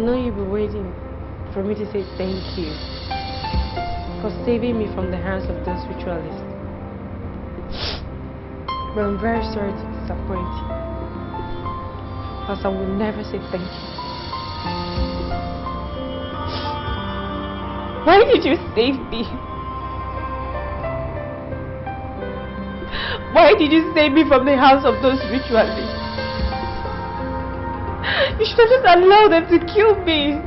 know you'll be waiting for me to say thank you for saving me from the hands of those ritualists. But I'm very sorry to disappoint you, because I will never say thank you. Why did you save me? Why did you save me from the hands of those ritualists? You should have just allowed them to kill me.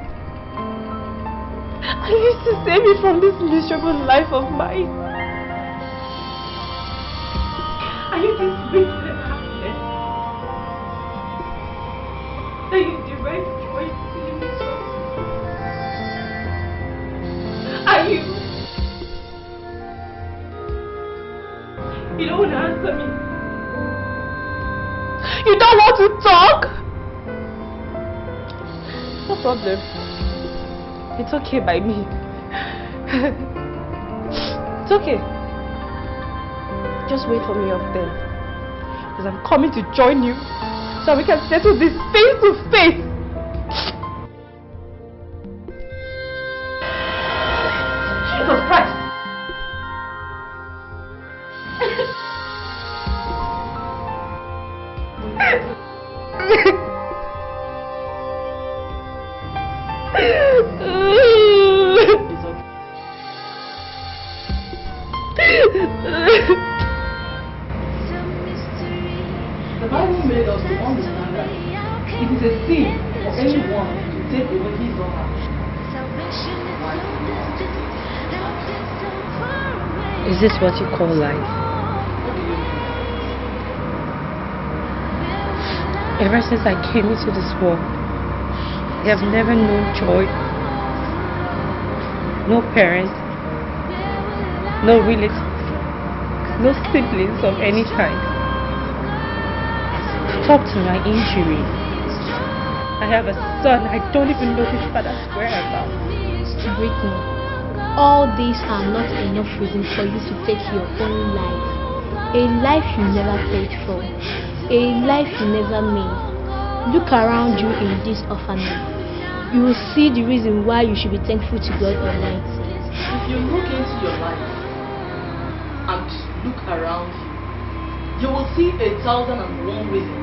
At least to save me from this miserable life of mine. Are you this wicked and heartless that you derive joy from killing me so? Are you? You don't want to answer me. You don't want to talk? No problem. It's okay by me. It's okay. Just wait for me up there, because I'm coming to join you so we can settle this face to face. Jesus Christ! The Bible made us to understand that it is a sin for anyone to take away his or her wife. Is this what you call life? What do you mean? Ever since I came into this world, I have never known joy. No parents, no relatives, no siblings of any kind. Up to my injury, I have a son. I don't even know his father's whereabouts. Brittany, all these are not enough reason for you to take your own life. A life you never paid for. A life you never made. Look around you in this orphanage. You will see the reason why you should be thankful to God Almighty. If you look into your life and look around you, you will see 1,001 reasons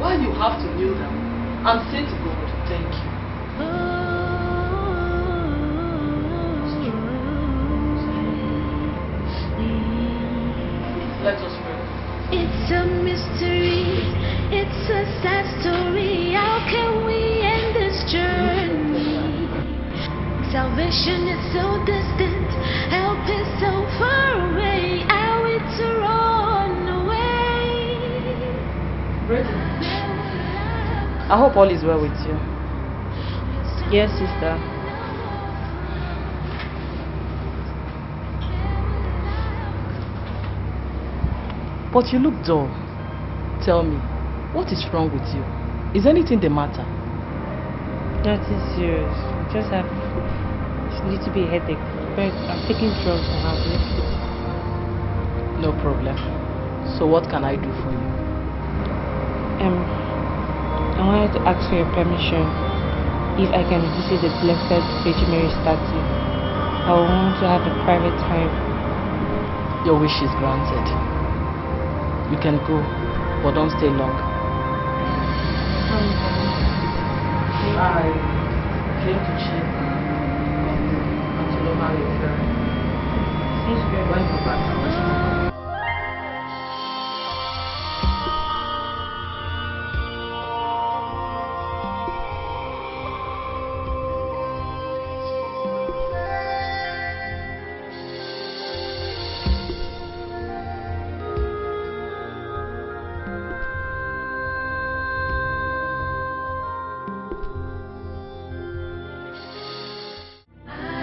why you have to kneel down and say to God, thank you. Let us pray. It's a mystery, it's a sad story. How can we end this journey? Salvation is so distant, help is so far away. Are we to run away? Brethren, I hope all is well with you. Yes, sister. But you look dull. Tell me, what is wrong with you? Is anything the matter? Nothing serious. Just have a little bit headache. But I'm taking drugs and have it. No problem. So what can I do for you? I wanted to ask for your permission if I can visit the Blessed Virgin Mary statue. I want to have a private time. Your wish is granted. You can go, but don't stay long. I came to check and to know how you're faring. When you back, I wish you.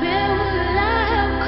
Where will I have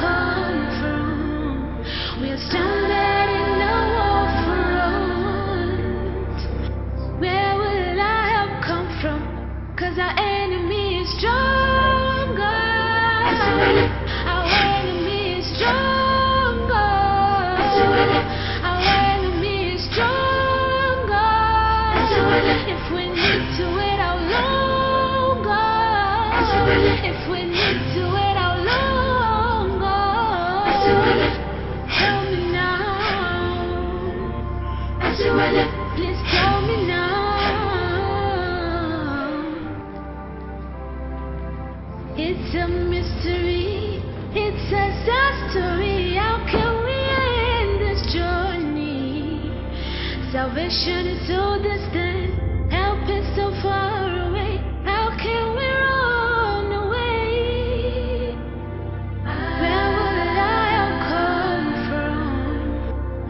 Salvation is so distant, help is so far away. How can we run away? Where would I have come from?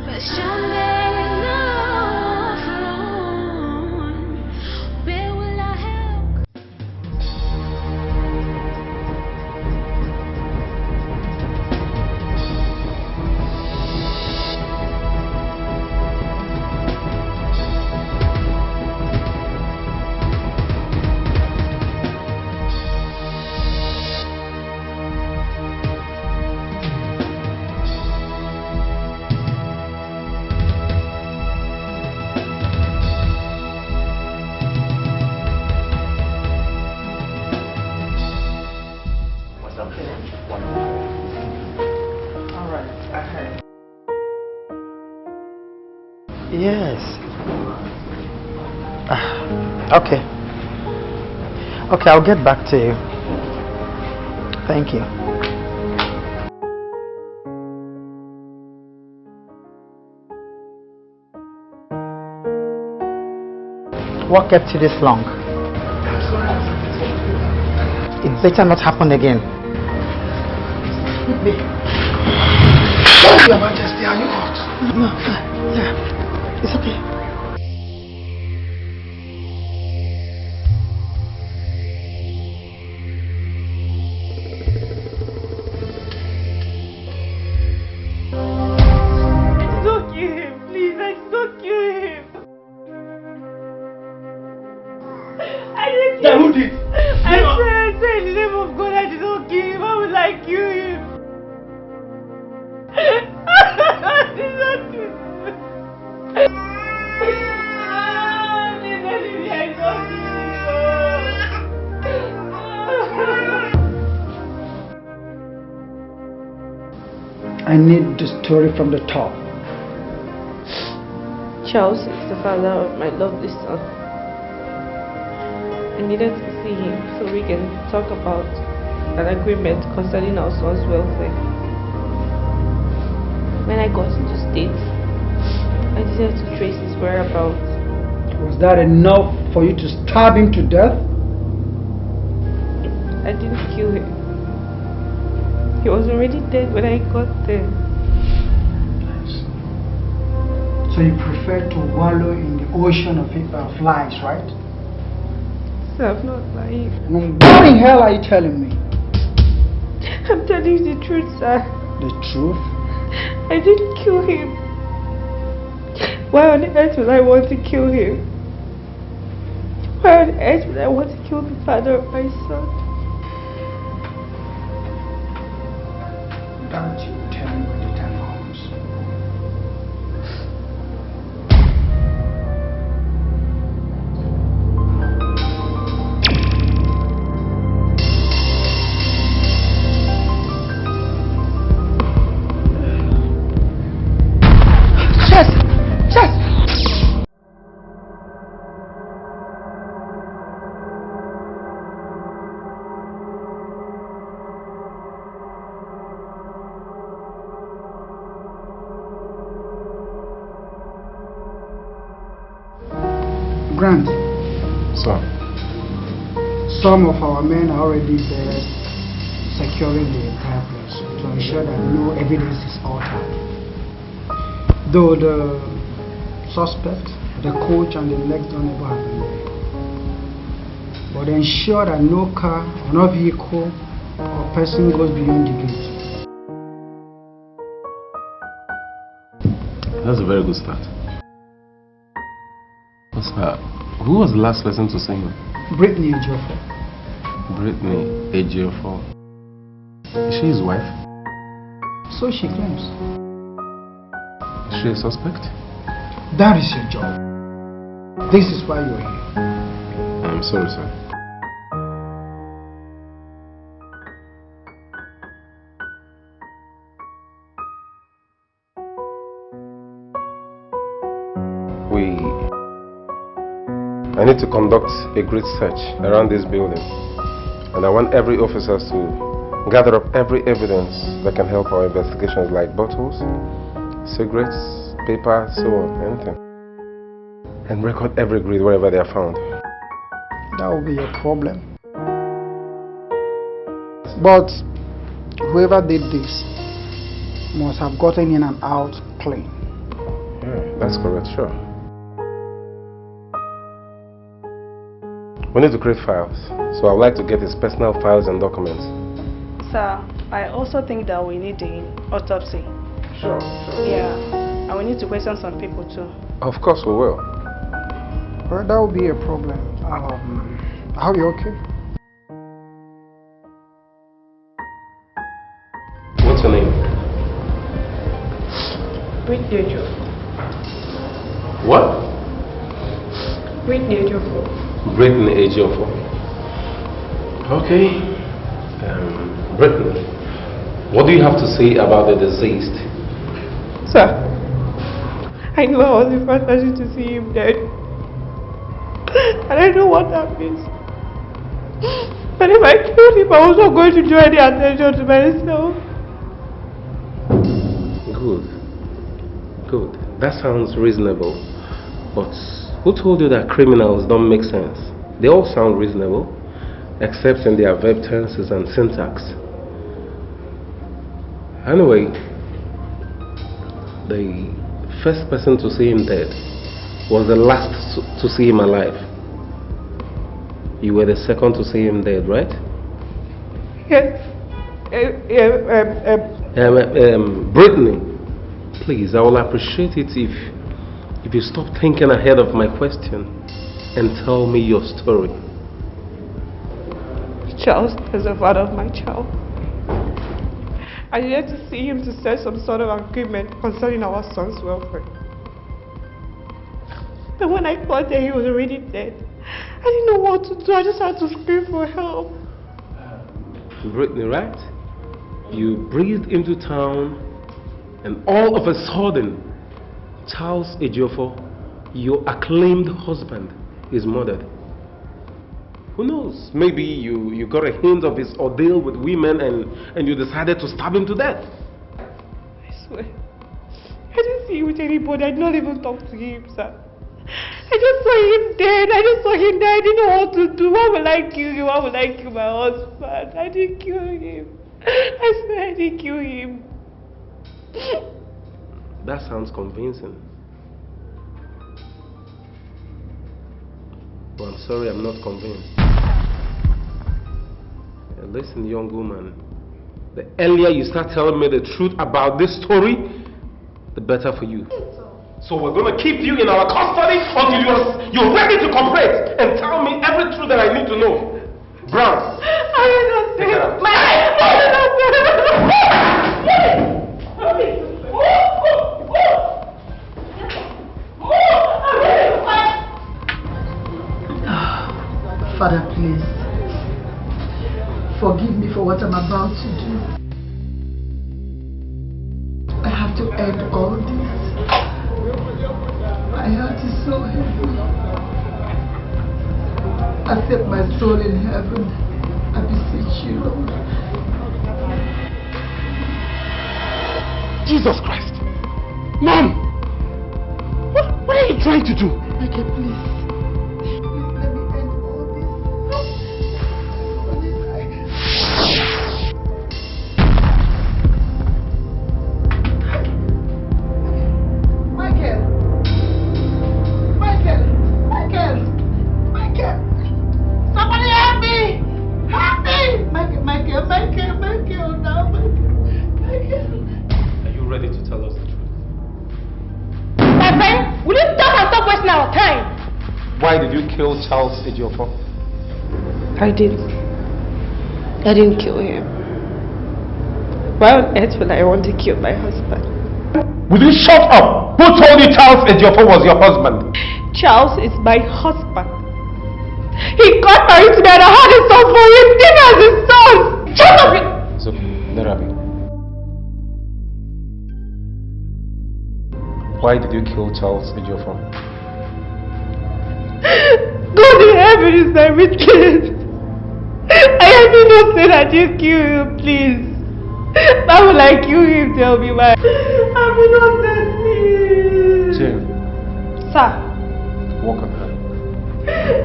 Question there is no front. Where will I have? Yes. Okay. Okay, I'll get back to you. Thank you. What kept you this long? It better not happen again. Your Majesty, are you hot? No, yeah, it's okay. Don't kill him, please. Don't kill him. I didn't kill him. Who did? I swear in the name of God, I did not kill him. How would I kill him? I did not kill him. I did not kill him. I need the story from the top. Charles is the father of my lovely son. I needed to see him so we can talk about an agreement concerning our son's welfare. When I got into States, I decided to trace his whereabouts. Was that enough for you to stab him to death? I didn't kill him. He was already dead when I got there. So you prefer to wallow in the ocean of lies, right? Sir, I'm not lying. What in hell are you telling me? I'm telling you the truth, sir. The truth? I didn't kill him. Why on earth would I want to kill him? Why on earth would I want to kill the father of my son? That you tell me when the time comes. Grant. Sir. Some of our men are already there securing the entire place to ensure that no evidence is altered. Though the suspect, the coach and the next door neighbor have been there. But ensure that no car or no vehicle or person goes beyond the gate. That's a very good start. Sir, who was the last person to see him? Brittany Ejiofor. Brittany Ejiofor. Is she his wife? So she claims. Is she a suspect? That is your job. This is why you're here. I'm sorry, sir. I need to conduct a great search around this building, and I want every officer to gather up every evidence that can help our investigations, like bottles, cigarettes, paper, so on, anything. and record every greed wherever they are found. That will be a problem. But whoever did this must have gotten in and out clean. Yeah, that's correct, sure. We need to create files, so I would like to get his personal files and documents. Sir, I also think that we need the autopsy. Sure. Yeah, and we need to question some people too. Of course we will. Well, that will be a problem. Are you okay? What's your name? Whitney Ejiofor. What? Whitney Ejiofor. Brittany Ejiofor. Okay. Brittany, what do you have to say about the deceased? Sir, I knew I was the first person to see him dead. And I know what that means. But if I killed him, I was not going to draw any attention to myself. Good. That sounds reasonable. But who told you that criminals don't make sense? They all sound reasonable, except in their verb tenses and syntax. Anyway, the first person to see him dead was the last to see him alive. You were the second to see him dead, right? Yes. Brittany, please, I will appreciate it if you stop thinking ahead of my question and tell me your story. Charles is the father of my child. I needed to see him to set some sort of agreement concerning our son's welfare. But when I thought that he was already dead, I didn't know what to do. I just had to scream for help. Brittany, right? You breathed into town and all of a sudden, Charles Ejiofor, your acclaimed husband, is murdered. Who knows? Maybe you got a hint of his ordeal with women and you decided to stab him to death. I swear, I didn't see him with anybody. I did not even talk to him, sir. I just saw him dead. I didn't know what to do. Why would I kill him? Why would I kill my husband? I didn't kill him. I swear I didn't kill him. That sounds convincing. But I'm sorry, I'm not convinced. Listen, young woman, the earlier you start telling me the truth about this story, the better for you. So we're going to keep you in our custody until you're ready to cooperate and tell me every truth that I need to know. Brown. I did not say it. Father, please, forgive me for what I'm about to do. I have to end all this. My heart is so heavy. Accept my soul in heaven. I beseech you, Lord. Jesus Christ! Mom! What are you trying to do? Okay, please. Let me end all this. Michael! Somebody help me! Help me! Michael, now, Michael. Are you ready to tell us the truth? My friend, will you stop wasting our time? Why did you kill Charles Ejiofor? I didn't kill him. Why on earth would I want to kill my husband? Will you shut up? Who told you Charles Ejiofor was your husband? Charles is my husband. He got married to me and I had a son for him, even as his son. Shut up! It's okay, Nerabi. Why did you kill Charles Ejiofor? God in heaven is my witness. I am innocent. I didn't kill him, please. Why would I kill him? Tell me why. I'm innocent, please. Jane. Sir.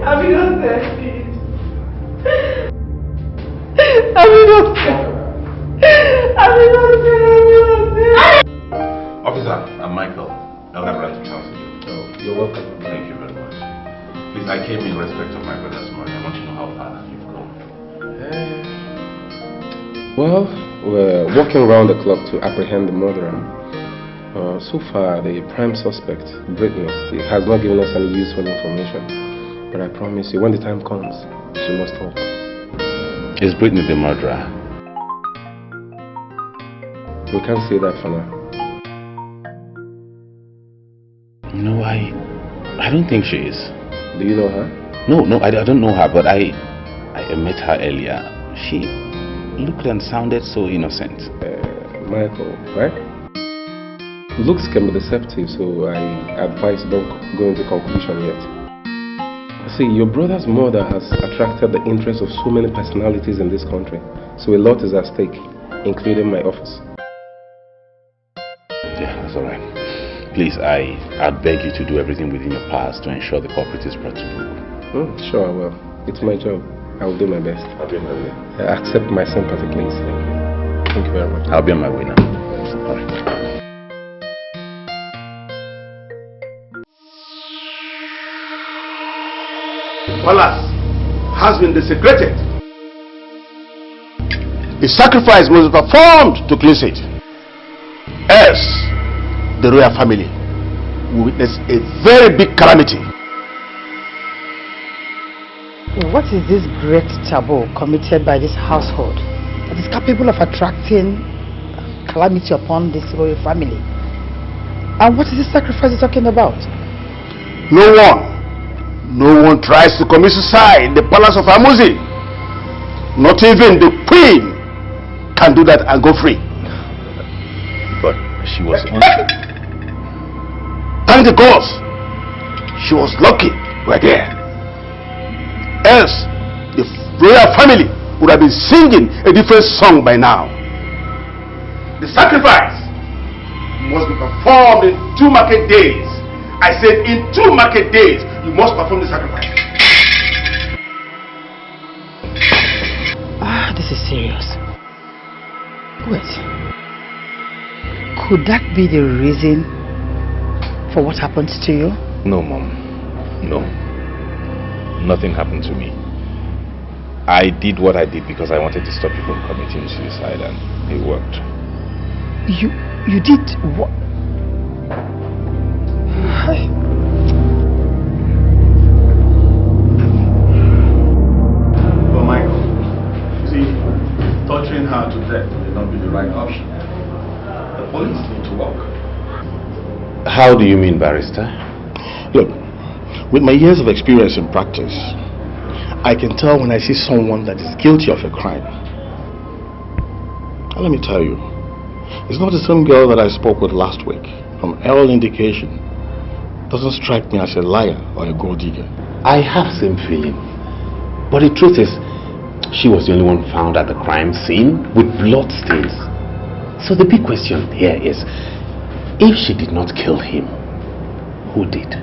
I'm innocent, please. I'm innocent. I'm innocent. Officer, I'm Michael. Elder Brother Charles. Oh, you're welcome. Thank you very much. Please, I came in respect of my brother's murder. I want to know how far you've gone. Well, we're walking around the clock to apprehend the murderer. So far, the prime suspect, Brittany, he has not given us any useful information. But I promise you, when the time comes, she must talk. Is Brittany the murderer? We can't say that for now. No, I don't think she is. Do you know her? No, I don't know her, but I met her earlier. She looked and sounded so innocent. Michael, right? Looks can be deceptive, so I advise don't go into conclusion yet. See, your brother's murder has attracted the interest of so many personalities in this country, so a lot is at stake, including my office. Yeah, that's alright. Please, I beg you to do everything within your powers to ensure the culprit is brought to book. Sure, I will. It's my job. I will do my best. I'll be on my way. Accept my sympathy, please. Thank you very much. I'll be on my way now. All right. Palace has been desecrated. A sacrifice must be performed to cleanse it. Else, the royal family will witness a very big calamity. What is this great taboo committed by this household that is capable of attracting calamity upon this royal family? And what is this sacrifice you're talking about? No one tries to commit suicide in the palace of Amuzi. Not even the queen can do that and go free. But she was Thank the gods. She was lucky we're there. Else, the royal family would have been singing a different song by now. The sacrifice must be performed in 2 market days. I said in 2 market days, you must perform the sacrifice. This is serious. Wait. Could that be the reason for what happened to you? No, Mom. No. Nothing happened to me. I did what I did because I wanted to stop you from committing suicide, and it worked. You did what? Well, Michael, you see, torturing her to death may not be the right option. The police need to work. How do you mean, barrister? Look, with my years of experience in practice, I can tell when I see someone that is guilty of a crime. And let me tell you, it's not the same girl that I spoke with last week. From all indication, doesn't strike me as a liar or a gold digger. I have the same feeling. But the truth is, she was the only one found at the crime scene with blood stains. So the big question here is, if she did not kill him, who did?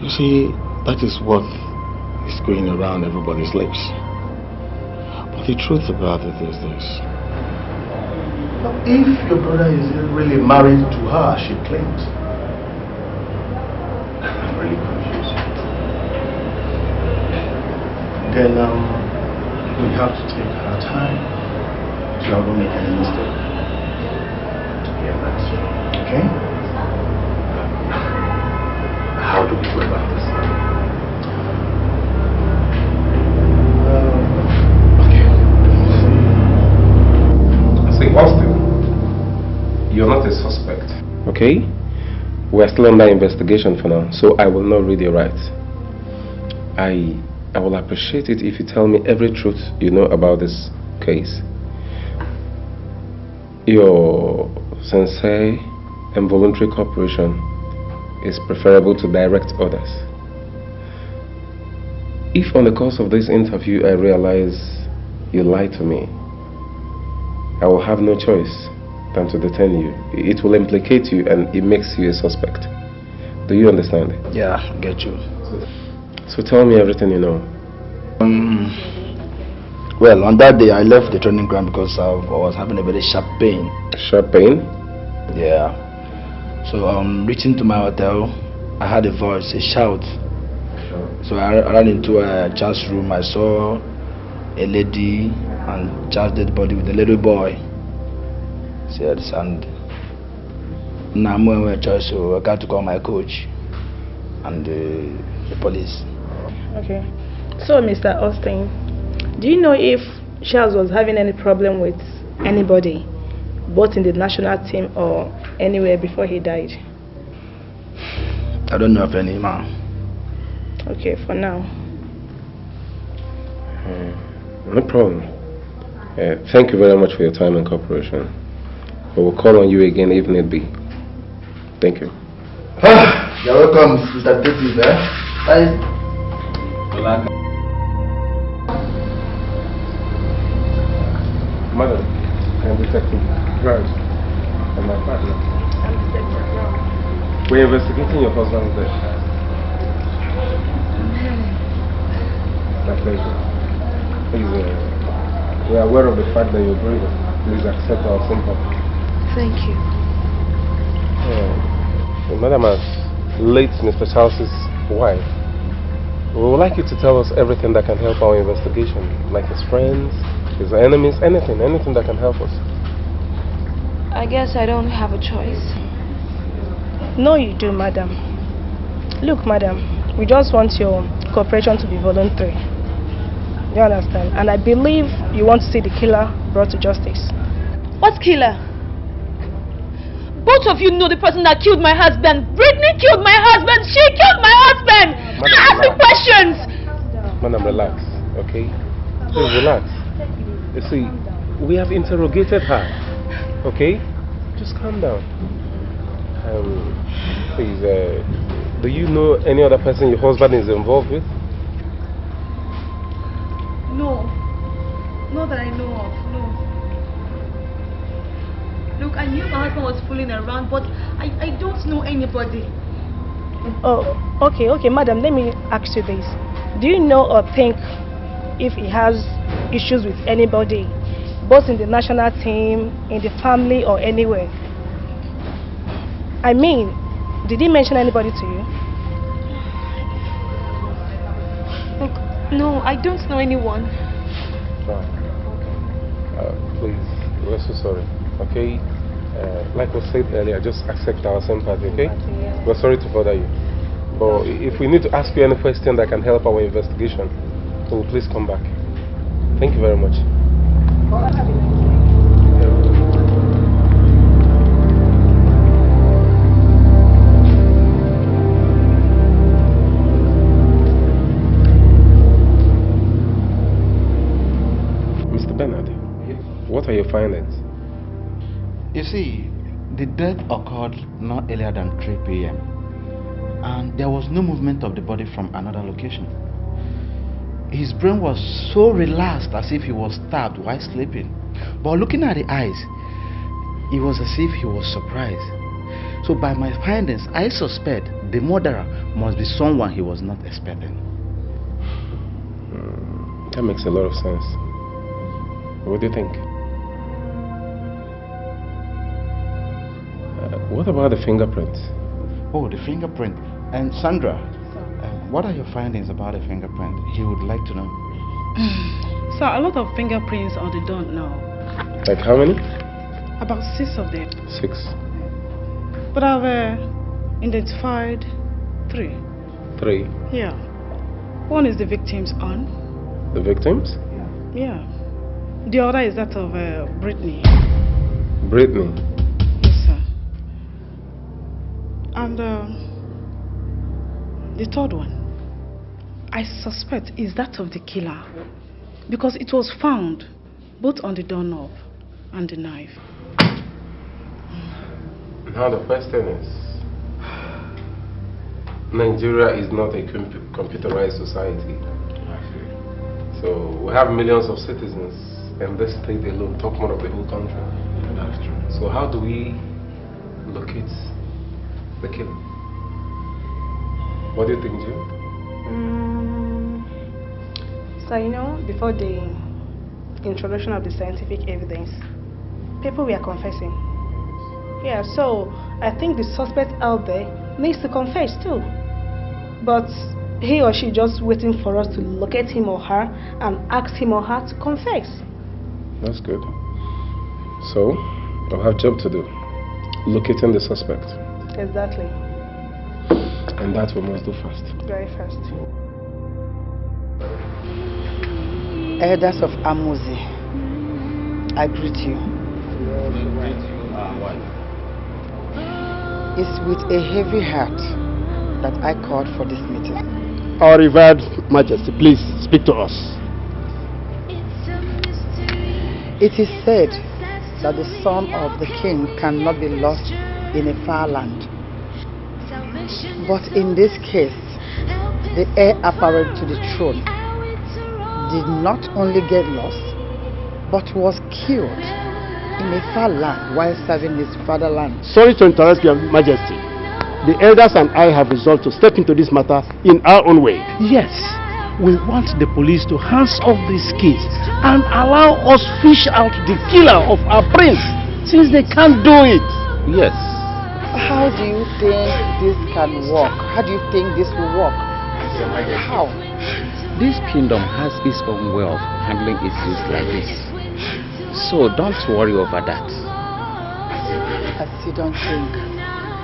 You see, that is what is going around everybody's lips. But the truth about it is this. If your brother is really married to her, she claims. I'm really confused. Then we have to take our time to not make any mistake. To get that straight. Okay? How do we go about this? See, Austin, you're not a suspect, okay? We're still under investigation for now, so I will not read your rights. I will appreciate it if you tell me every truth you know about this case. Your sincere and voluntary cooperation is preferable to direct orders. If on the course of this interview I realize you lied to me, I will have no choice than to detain you. It will implicate you and it makes you a suspect. Do you understand? Yeah, I get you. So tell me everything you know. Well, on that day I left the training ground because I was having a very sharp pain. Sharp pain? Yeah. So reaching to my hotel, I heard a voice, a shout. So I ran into a child's room. I saw a lady and child's dead body with a little boy. Yes, and now I'm going to church, so I got to call my coach and the police. Okay. So, Mr. Austin, do you know if Charles was having any problem with anybody, both in the national team or anywhere before he died? I don't know of any, ma'am. Okay, for now. No problem. Thank you very much for your time and cooperation. We will call on you again if need be. Thank you. You're welcome, Mr. Davis. Bye. Madam, I'm Detective Grant and my partner. I'm Detective Brown. We're investigating your husband's death. My pleasure. Please, we are aware of the fact that you're breathing. Please accept our sympathy. Thank you. Madam, as late Mr. Charles's wife, we would like you to tell us everything that can help our investigation, like his friends, his enemies, anything that can help us. I guess I don't have a choice. No, you do, madam. Look, madam, we just want your cooperation to be voluntary. You understand? And I believe you want to see the killer brought to justice. What killer? Both of you know the person that killed my husband. Brittany killed my husband. She killed my husband. Ask me questions. Madam, relax, okay? Please relax. You see, we have interrogated her, okay? Just calm down. Please, do you know any other person your husband is involved with? No. Not that I know of, no. Look, I knew my husband was fooling around, but I don't know anybody. Oh, okay, madam, let me ask you this. Do you know or think if he has issues with anybody, both in the national team, in the family, or anywhere? I mean, did he mention anybody to you? Look, no, I don't know anyone. Please, we're so sorry, okay? Like we said earlier, just accept our sympathy, okay? We're sorry to bother you. But if we need to ask you any question that can help our investigation, we'll please come back. Thank you very much. Mr. Bernard, what are your findings? You see, the death occurred not earlier than 3 p.m. and there was no movement of the body from another location. His brain was so relaxed as if he was stabbed while sleeping. But looking at the eyes, it was as if he was surprised. So by my findings, I suspect the murderer must be someone he was not expecting. That makes a lot of sense. What do you think? What about the fingerprints? Oh, the fingerprint. And Sandra, what are your findings about the fingerprint? He would like to know. So a lot of fingerprints on the door now. Like how many? About 6 of them. 6. But I've identified 3. 3? Yeah. One is the victim's aunt. The victims? Yeah. The other is that of Brittany. Brittany? Yes, sir. And the third one, I suspect, is that of the killer. Because it was found both on the doorknob and the knife. Now the question is, Nigeria is not a computerized society. So we have millions of citizens, and this state alone talk more of the whole country. That's true. So how do we locate the killer? What do you think, Jim? So, you know, before the introduction of the scientific evidence, people were confessing. Yeah, so I think the suspect out there needs to confess too. But he or she just waiting for us to locate him or her and ask him or her to confess. That's good. So, I'll have a job to do. Locating the suspect. Exactly. And that we must do fast. Very fast. Elders of Amuzi, I greet you. It's with a heavy heart that I called for this meeting. Our revered Majesty, please speak to us. It is said that the son of the king cannot be lost in a far land. But in this case, the heir apparent to the throne did not only get lost, but was killed in a far land while serving his fatherland. Sorry to interrupt Your Majesty. The elders and I have resolved to step into this matter in our own way. Yes, we want the police to hands off this case and allow us fish out the killer of our prince, since they can't do it. Yes. How do you think this can work? How do you think this will work? How? This kingdom has its own way of handling issues like this. So don't worry over that. I still don't think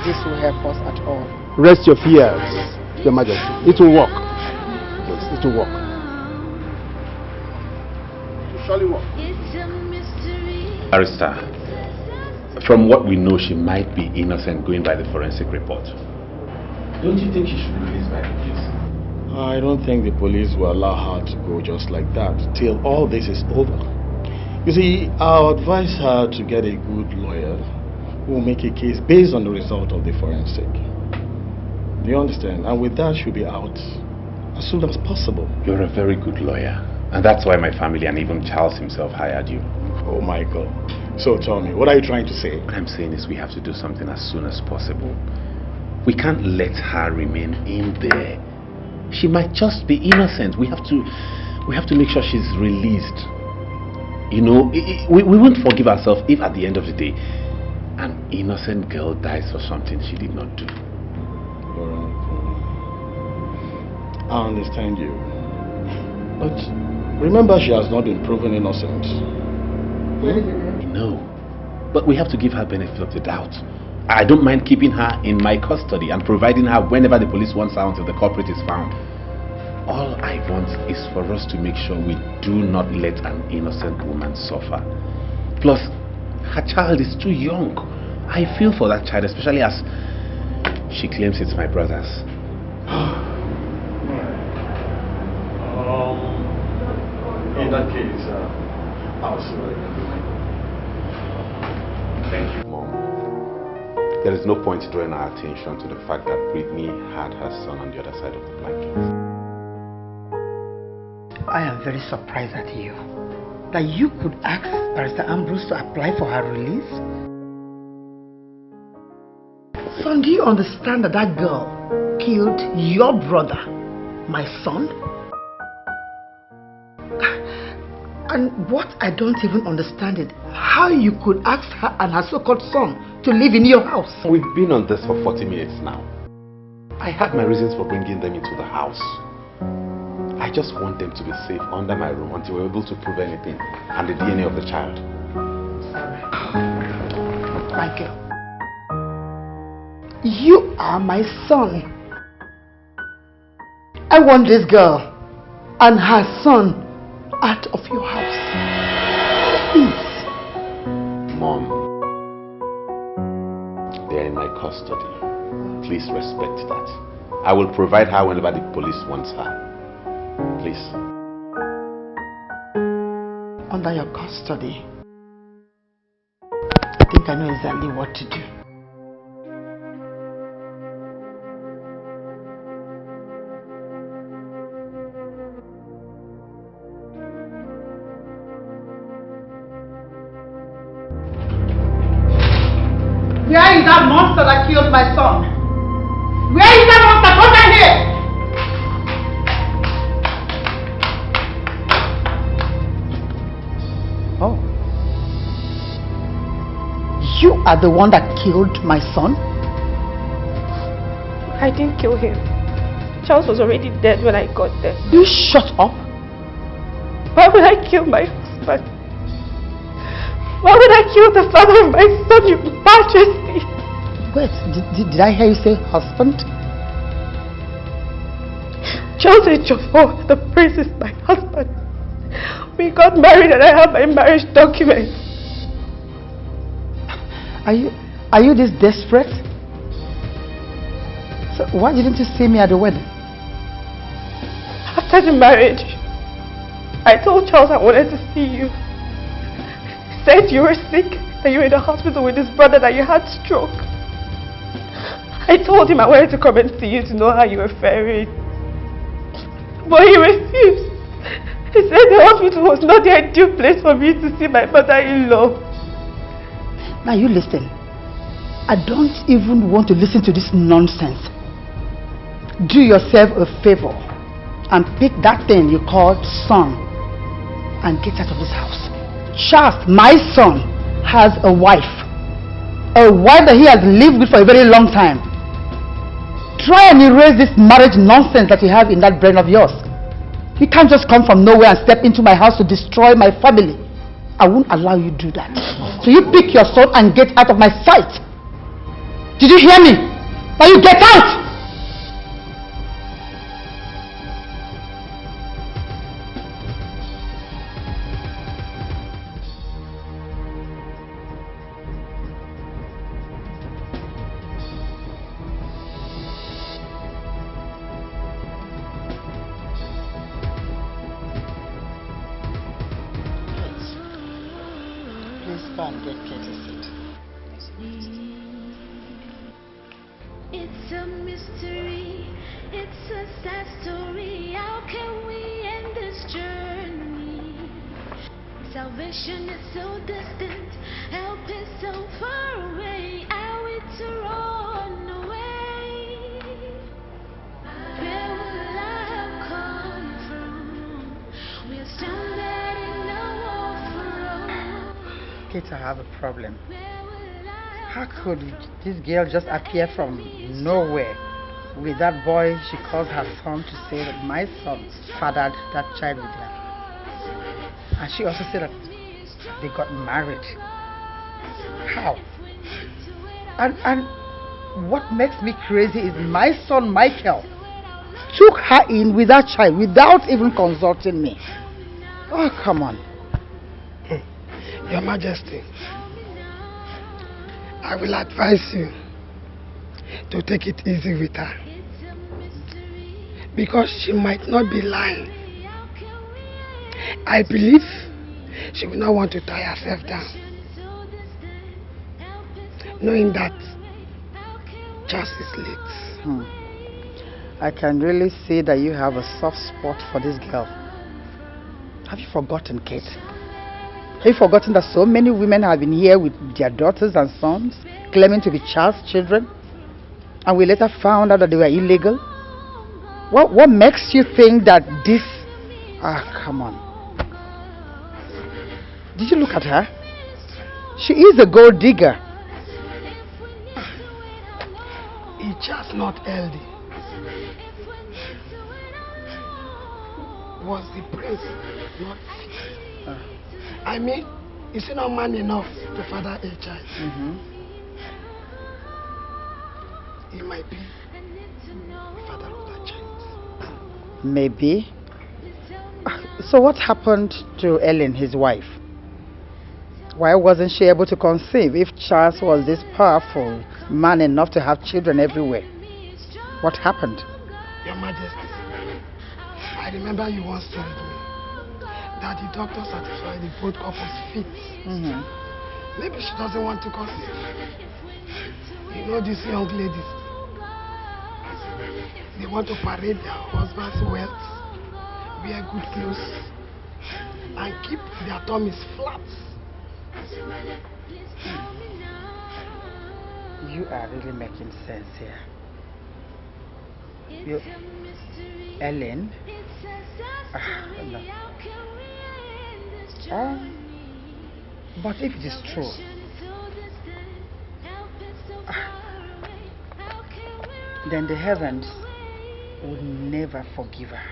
this will help us at all. Rest your fears, Your Majesty. It will work. Yes, it will work. It will surely work. Barrister, from what we know, she might be innocent going by the forensic report. Don't you think she should be released by the police? I don't think the police will allow her to go just like that till all this is over. You see, I'll advise her to get a good lawyer who will make a case based on the result of the forensic. Do you understand? And with that, she'll be out as soon as possible. You're a very good lawyer. And that's why my family and even Charles himself hired you. Oh, Michael. So tell me, what are you trying to say? What I'm saying is we have to do something as soon as possible. We can't let her remain in there. She might just be innocent. We have to make sure she's released. You know, we won't forgive ourselves if at the end of the day an innocent girl dies for something she did not do. I understand you. But remember, she has not been proven innocent. No. But we have to give her benefit of the doubt. I don't mind keeping her in my custody and providing her whenever the police wants her until the culprit is found. All I want is for us to make sure we do not let an innocent woman suffer. Plus, her child is too young. I feel for that child, especially as she claims it's my brother's. In that case, I'll see what I can do. Thank you, Mom. There is no point drawing our attention to the fact that Brittany had her son on the other side of the blanket. I am very surprised at you. That you could ask Barrister Ambrose to apply for her release? Son, do you understand that that girl killed your brother, my son? And what I don't even understand is how you could ask her and her so-called son to live in your house. We've been on this for 40 minutes now. I had my reasons for bringing them into the house. I just want them to be safe under my room until we're able to prove anything and the DNA of the child. Michael, you are my son. I want this girl and her son out of your house. Please. Mom, they're in my custody. Please respect that. I will provide her whenever the police wants her. Please. Under your custody. I think I know exactly what to do. Where is that monster that killed my son? Where is that monster? Come down here! You are the one that killed my son? I didn't kill him. Charles was already dead when I got there. You shut up. Why would I kill my husband? Why would I kill the father of my son, Your Majesty? Wait, did I hear you say husband? Charles Ejiofor, the prince, is my husband. We got married and I have my marriage documents. Are you this desperate? So why didn't you see me at the wedding? After the marriage, I told Charles I wanted to see you. He said you were sick, that you were in the hospital with his brother, that you had stroke. I told him I wanted to come and see you to know how you were faring. But he refused. He said the hospital was not the ideal place for me to see my mother-in-law. Now you listen. I don't even want to listen to this nonsense. Do yourself a favor and pick that thing you call son and get out of this house. Charles, my son, has a wife. A wife that he has lived with for a very long time. Try and erase this marriage nonsense that you have in that brain of yours. You can't just come from nowhere and step into my house to destroy my family. I won't allow you to do that. So you pick your sword and get out of my sight. Did you hear me? Now you get out! It's a mystery, it's a sad story. How can we end this journey? Salvation is so distant, help is so far away. Are we to run away? Where will I have come from? We're stranded in the war. Kate, I have a problem. How could this girl just appear from nowhere with that boy she calls her son to say that my son fathered that child with her? And she also said that they got married. How? And what makes me crazy is my son Michael took her in with that child without even consulting me. Oh, come on. Your Majesty, I will advise you to take it easy with her, because she might not be lying. I believe she will not want to tie herself down, knowing that Charles is late. I can really see that you have a soft spot for this girl. Have you forgotten, Kate? Have you forgotten that so many women have been here with their daughters and sons, claiming to be Charles' children, and we later found out that they were illegal? What makes you think that this... come on. Did you look at her? She is a gold digger. It's just not healthy. Was the prince not fit? I mean, is he not man enough to father a child? He might be the father of that child. Maybe. So what happened to Ellen, his wife? Why wasn't she able to conceive if Charles was this powerful man enough to have children everywhere? What happened? Your Majesty, I remember you once told me that the doctor certified the both couples fit. Maybe she doesn't want to conceive. You know these young ladies, they want to parade their husband's wealth, wear good clothes, and keep their tummies flat. You are really making sense here. Ellen? No. But if it is true then the heavens would never forgive her.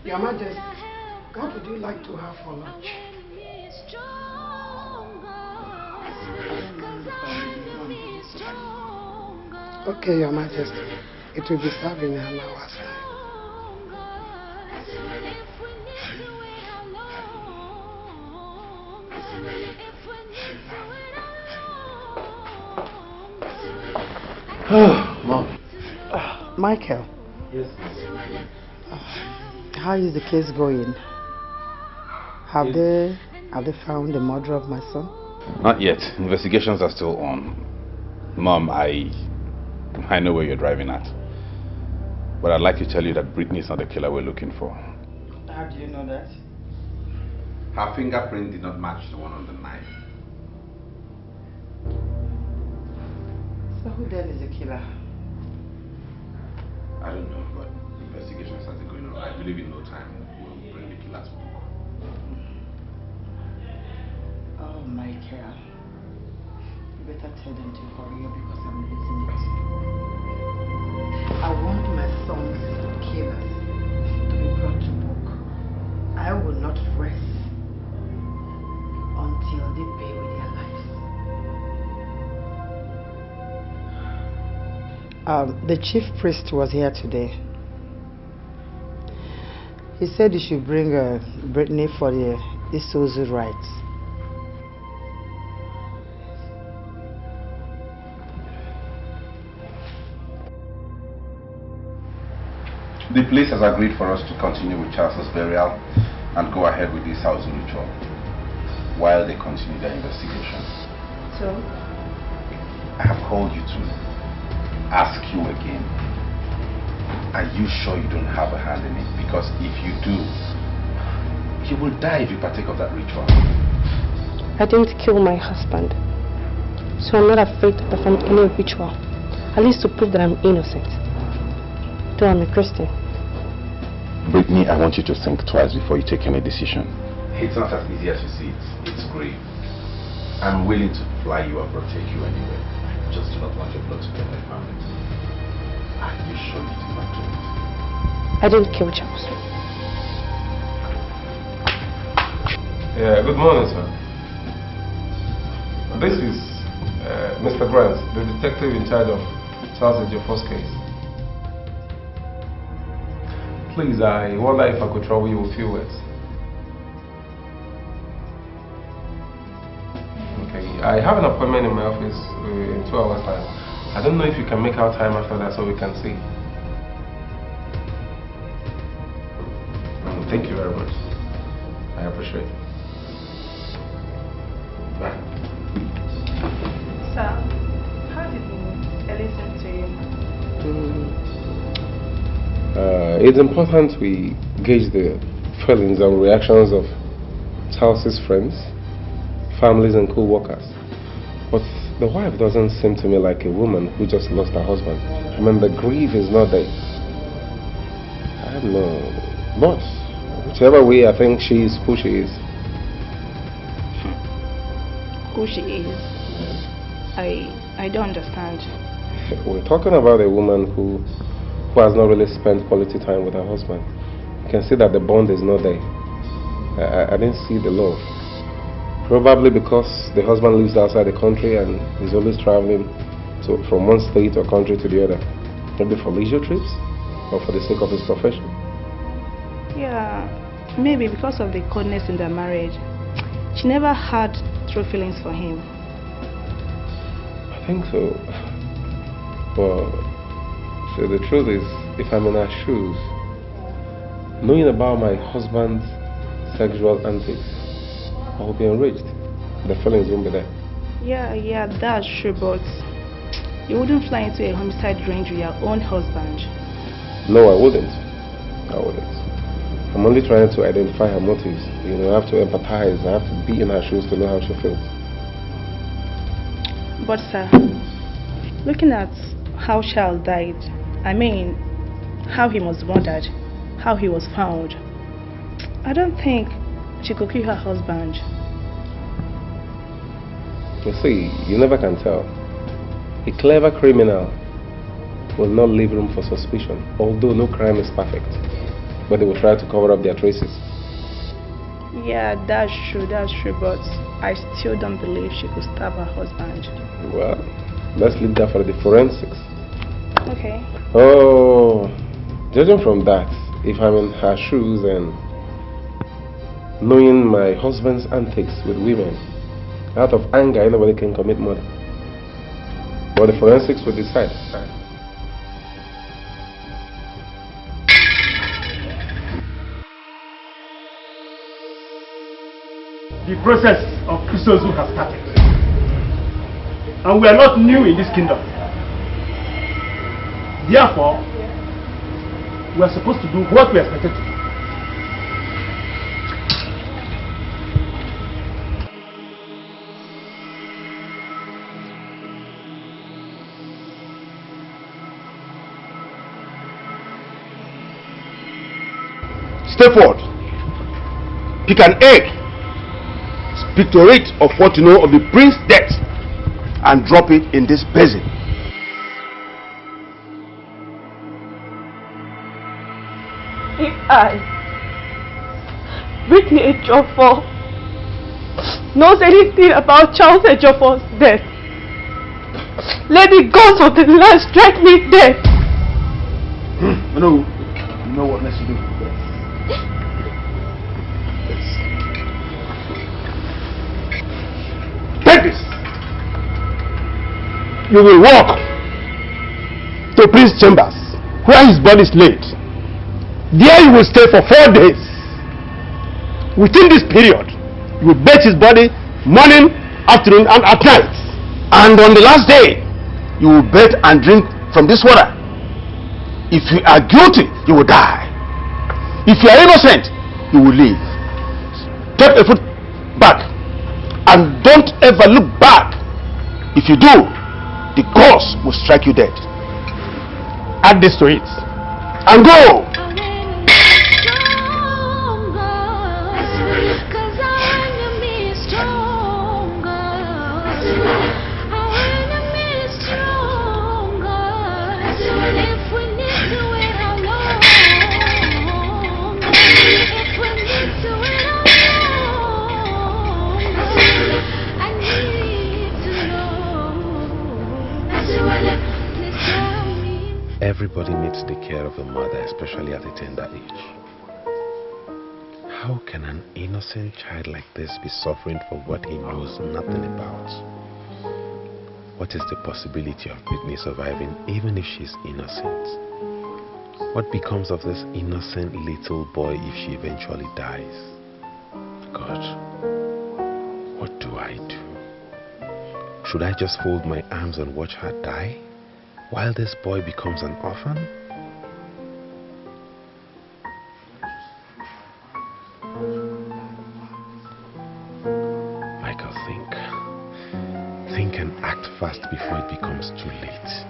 Your Majesty, what would you like to have for lunch? Okay, Your Majesty. It will be served in an hour's time. Mom. Michael. Yes. How is the case going? Have they found the murderer of my son? Not yet. Investigations are still on. Mom, I know where you're driving at. But I'd like to tell you that Brittany is not the killer we're looking for. How do you know that? Her fingerprint did not match the one on the knife. So who then is the killer? I don't know, but investigations are still going on. I believe in no time we'll bring the killer to book. Oh, Michael. You better tell them to hurry up because I'm losing it. I want my son's killers to be brought to book. I will not rest until they pay with their lives. The chief priest was here today. He said you should bring Brittany for the Isuzu rites. The police has agreed for us to continue with Charles's burial and go ahead with this housing ritual while they continue their investigation. So? I have called you to ask you again. Are you sure you don't have a hand in it? Because if you do, you will die if you partake of that ritual. I didn't kill my husband, so I'm not afraid to perform any ritual, at least to prove that I'm innocent, though I'm a Christian. Brittany, I want you to think twice before you take any decision. It's not as easy as you see it. It's grave. I'm willing to fly you up or take you anywhere. I just do not want your blood to get my family. Are you sure you did not do it? I didn't kill Charles. Yeah, good morning, sir. This is Mr. Grant, the detective in charge of Charles Ejiofor's case. Please, I wonder if I could trouble you a few words. Okay, I have an appointment in my office in 2 hours' time. I don't know if you can make out time after that so we can see. Thank you very much. I appreciate it. Bye. Sir, how did you listen to you? It's important we gauge the feelings and reactions of Charles's friends, families and co-workers. But the wife doesn't seem to me like a woman who just lost her husband. I mean, the grief is not there. I don't know. But whichever way, I think she is who she is. Who she is? I don't understand. We're talking about a woman who has not really spent quality time with her husband. You can see that the bond is not there. I didn't see the love. Probably because the husband lives outside the country and is always traveling from one state or country to the other. Maybe for leisure trips or for the sake of his profession. Yeah, maybe because of the coldness in their marriage. She never had true feelings for him. I think so. But so the truth is, if I'm in her shoes, knowing about my husband's sexual antics, I will be enraged. The feelings won't be there. Yeah, that's true, but you wouldn't fly into a homicide range with your own husband. No, I wouldn't. I'm only trying to identify her motives. You know, I have to empathize. I have to be in her shoes to know how she feels. But sir, looking at how Charles died, I mean, how he was murdered, how he was found, I don't think she could kill her husband. You see, you never can tell. A clever criminal will not leave room for suspicion, although no crime is perfect. But they will try to cover up their traces. Yeah, that's true, but I still don't believe she could stab her husband. Well, let's leave that for the forensics. Okay. Oh, judging from that, if I'm in her shoes and knowing my husband's antics with women, out of anger, anybody can commit murder. But the forensics will decide. The process of Kusozu has started. And we are not new in this kingdom. Therefore, we are supposed to do what we are expected to do. Step forward. Pick an egg. Speak to it of what you know of the prince's death and drop it in this basin. If I, Whitney Ejiofor, knows anything about Charles Ejiofor's death, let the gods of the land strike me dead. No, you know what let's do. Take this. You will walk to Prince's chambers where his body is laid. There you will stay for 4 days. Within this period, you will bathe his body morning, afternoon, and at night. And on the last day, you will bathe and drink from this water. If you are guilty, you will die. If you are innocent, you will live. Step a foot back and don't ever look back. If you do, the gods will strike you dead. Add this to it and go. Everybody needs the care of a mother, especially at a tender age. How can an innocent child like this be suffering for what he knows nothing about? What is the possibility of Whitney surviving even if she's innocent? What becomes of this innocent little boy if she eventually dies? God, what do I do? Should I just fold my arms and watch her die while this boy becomes an orphan? Michael, think and act fast before it becomes too late.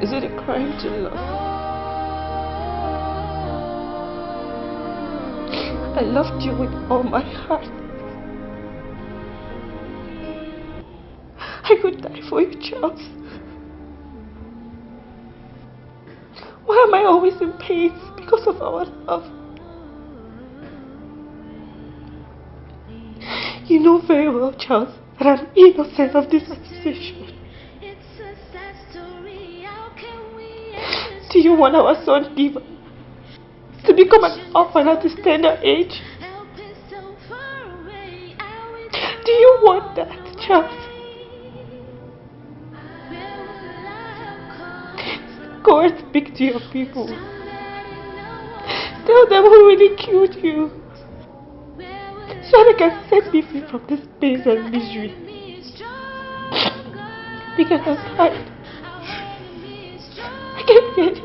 Is it a crime to love? I loved you with all my heart. I could die for you, Charles. Why am I always in pain because of our love? You know very well, Charles, that I'm innocent of this accusation. Do you want our son Diva to become an orphan at his tender age? Do you want that, Charles? Go and speak to your people. Tell them who really killed you, so they can set me free from this pain and misery. Because I'm tired. I can't get it.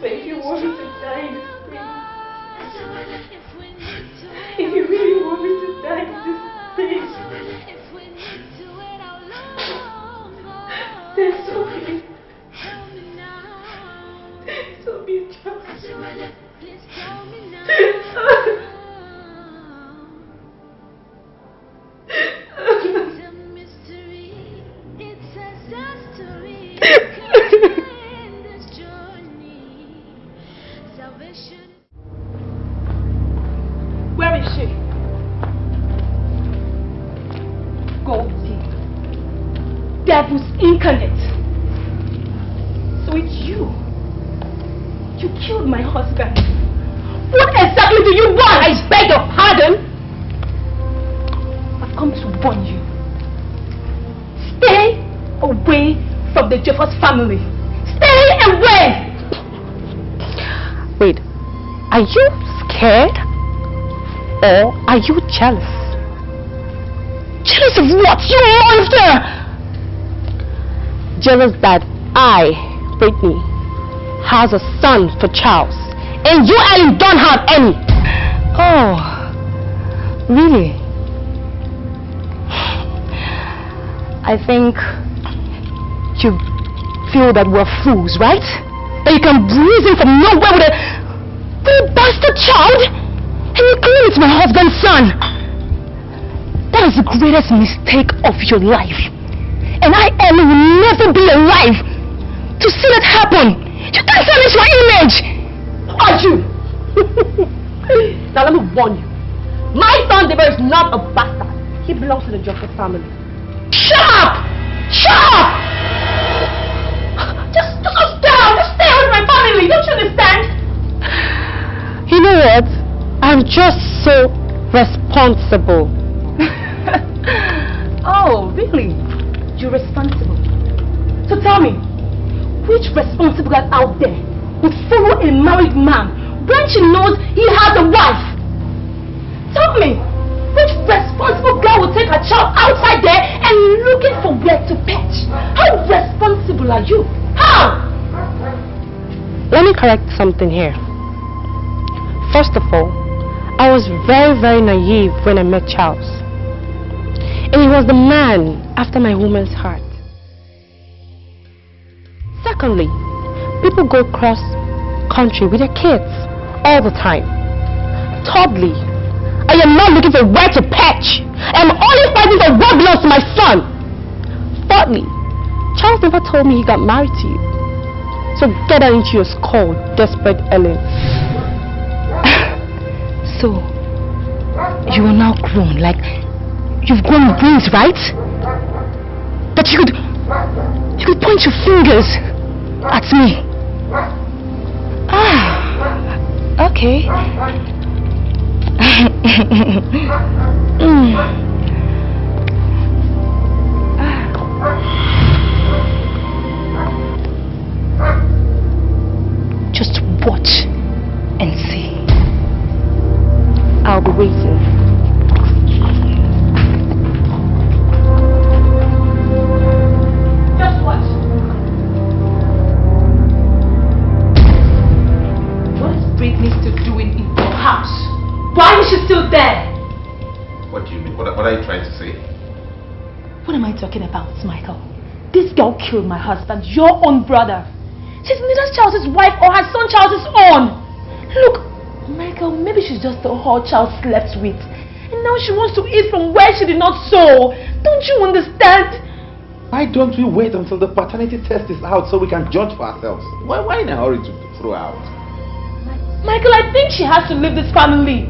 But if you want me to die in this pain, if you really want me to die in this pain, then so be it. So be it, Charles. Where is she? Gold teeth. Devils incarnate. So it's you. You killed my husband. What exactly do you want? I beg your pardon. I've come to warn you. Stay away from the Jeffers family. Stay away! Wait, are you scared? Or are you jealous? Jealous of what? You monster! Jealous that I, Brittany, has a son for Charles, and you Ellen don't have any. Oh, really? I think you feel that we're fools, right? That you can breeze in from nowhere with a bastard child, and you claim it's my husband's son. That is the greatest mistake of your life. And I, Ellen, will never be alive to see that happen. You can't tarnish my image! Are you? Now let me warn you. My son Deborah is not a bastard. He belongs to the Jeffers family. Shut up! Shut up! Just go down! Just stay with my family! Don't you understand? You know what? I'm just so responsible. Oh, really? You're responsible. So tell me, which responsible girl out there would follow a married man when she knows he has a wife? Tell me, which responsible girl would take her child outside there and looking for where to pitch? How responsible are you? How? Let me correct something here. First of all, I was very, very naive when I met Charles. And he was the man after my woman's heart. Secondly, people go cross country with their kids all the time. Thirdly, I am not looking for where to patch. I am only fighting for what belongs to my son. Fourthly, Charles never told me he got married to you. So get that into your skull, desperate Ellen. So, you are now grown, like you've grown brains, right? That you could point your fingers at me. Ah, okay. Just watch and see. I'll be waiting. Just what? What is Brittany still doing in your house? Why is she still there? What do you mean? What are you trying to say? What am I talking about, Michael? This girl killed my husband, your own brother. She's neither Charles's wife or her son Charles's own. Look, Michael, maybe she's just a whole child slept with. And now she wants to eat from where she did not sow. Don't you understand? Why don't we wait until the paternity test is out so we can judge for ourselves? Why in a hurry to throw her out? Michael, I think she has to leave this family.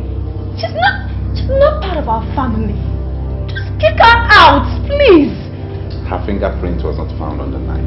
She's not part of our family. Just kick her out, please. Her fingerprint was not found on the knife.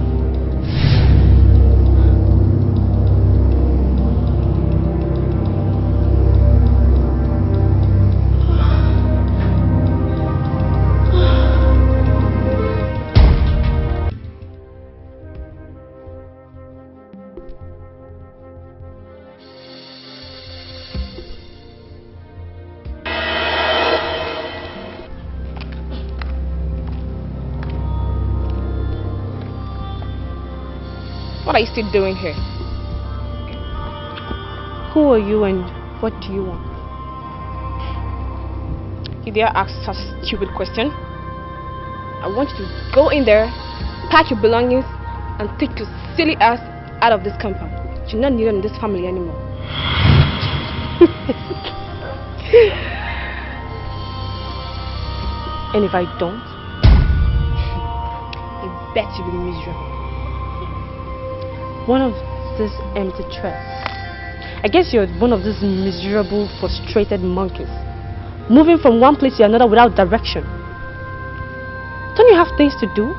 What are you still doing here? Who are you and what do you want? You dare ask such a stupid question? I want you to go in there, pack your belongings, and take your silly ass out of this compound. You're not needed in this family anymore. And if I don't, I bet you'll be miserable. One of these empty threats. I guess you're one of these miserable, frustrated monkeys, moving from one place to another without direction. Don't you have things to do?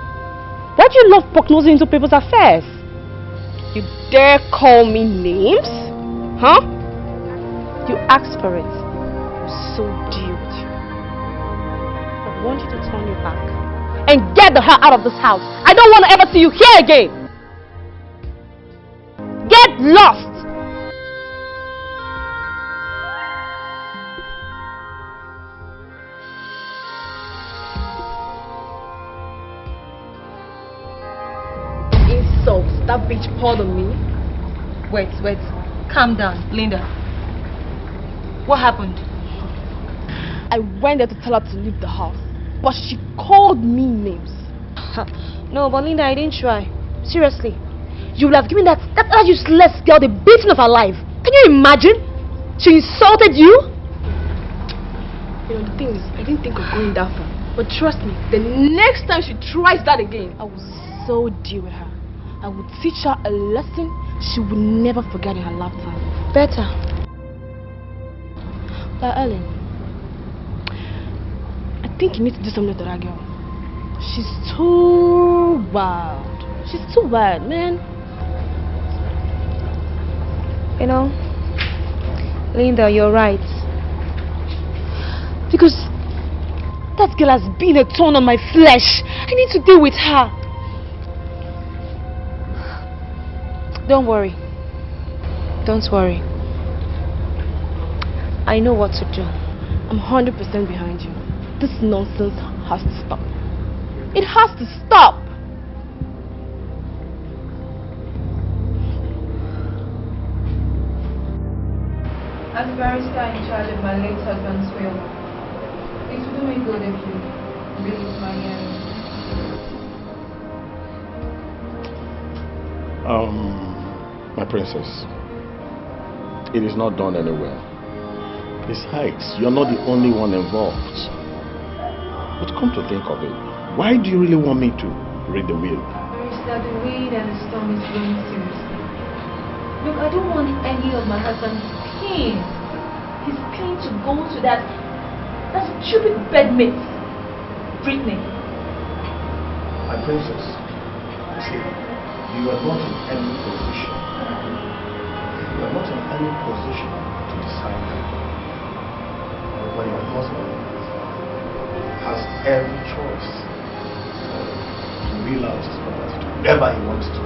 Why do you love poke-nosing into people's affairs? You dare call me names? Huh? You asked for it. So duped. I want you to turn your back and get the hell out of this house. I don't want to ever see you here again. Get lost! Insults that bitch poured on me. Wait. Calm down, Linda. What happened? I went there to tell her to leave the house, but she called me names. No, but Linda, I didn't try. Seriously. You would have given that useless girl the beating of her life. Can you imagine? She insulted you? You know, the thing is, I didn't think of going that far. But trust me, the next time she tries that again, I will so deal with her. I will teach her a lesson she will never forget in her lifetime. Better. But Ellen, I think you need to do something to that girl. She's too wild. She's too wild, man. You know, Linda, you're right. Because that girl has been a thorn on my flesh. I need to deal with her. Don't worry. Don't worry. I know what to do. I'm 100% behind you. This nonsense has to stop. It has to stop! As barrister in charge of my late husband's will, it would do me good if you release my My princess, it is not done anywhere. Besides, you're not the only one involved. But come to think of it, why do you really want me to read the will? Barrister, the wind and the storm is blowing seriously. Look, I don't want any of my husband's pain. His pain to go to that stupid bedmate, Brittany. My princess, see, you are not in any position. You are not in any position to decide that. But your husband has every choice to will out his property to whoever he wants to.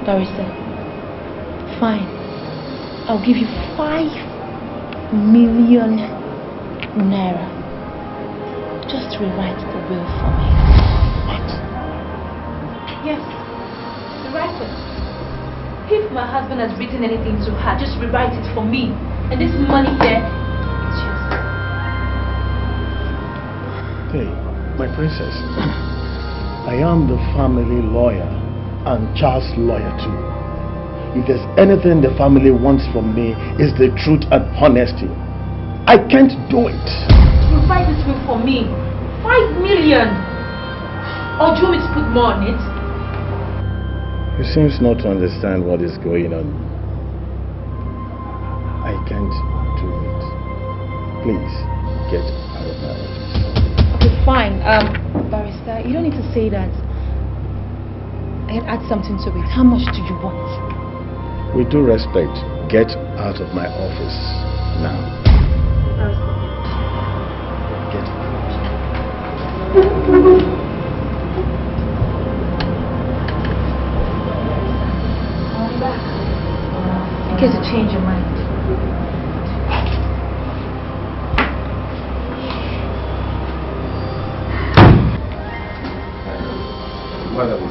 Barrister, fine. I'll give you 5 million naira. Just rewrite the will for me. What? Yes, rewrite it. If my husband has written anything to her, just rewrite it for me. And this money here, it's yours. Hey, my princess, I am the family lawyer. and Charles' lawyer too. If there's anything the family wants from me, is the truth and honesty. I can't do it. You buy this will for me. 5 million. Or do you want me to put more on it? You seem not to understand what is going on. I can't do it. Please, get out of my office. Okay, fine. Barrister, you don't need to say that. I can add something to it. How much do you want? With due respect, get out of my office now. Get out. In case you change your mind. Madam,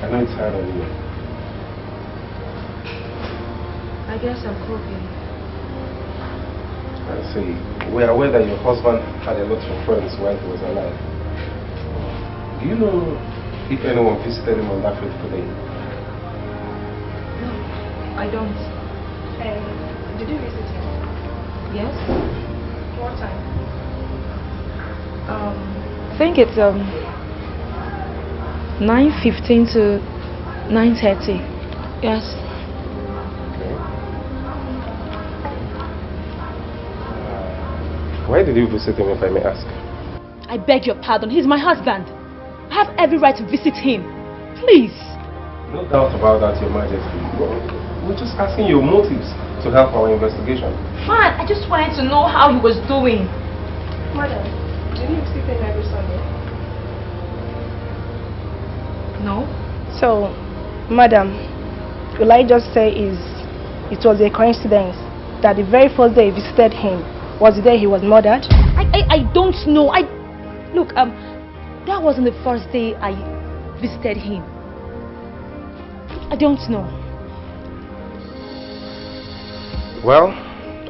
I know it's hard on you. I guess I'm coping. I see. We are aware that your husband had a lot of friends while he was alive. Do you know if anyone visited him on that fateful day? No, I don't. Did you visit him? Yes? What time? I think it's 9:15 to 9:30. Yes. Why did you visit him, if I may ask? I beg your pardon. He's my husband. I have every right to visit him. Please. No doubt about that, Your Majesty. We're just asking your motives to help our investigation. Fine. I just wanted to know how he was doing. Madam, do you visit him every Sunday? No. So, madam, will I just say it was a coincidence that the very first day I visited him was the day he was murdered? I don't know. Look, that wasn't the first day I visited him. I don't know. Well,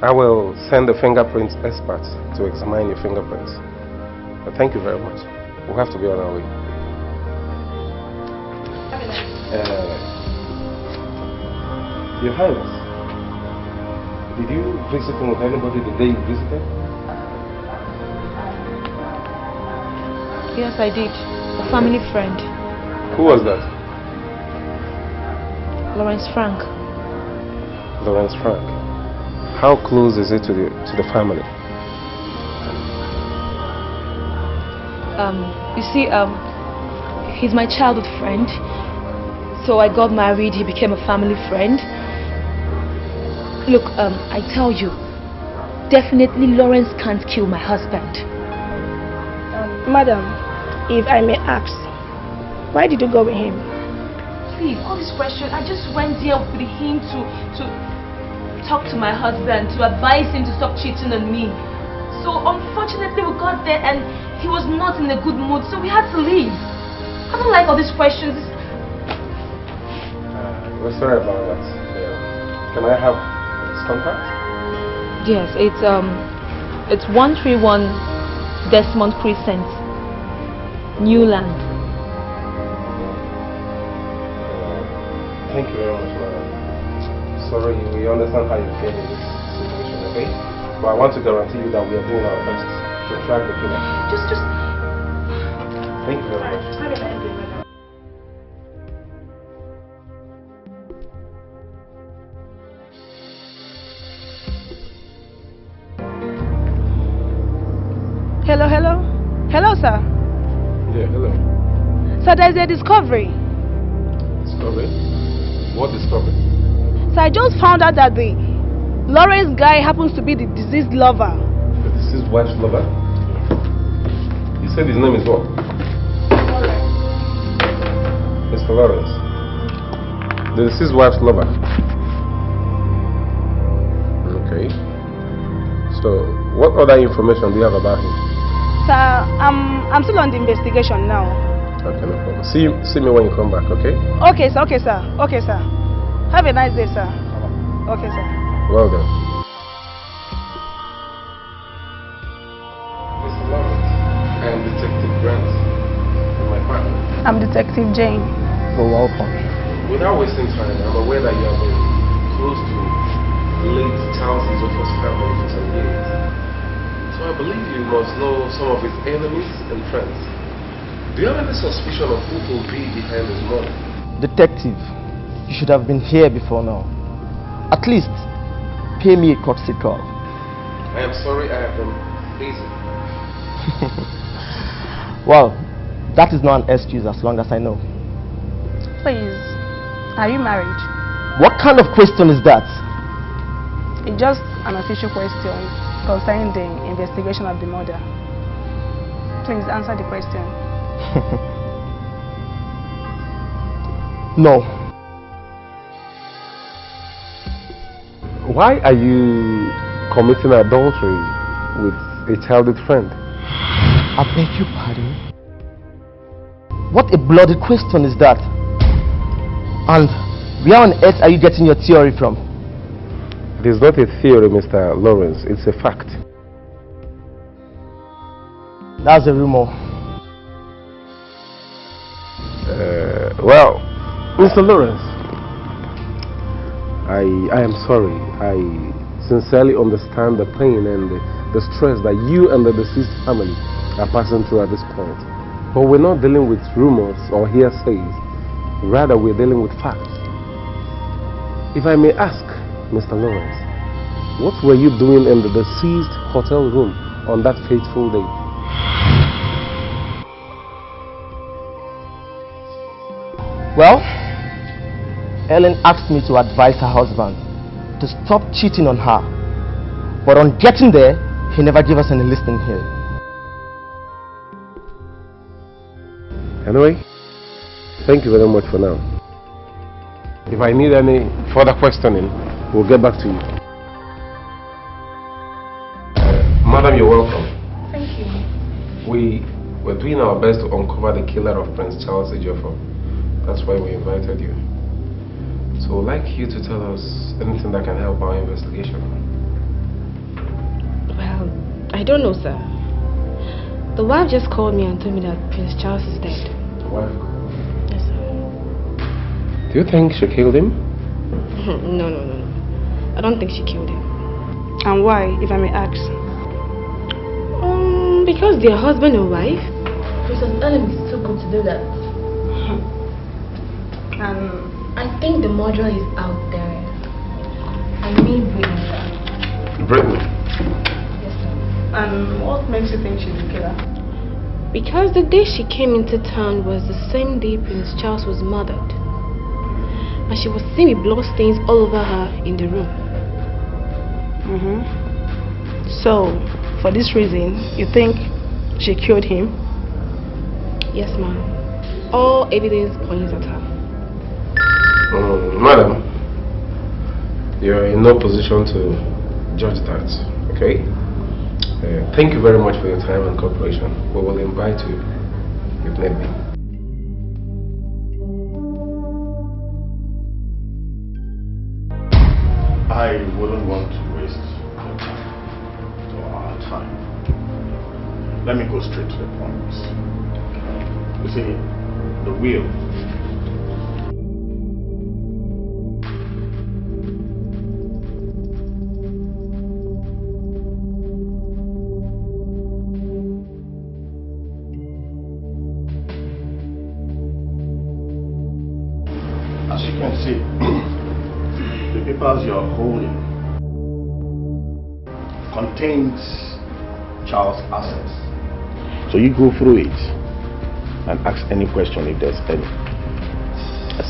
I will send the fingerprint experts to examine your fingerprints. But thank you very much. We'll have to be on our way. Your Highness, did you visit him with anybody the day you visited? Yes, I did. A family friend. Who was that? Lawrence Frank. Lawrence Frank. How close is it to the family? You see, he's my childhood friend. So I got married, he became a family friend. Look, I tell you, definitely Lawrence can't kill my husband. Madam, if I may ask, why did you go with him? Please, all these questions, I just went there with him to talk to my husband, to advise him to stop cheating on me. So unfortunately we got there and he was not in a good mood, so we had to leave. I don't like all these questions. We're sorry about that. Can I have his contact? Yes, it's 131 Desmond Crescent, Newland. Thank you very much, madam. Sorry, we understand how you feel in this situation, okay? But I want to guarantee you that we are doing our best to track the killer. Just... Thank you very much. Hello? Hello, sir. Yeah, hello. Sir, there's a discovery. Discovery? What discovery? So I just found out that the Lawrence guy happens to be the deceased lover. The deceased wife's lover? You said his name is what? Lawrence. Mr. Lawrence. The deceased wife's lover. Okay. So, what other information do you have about him? Sir, I'm still on the investigation now. Okay, no problem. See me when you come back, okay? Okay, sir. Have a nice day, sir. Okay, sir. Well done. Mr. Lawrence, I am Detective Grant. And my partner. I'm Detective Jane. You're welcome. Without wasting time, I'm aware that you have been close to late Charles Izofo's family for some years. So I believe you must know some of his enemies and friends. Do you have any suspicion of who could be behind his murder? Detective, you should have been here before now. At least, pay me a courtesy call. I am sorry I have been busy. Well, that is not an excuse as long as I know. Please, are you married? What kind of question is that? It's just an official question concerning the investigation of the murder. Please answer the question. No. Why are you committing adultery with a childhood friend? I beg your pardon? What a bloody question is that? And where on earth are you getting your theory from? It is not a theory, Mr. Lawrence. It's a fact. That's a rumor. Well, Mr. Lawrence, I am sorry. I sincerely understand the pain and the stress that you and the deceased family are passing through at this point. But we're not dealing with rumors or hearsays. Rather, we're dealing with facts. If I may ask, Mr. Lawrence, what were you doing in the deceased hotel room on that fateful day? Well, Ellen asked me to advise her husband to stop cheating on her. But on getting there, he never gave us any listening here. Anyway, thank you very much for now. If I need any further questioning, we'll get back to you. Madam, you're welcome. Thank you. We're doing our best to uncover the killer of Prince Charles Ejiofor. That's why we invited you. So I'd like you to tell us anything that can help our investigation. Well, I don't know, sir. The wife just called me and told me that Prince Charles is dead. The wife? Yes, sir. Do you think she killed him? No. I don't think she killed him. And why, if I may ask? Because they're husband and wife. Princess Ellen is too good to do that. I think the murderer is out there. I mean Brittany. Brittany? Yes, sir. And what makes you think she's the killer? Because the day she came into town was the same day Prince Charles was murdered. And she was seen with bloodstains all over her in the room. So, for this reason, you think she killed him? Yes, ma'am. All evidence points at her. Madam, you're in no position to judge that, okay? Thank you very much for your time and cooperation. We will invite you if need be. I wouldn't want to waste your time or our time. Let me go straight to the point. You see, the will. As you can see, the papers you're holding contains Charles' assets. So you go through it and ask any question if there's any.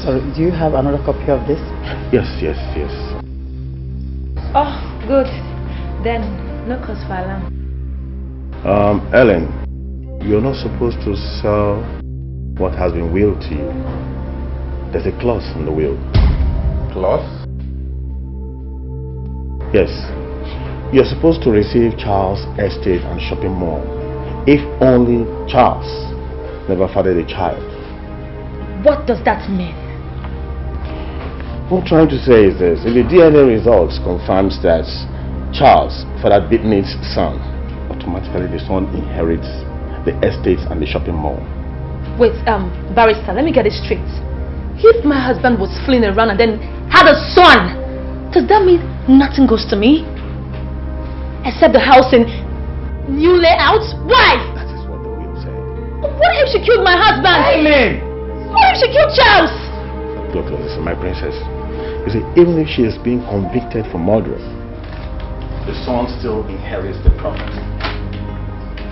Sorry, do you have another copy of this? Yes. Oh, good. Then, no cause for alarm. Ellen, you're not supposed to sell what has been willed to you. There's a clause in the will. Clause? Yes. You're supposed to receive Charles' estate and shopping mall if only Charles never fathered a child. What does that mean? What I'm trying to say is this: if the DNA results confirms that Charles fathered Brittany's son, automatically the son inherits the estates and the shopping mall. Wait, barrister, let me get it straight. If my husband was fleeing around and then had a son, does that mean nothing goes to me? Except the house in new layout? Why? That is what the will said. What if she killed my husband? Eileen! What if she killed Charles? Look, listen, my princess. You see, even if she is being convicted for murder, the son still inherits the property.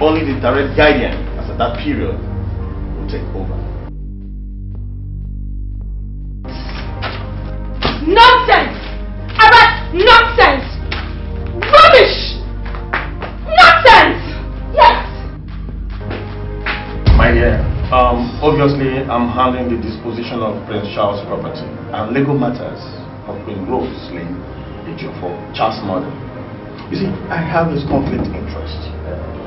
Only the direct guardian, as at that period, will take over. Nonsense! About nonsense! Rubbish! Nonsense! Yes! My dear, obviously I'm handling the disposition of Prince Charles' property and legal matters of Queen Rose slain for Charles' murder. You see, I have this conflict of interest.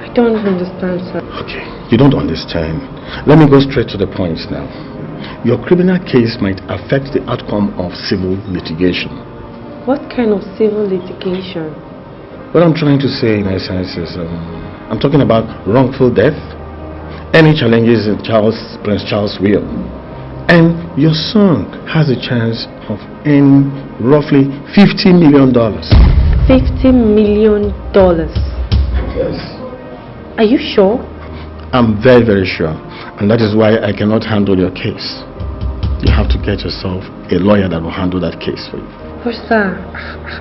I don't understand, sir. Okay, you don't understand. Let me go straight to the points now. Your criminal case might affect the outcome of civil litigation. What kind of civil litigation? What I'm trying to say in essence is, I'm talking about wrongful death, any challenges in Prince Charles' will, and your son has a chance of earning roughly $50 million. $50 million? Yes. Are you sure? I'm very, very sure. And that is why I cannot handle your case. You have to get yourself a lawyer that will handle that case for you. But sir,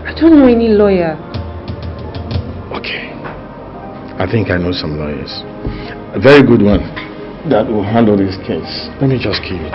I don't know any lawyer. Okay. I think I know some lawyers. A very good one that will handle this case. Let me just keep it.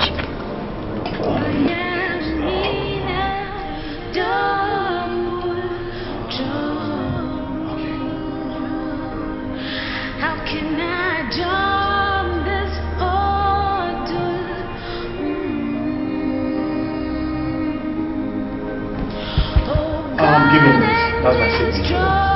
Give me this. That's my signature.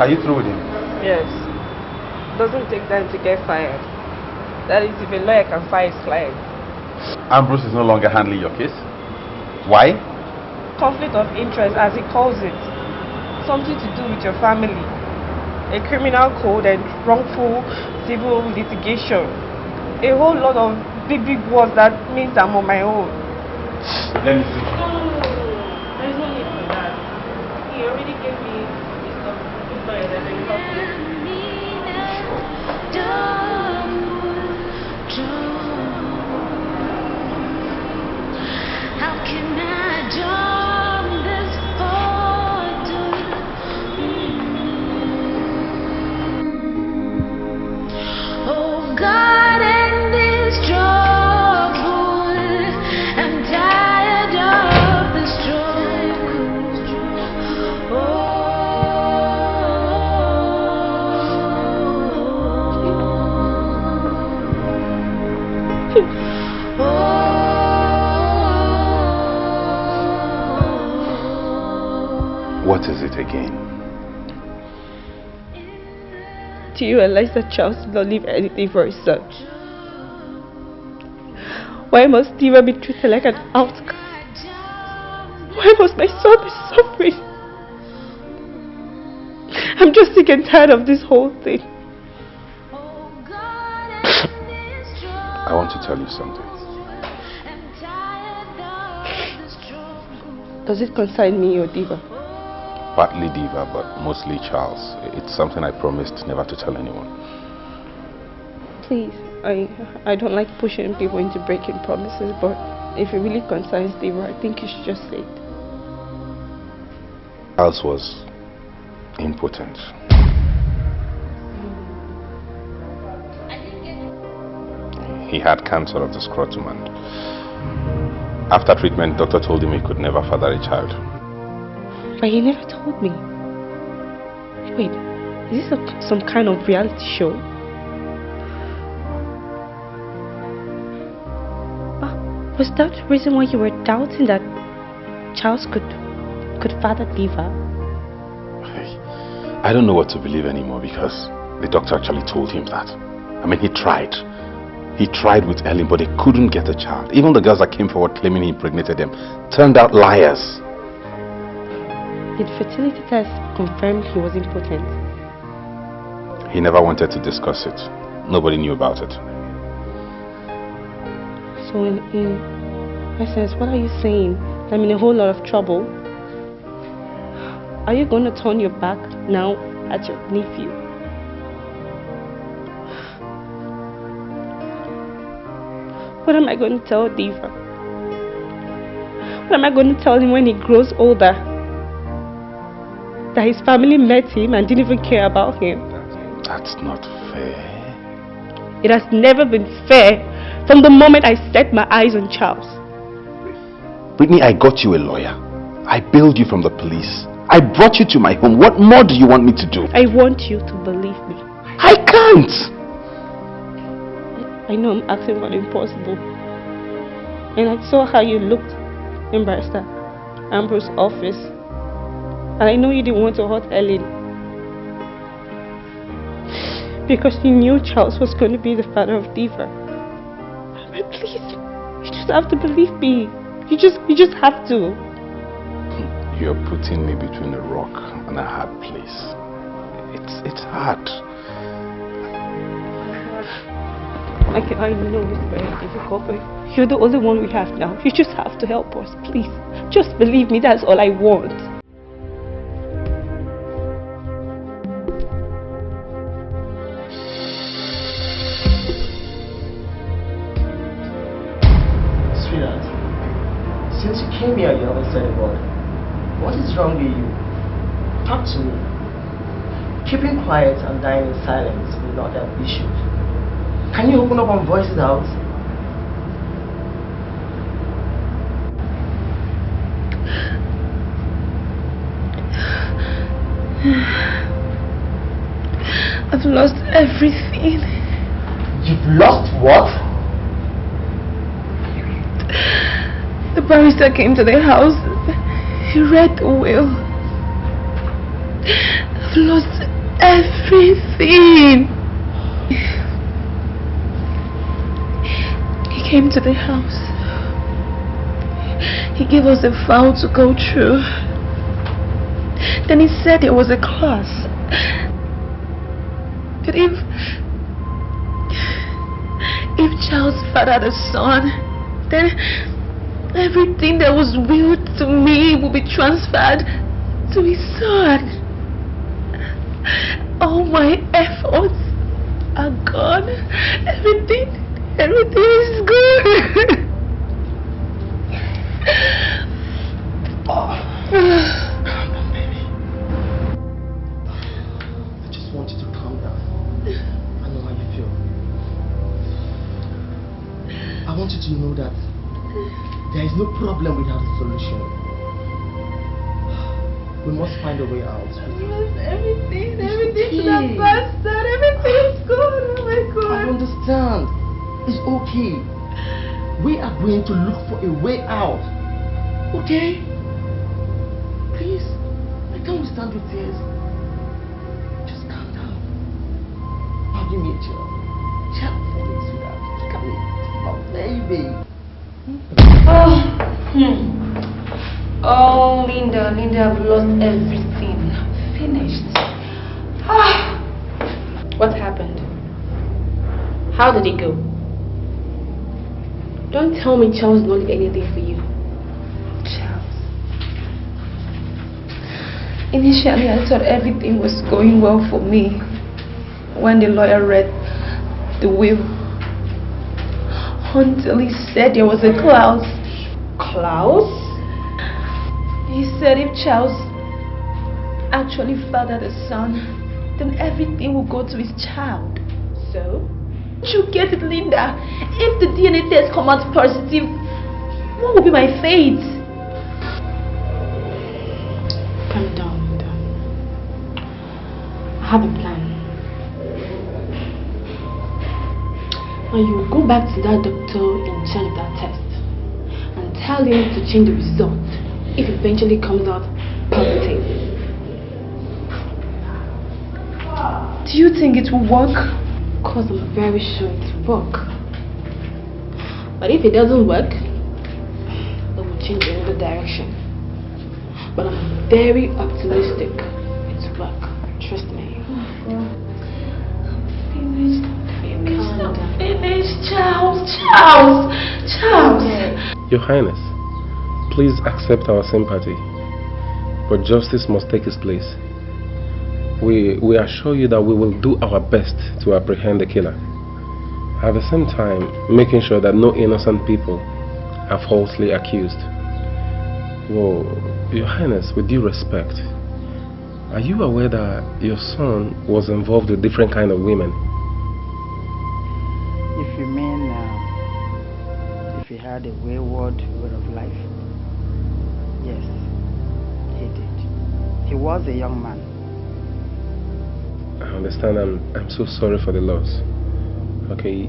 Are you through with him? Yes. Doesn't take time to get fired. That is if a lawyer can fire his client. Ambrose is no longer handling your case. Why? Conflict of interest, as he calls it. Something to do with your family. A criminal code and wrongful civil litigation. A whole lot of big words that means I'm on my own. Let me see. No. There's no need for that. He already gave me his stuff. Sorry, that I talked to him. How can I jump this hurdle? Oh God, in this trouble, I'm tired of the struggle. What is it again? Do you realize that Charles did not leave anything for his son? Why must Diva be treated like an outcast? Why must my son be suffering? I'm just sick and tired of this whole thing. I want to tell you something. Does it concern me or Diva? Partly Diva, but mostly Charles. It's something I promised never to tell anyone. Please, I don't like pushing people into breaking promises, but if it really concerns Diva, I think you should just say it. Charles was impotent. He had cancer of the scrotum, and after treatment, doctor told him he could never father a child. But he never told me. Wait, Is this some kind of reality show? Was that the reason why you were doubting that Charles could father Diva? I don't know what to believe anymore because the doctor actually told him that. I mean, he tried. He tried with Ellen, but they couldn't get a child. Even the girls that came forward claiming he impregnated them turned out liars. Did fertility test confirm he was impotent? He never wanted to discuss it. Nobody knew about it. So in essence, what are you saying? I'm in a whole lot of trouble. Are you going to turn your back now at your nephew? What am I going to tell Diva? What am I going to tell him when he grows older? That his family met him and didn't even care about him? That's not fair. It has never been fair from the moment I set my eyes on Charles. Brittany, I got you a lawyer. I bailed you from the police. I brought you to my home. What more do you want me to do? I want you to believe me. I can't! I know I'm asking for the impossible. And I saw how you looked in Barrister Ambrose's office. And I know you didn't want to hurt Ellen. Because you knew Charles was going to be the father of Diva. But please, you just have to believe me. You just have to. You're putting me between a rock and a hard place. It's hard. I know it's very difficult, but you're the only one we have now. You just have to help us, please. Just believe me, that's all I want. Sweetheart, since you came here, you haven't said a word. What is wrong with you? Talk to me. Keeping quiet and dying in silence will not help issues. Can you open up and voice it out? I've lost everything. You've lost what? The barrister came to the house. He read the will. I've lost everything. He came to the house. He gave us a file to go through. Then he said there was a class. But if Charles fathered a son, then everything that was willed to me will be transferred to his son. All my efforts are gone. Everything is gone. Calm down, baby. I just want you to calm down. I know how you feel. I want you to know that there is no problem without a solution. We must find a way out. Everything to that bastard. Everything is gone. Oh my God. I understand. It's okay. We are going to look for a way out. Okay? Please, I can't stand with tears. Just calm down. How do you meet you? Child for me, sweetheart. Look at me. My baby. Oh, Linda, I've lost everything. Finished. What happened? How did it go? Don't tell me Charles don't do anything for you. Charles. Initially, I thought everything was going well for me when the lawyer read the will. Until he said there was a clause. Clause? He said if Charles actually fathered a son, then everything will go to his child. So? You get it, Linda? If the DNA test comes out positive, what will be my fate? Calm down, Linda. I have a plan. Now you go back to that doctor in charge of that test and tell him to change the result if it eventually comes out positive. Do you think it will work? Because I'm very sure it will work. But if it doesn't work, then we'll change in another direction. But I'm very optimistic it will work. Trust me. Finish, Charles. Your Highness, please accept our sympathy, but justice must take its place. We assure you that we will do our best to apprehend the killer. At the same time, making sure that no innocent people are falsely accused. Well, Your Highness, with due respect, are you aware that your son was involved with different kind of women? If you mean if he had a wayward way of life, yes, he did. He was a young man. I understand. I'm so sorry for the loss. Okay,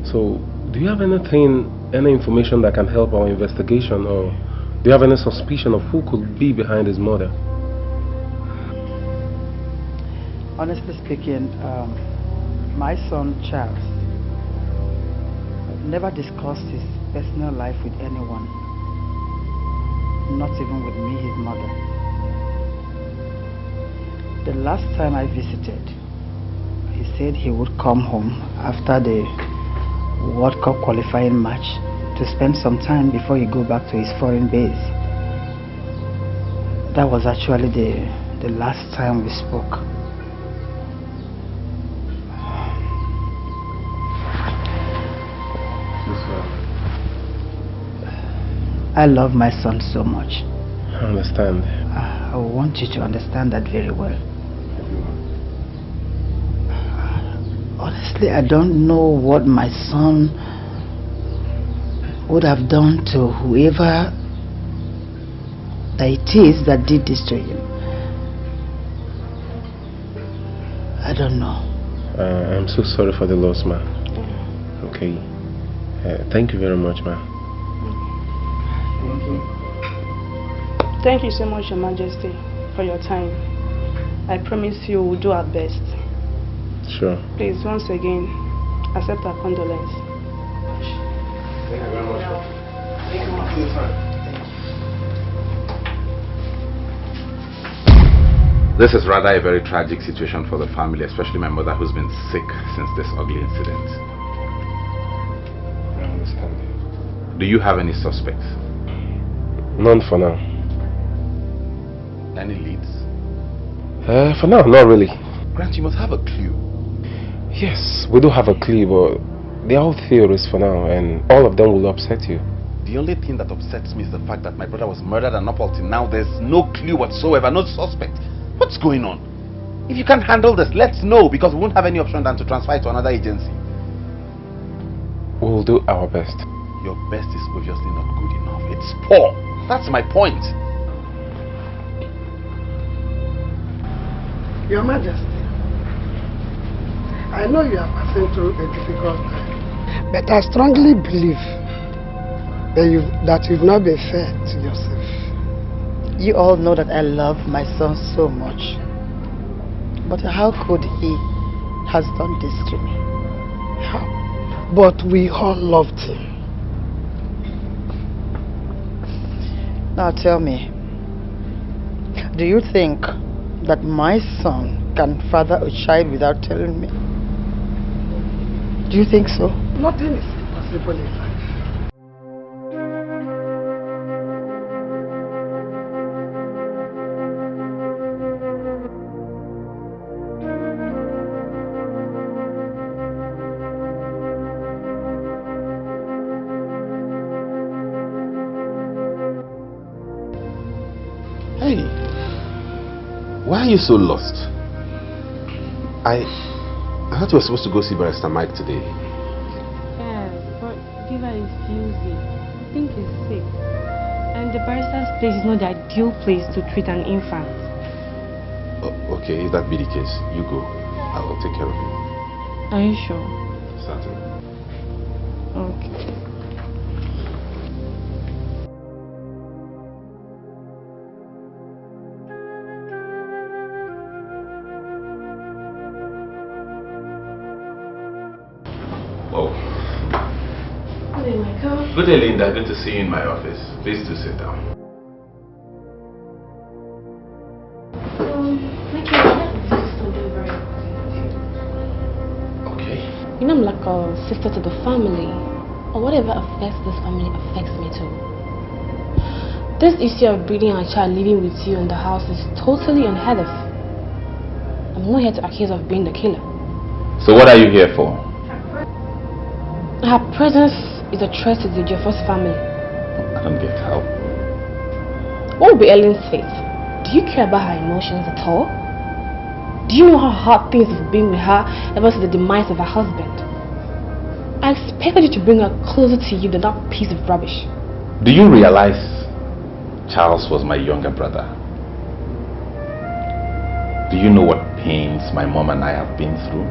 so do you have any information that can help our investigation, or do you have any suspicion of who could be behind his murder? Honestly speaking, my son Charles never discussed his personal life with anyone, not even with me, his mother. The last time I visited, he said he would come home after the World Cup qualifying match to spend some time before he go back to his foreign base. That was actually the last time we spoke. I love my son so much. I understand. I want you to understand that very well. Honestly, I don't know what my son would have done to whoever that it is that did this to him. I don't know. I'm so sorry for the loss, ma. Okay. Thank you very much, ma. Thank you. Thank you so much, Your Majesty, for your time. I promise you we'll do our best. Sure. Please, once again, accept our condolence. Thank you very much. Thank you. This is rather a very tragic situation for the family, especially my mother who's been sick since this ugly incident. I understand. Do you have any suspects? None for now. Any leads? For now, not really. Grant, you must have a clue. Yes, we do have a clue, but they're all theories for now, and all of them will upset you. The only thing that upsets me is the fact that my brother was murdered, and up until now there's no clue whatsoever, no suspect. What's going on? If you can't handle this, let's know, because we won't have any option than to transfer it to another agency. We'll do our best. Your best is obviously not good enough. It's poor. That's my point. Your Majesty, I know you are passing through a difficult time, but I strongly believe that you've not been fair to yourself. You all know that I love my son so much. But how could he has done this to me? How? But we all loved him. Now tell me, do you think that my son can father a child without telling me? Do you think so? Nothing is impossible in life. Hey, why are you so lost? I thought we were supposed to go see Barrister Mike today. Yes, but Diva is busy. I think he's sick. And the barrister's place is not the ideal place to treat an infant. Oh, Okay, if that be the case, you go. I will take care of you. Are you sure? Certainly. Okay. Oh. Good day, Michael. Good day, Linda. Good to see you in my office. Please do sit down. You know, I'm like a sister to the family, or whatever affects this family affects me too. This issue of breeding a child living with you in the house is totally unheard of. I'm not here to accuse of being the killer. So what are you here for? Her presence is a threat to the Jeffer's family. I don't get how. What will be Ellen's fate? Do you care about her emotions at all? Do you know how hard things have been with her ever since the demise of her husband? I expected you to bring her closer to you than that piece of rubbish. Do you realize Charles was my younger brother? Do you know what pains my mom and I have been through?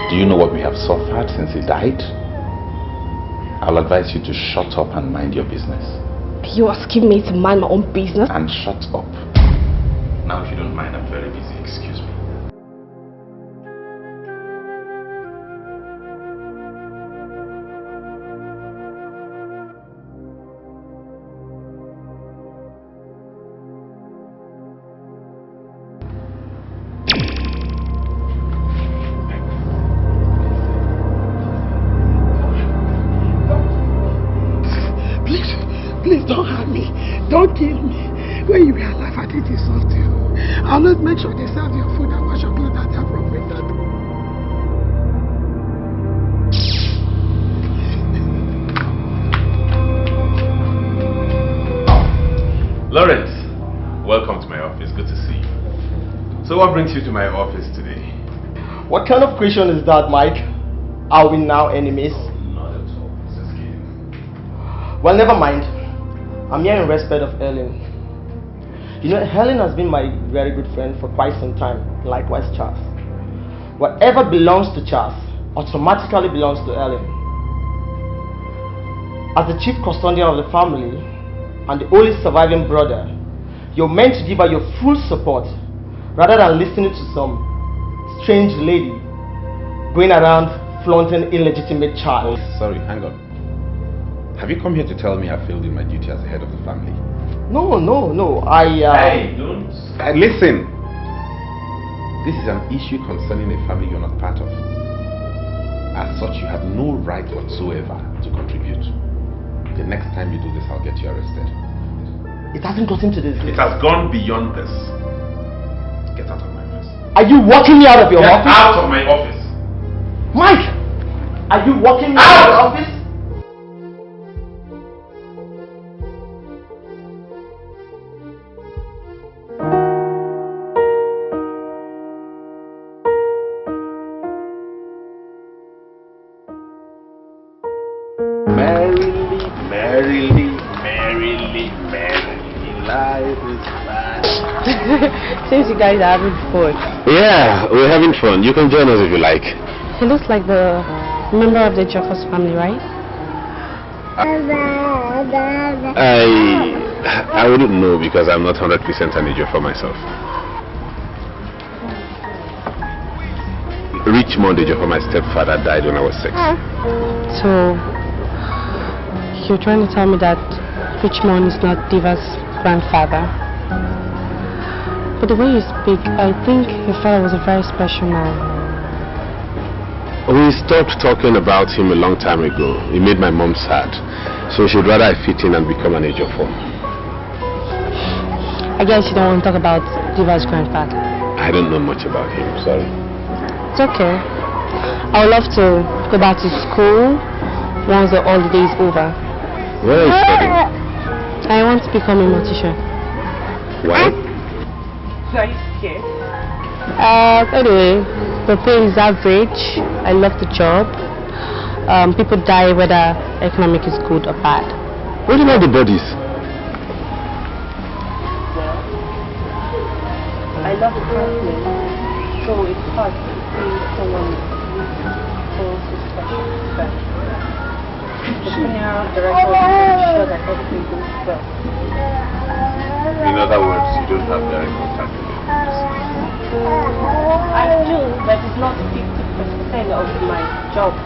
Do you know what we have suffered since he died? I'll advise you to shut up and mind your business. You asking me to mind my own business? And shut up. Now if you don't mind, I'm very busy. Excuse me. Please don't harm me. Don't kill me. When you were alive, I did this something. I'll not make sure they serve your food and wash your clothes at the appropriate time. Lawrence, welcome to my office. Good to see you. So what brings you to my office today? What kind of question is that, Mike? Are we now enemies? Not at all. Just kidding. Well, never mind. I'm here in respect of Ellen. You know, Helen has been my very good friend for quite some time. Likewise, Charles. Whatever belongs to Charles automatically belongs to Ellen. As the chief custodian of the family and the only surviving brother, you're meant to give her your full support rather than listening to some strange lady going around flaunting illegitimate child. Sorry, hang on. Have you come here to tell me I failed in my duty as the head of the family? No, Hey, don't... listen! This is an issue concerning a family you're not part of. As such, you have no right whatsoever to contribute. The next time you do this, I'll get you arrested. It hasn't gotten to this. It has gone beyond this. Get out of my office. Are you walking me out of your office? Get out of my office! Mike! Are you walking me out of your office? Since you guys are having fun. Yeah, we're having fun. You can join us if you like. He looks like the member of the Jeffers family, right? I wouldn't know because I'm not 100% an Ejiofor for myself. Richmond Ejiofor, my stepfather, died when I was 6. So, you're trying to tell me that Richmond is not Diva's grandfather? But the way you speak, I think your father was a very special man. We stopped talking about him a long time ago. He made my mom sad. So she'd rather I fit in and become an Ejiofor. I guess you don't want to talk about Diva's grandfather. I don't know much about him, sorry. It's okay. I would love to go back to school once the holiday is over. Where are you studying? I want to become a mortician. Why? Are you scared? Anyway, the pay is average. I love the job. People die whether economic is good or bad. What about the bodies? I love the so it's hard to see someone so special. But the funeral director will ensure that everything goes well. In other words, you don't have direct contact with him. I do, but it's not 50% of my job.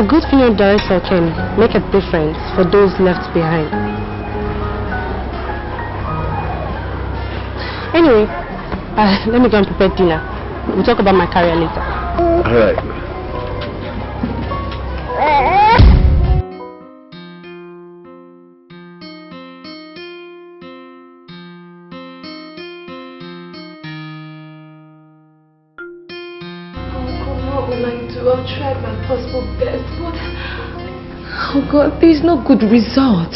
A good funeral director can make a difference for those left behind. Anyway, let me go and prepare dinner. We'll talk about my career later. Alright. I've tried my possible best, but oh God, there's no good result.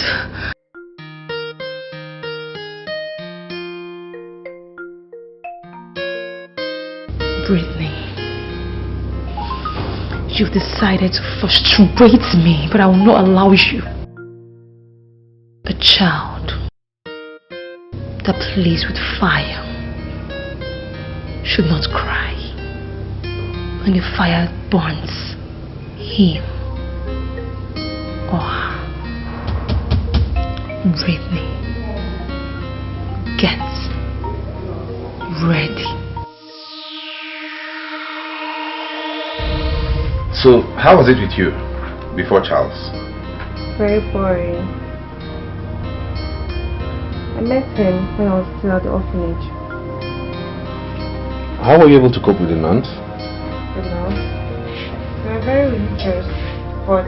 Brittany, you've decided to frustrate me, but I will not allow you. A child that plays with fire should not cry when the fire burns him or her. Brittany, get ready. So, how was it with you before Charles? Very boring. I met him when I was still at the orphanage. How were you able to cope with the nuns? You know, they were very religious, but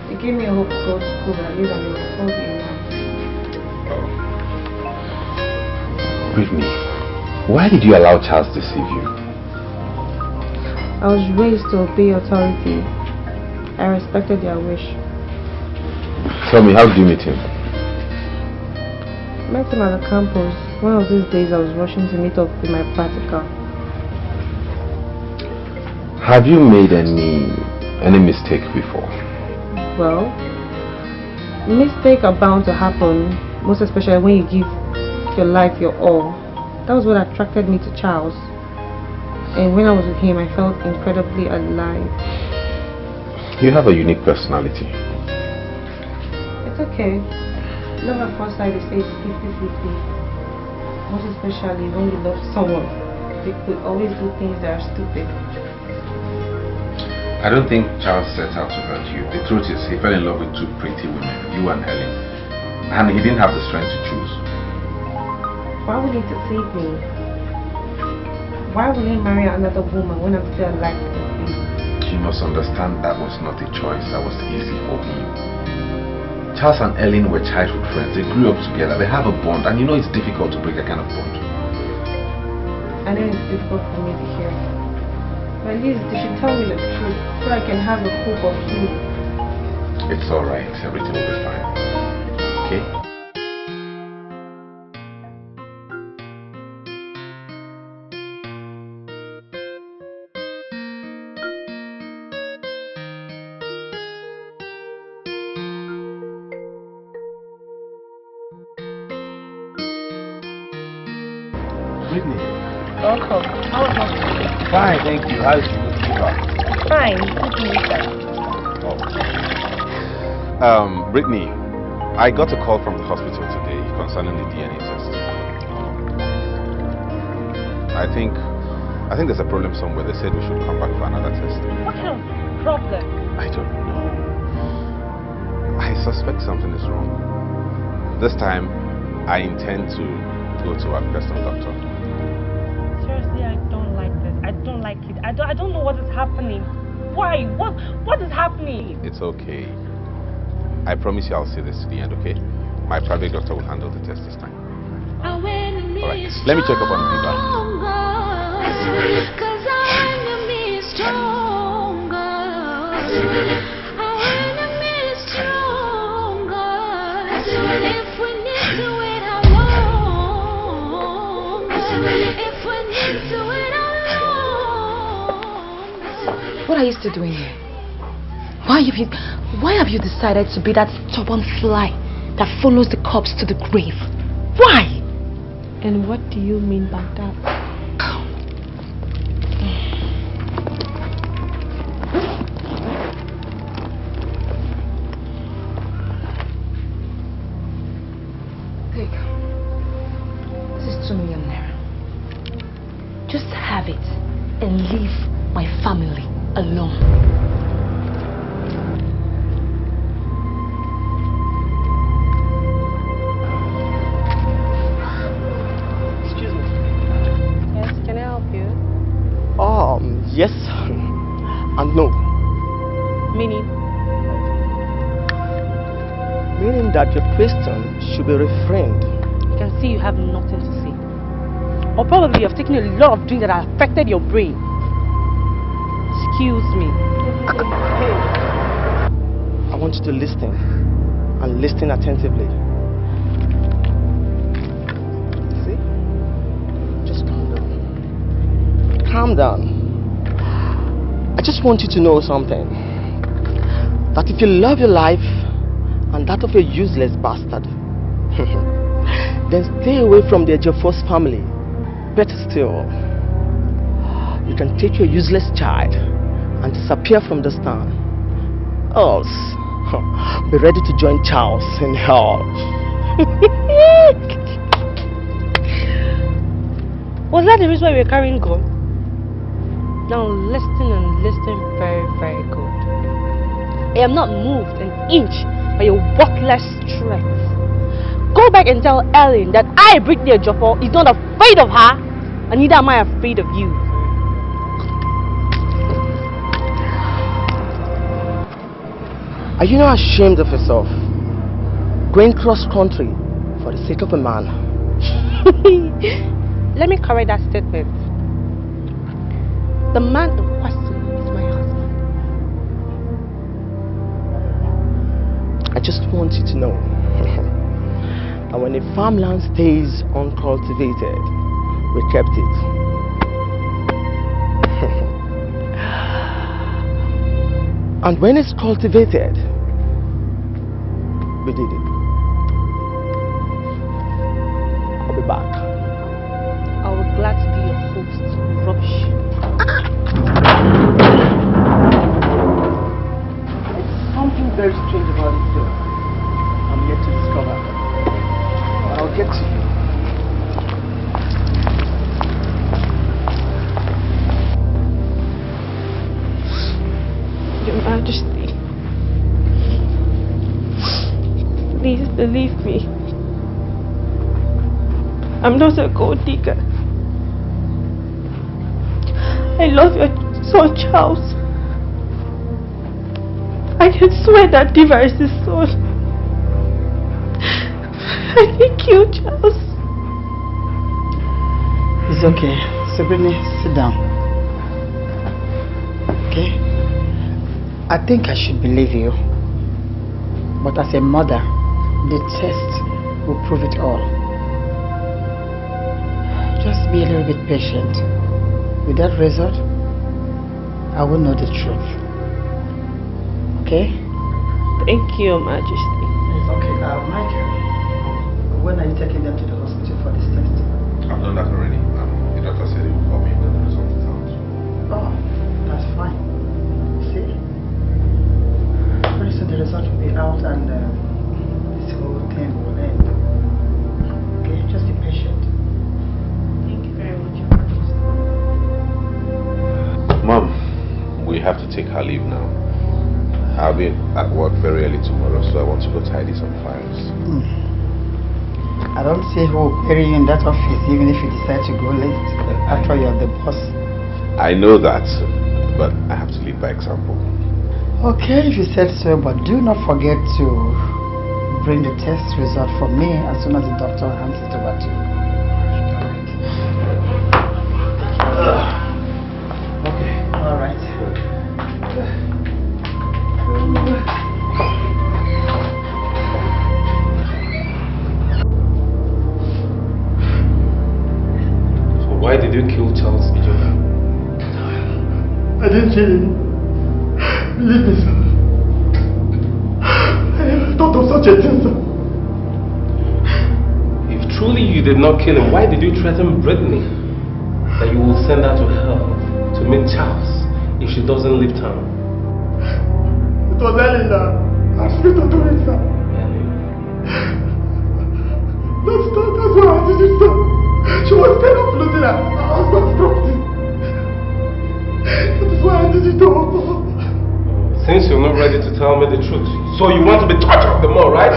they gave me a hope to go to school, but at least I'm told you now. Brittany, why did you allow Charles to deceive you? I was raised to obey authority. I respected their wish. Tell me, how did you meet him? I met him at the campus. One of these days I was rushing to meet up with my practical. Have you made any mistake before? Well, mistakes are bound to happen, most especially when you give your life your all. That was what attracted me to Charles. And when I was with him, I felt incredibly alive. You have a unique personality. It's okay. Love at first sight, they say it's 50-50. Most especially when you love someone. They could always do things that are stupid. I don't think Charles set out to hurt you. The truth is, he fell in love with two pretty women, you and Helen. And he didn't have the strength to choose. Why would he deceive me? Why would he marry another woman when I'm still alive to deceive? You must understand that was not a choice that was easy for him. Charles and Ellen were childhood friends. They grew up together. They have a bond, and you know it's difficult to break that kind of bond. I know it's difficult for me to hear. But at least they should tell me the truth so I can have a hope of healing. It's alright. Everything will be fine. Okay? Brittany. Welcome. How was your day? Fine, thank you. How's your fever? Fine. Good to meet you. Brittany, I got a call from the hospital today concerning the DNA test. I think there's a problem somewhere. They said we should come back for another test. What kind of problem? I don't know. I suspect something is wrong. This time, I intend to go to our personal doctor. Seriously, I don't like this. I don't like it. I don't know what is happening. Why? What is happening? It's okay. I promise you I'll see this to the end, okay? My private doctor will handle the test this time. Alright, let me check up on the fever. What are you still doing here? Why have you decided to be that stubborn fly that follows the corpse to the grave? Why? And what do you mean by that? have it and leave my family alone. Excuse me. Yes, can I help you? Yes and no. Meaning? Meaning that your question should be refrained. I can see you have nothing to say. Or probably you have taken a lot of drinks that have affected your brain. Excuse me. I want you to listen and listen attentively. See? Just calm down. Calm down. I just want you to know something. That if you love your life and that of a useless bastard, then stay away from the Ejiofor's family. Better still, you can take your useless child and disappear from this town. Else, be ready to join Charles in hell. Was that the reason why we were carrying gun? Now listen and listen very, very good. I am not moved an inch by your worthless threats. Go back and tell Ellen that I, Brittany Ejiofor, is not afraid of her, and neither am I afraid of you. Are you not ashamed of yourself? Going cross country for the sake of a man? Let me correct that statement. The man in question is my husband. I just want you to know that when a farmland stays uncultivated, we kept it. And when it's cultivated, we did it. I'll be back. I will be glad to be your host. Rubbish. Something very strange about it, though. I'm yet to discover. But I'll get to you. Your Majesty, please believe me. I'm not a gold digger. I love your son Charles. I can swear that Diva is his son. I didn't kill Charles. It's okay. Sabrina, sit down. Okay? I think I should believe you. But as a mother, the test will prove it all. Just be a little bit patient. With that result, I will know the truth. Okay? Thank you, Your Majesty. Okay, Michael, when are you taking them to the hospital for this test? I've done that already. The doctor said he will call me when the result is out. Oh, that's fine. See? Very soon the result will be out and this whole thing will end. Okay, just be patient. Thank you very much, Your Majesty. Mom, we have to take her leave now. I'll be at work very early tomorrow, so I want to go tidy some files. I don't see who will bury you in that office even if you decide to go late after you're the boss. I know that, but I have to lead by example. Okay, if you said so, but do not forget to bring the test result for me as soon as the doctor hands it over to you. Okay, all right. So why did you kill Charles Ejiofor? I didn't kill him. Believe me, sir. I never thought of such a thing, sir. If truly you did not kill him, why did you threaten Brittany that you will send her to hell to meet Charles if she doesn't leave town? It was Ellen that asked me to do it, sir. That's why I did it, sir. She was scared of losing her husband's property. Since you're not ready to tell me the truth, so you want to be tortured the more, right?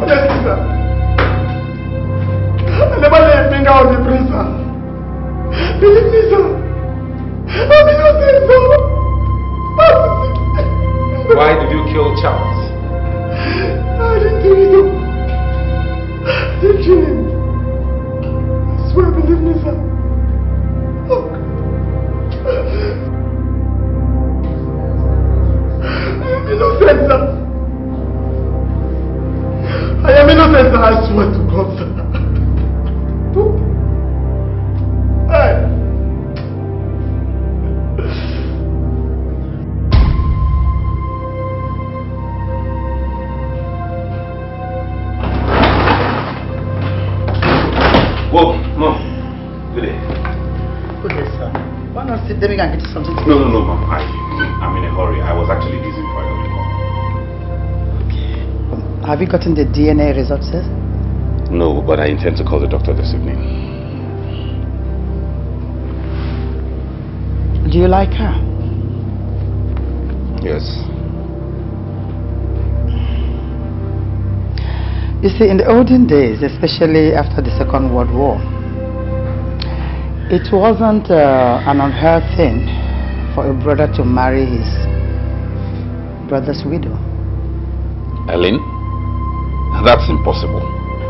Honestly, sir. I never lay a finger on the prince, sir. Believe me, sir. I'm innocent, sir. Why did you kill Charles? I didn't do it. I didn't kill him. I swear, believe me, sir. Look. I am innocent, sir. I am innocent, sir. I swear to God, sir. Hey. Whoa, Mom. Good day. Good day, sir. Why not sit there and get something to eat? No, Mom. I'm in a hurry. I was actually busy before I got the call. Have you gotten the DNA results, sir? No, but I intend to call the doctor this evening. Do you like her? Yes. You see, in the olden days, especially after the Second World War, it wasn't an unheard thing for a brother to marry his brother's widow. Ellen? That's impossible.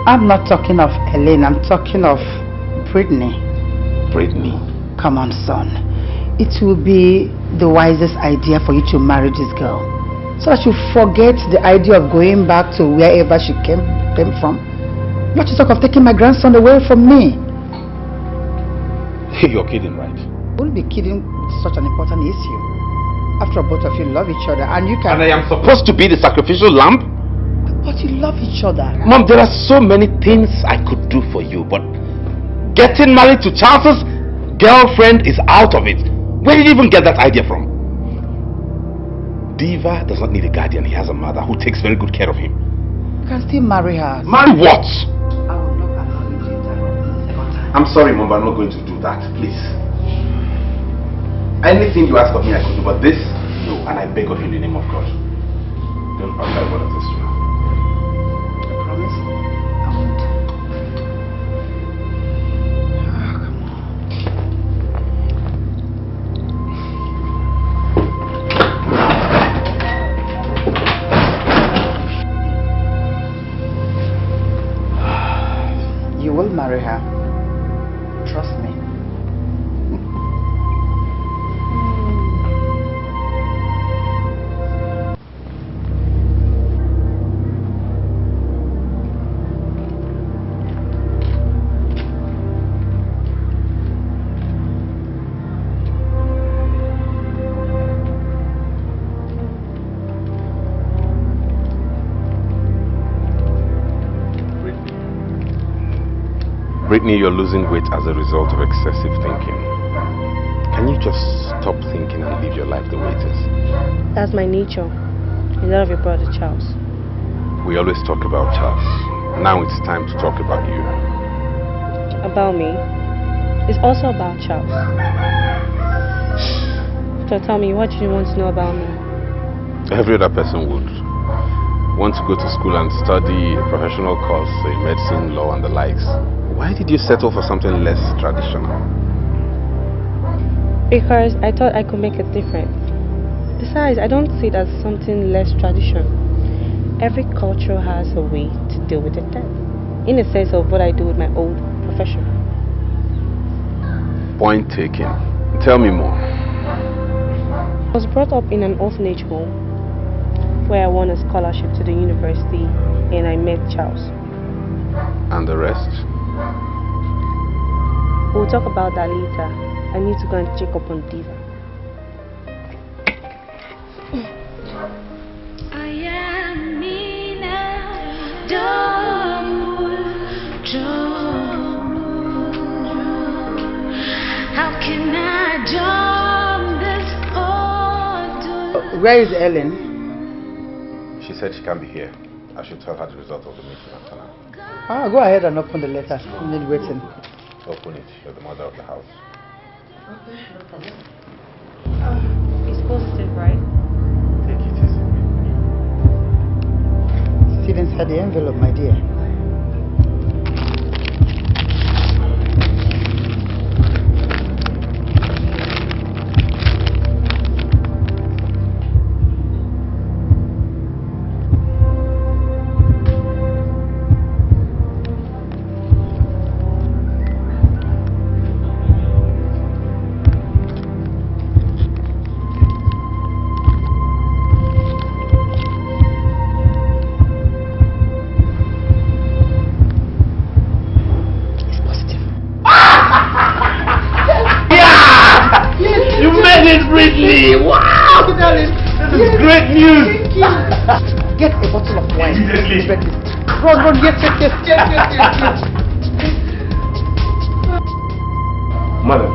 I'm not talking of Elaine, I'm talking of Brittany. Brittany? Come on, son. It will be the wisest idea for you to marry this girl, so that you forget the idea of going back to wherever she came from. Not to talk of taking my grandson away from me. You're kidding, right? You won't be kidding with such an important issue. After all, both of you love each other, and you can... And I am supposed to be the sacrificial lamb? But you love each other. Mom, there are so many things I could do for you, but getting married to Charles's girlfriend is out of it. Where did you even get that idea from? Diva does not need a guardian. He has a mother who takes very good care of him. You can still marry her. Marry what? I will not allow you to interrupt me the second time. I'm sorry, Mom, but I'm not going to do that. Please. Anything you ask of me, I could do, but this, no. And I beg of you in the name of God. Don't utter a word of this to her. I promise. I won't. You will marry her. Trust me. Brittany, you're losing weight as a result of excessive thinking. Can you just stop thinking and live your life the way it is? That's my nature. And that of your brother Charles. We always talk about Charles. Now it's time to talk about you. About me? It's also about Charles. So tell me, what do you want to know about me? Every other person would want to go to school and study a professional course, say medicine, law, and the likes. Why did you settle for something less traditional? Because I thought I could make a difference. Besides, I don't see it as something less traditional. Every culture has a way to deal with the dead, in the sense of what I do with my old profession. Point taken. Tell me more. I was brought up in an orphanage home where I won a scholarship to the university and I met Charles. And the rest? We'll talk about that later. I need to go and check up on Diva. How can I jump this? Where is Ellen? She said she can't be here. I should tell her the result of the meeting after now. Go ahead and open the letter. I'm not waiting. Open it. You're the mother of the house. Okay, no problem. It's positive, right? Take it easy. Steven's had the envelope, my dear. Wow! This is great news! Get a bottle of wine. Immediately. Run, yes. Madam,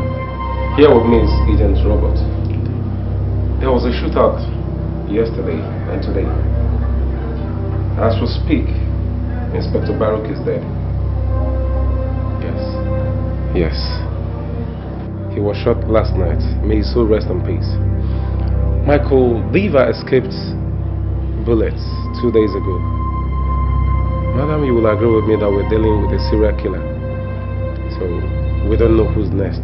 here with me is Agent Robert. There was a shootout yesterday and today. As we speak, Inspector Baruch is dead. Yes. He was shot last night. May his soul rest in peace. Michael Lever escaped bullets 2 days ago. Madam, you will agree with me that we're dealing with a serial killer. So, we don't know who's next.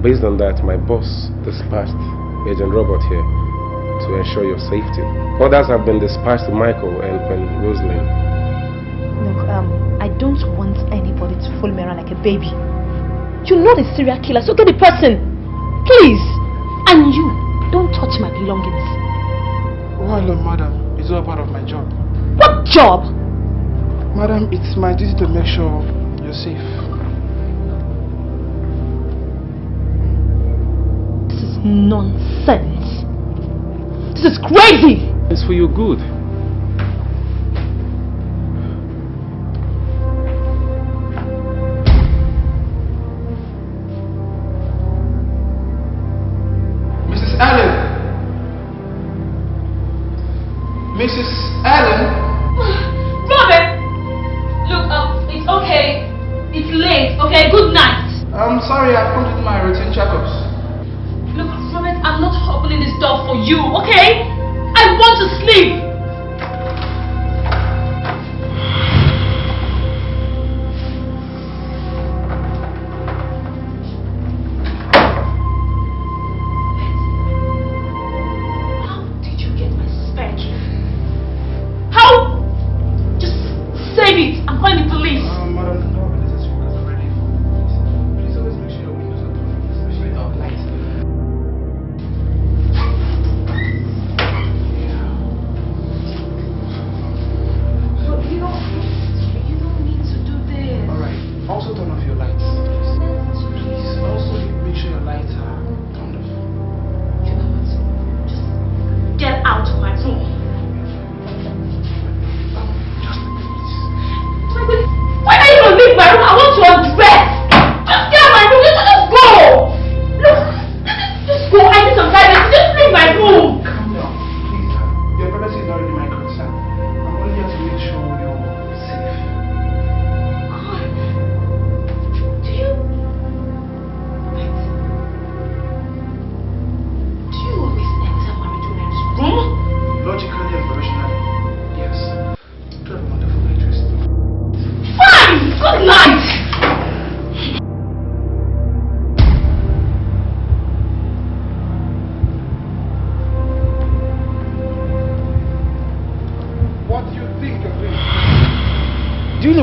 Based on that, my boss dispatched Agent Robert here to ensure your safety. Others have been dispatched to Michael and Rosalind. Look, I don't want anybody to fool me around like a baby. You're not a serial killer, so get the person. Please. And you, don't touch my belongings. Well, madam, it's all part of my job. What job? Madam, it's my duty to make sure you're safe. This is nonsense. This is crazy. It's for your good. Mrs. Allen? Robert! Look, it's okay. It's late, okay? Good night. I'm sorry, I've come to do my routine checkups. Look, Robert, I'm not opening this door for you, okay? I want to sleep.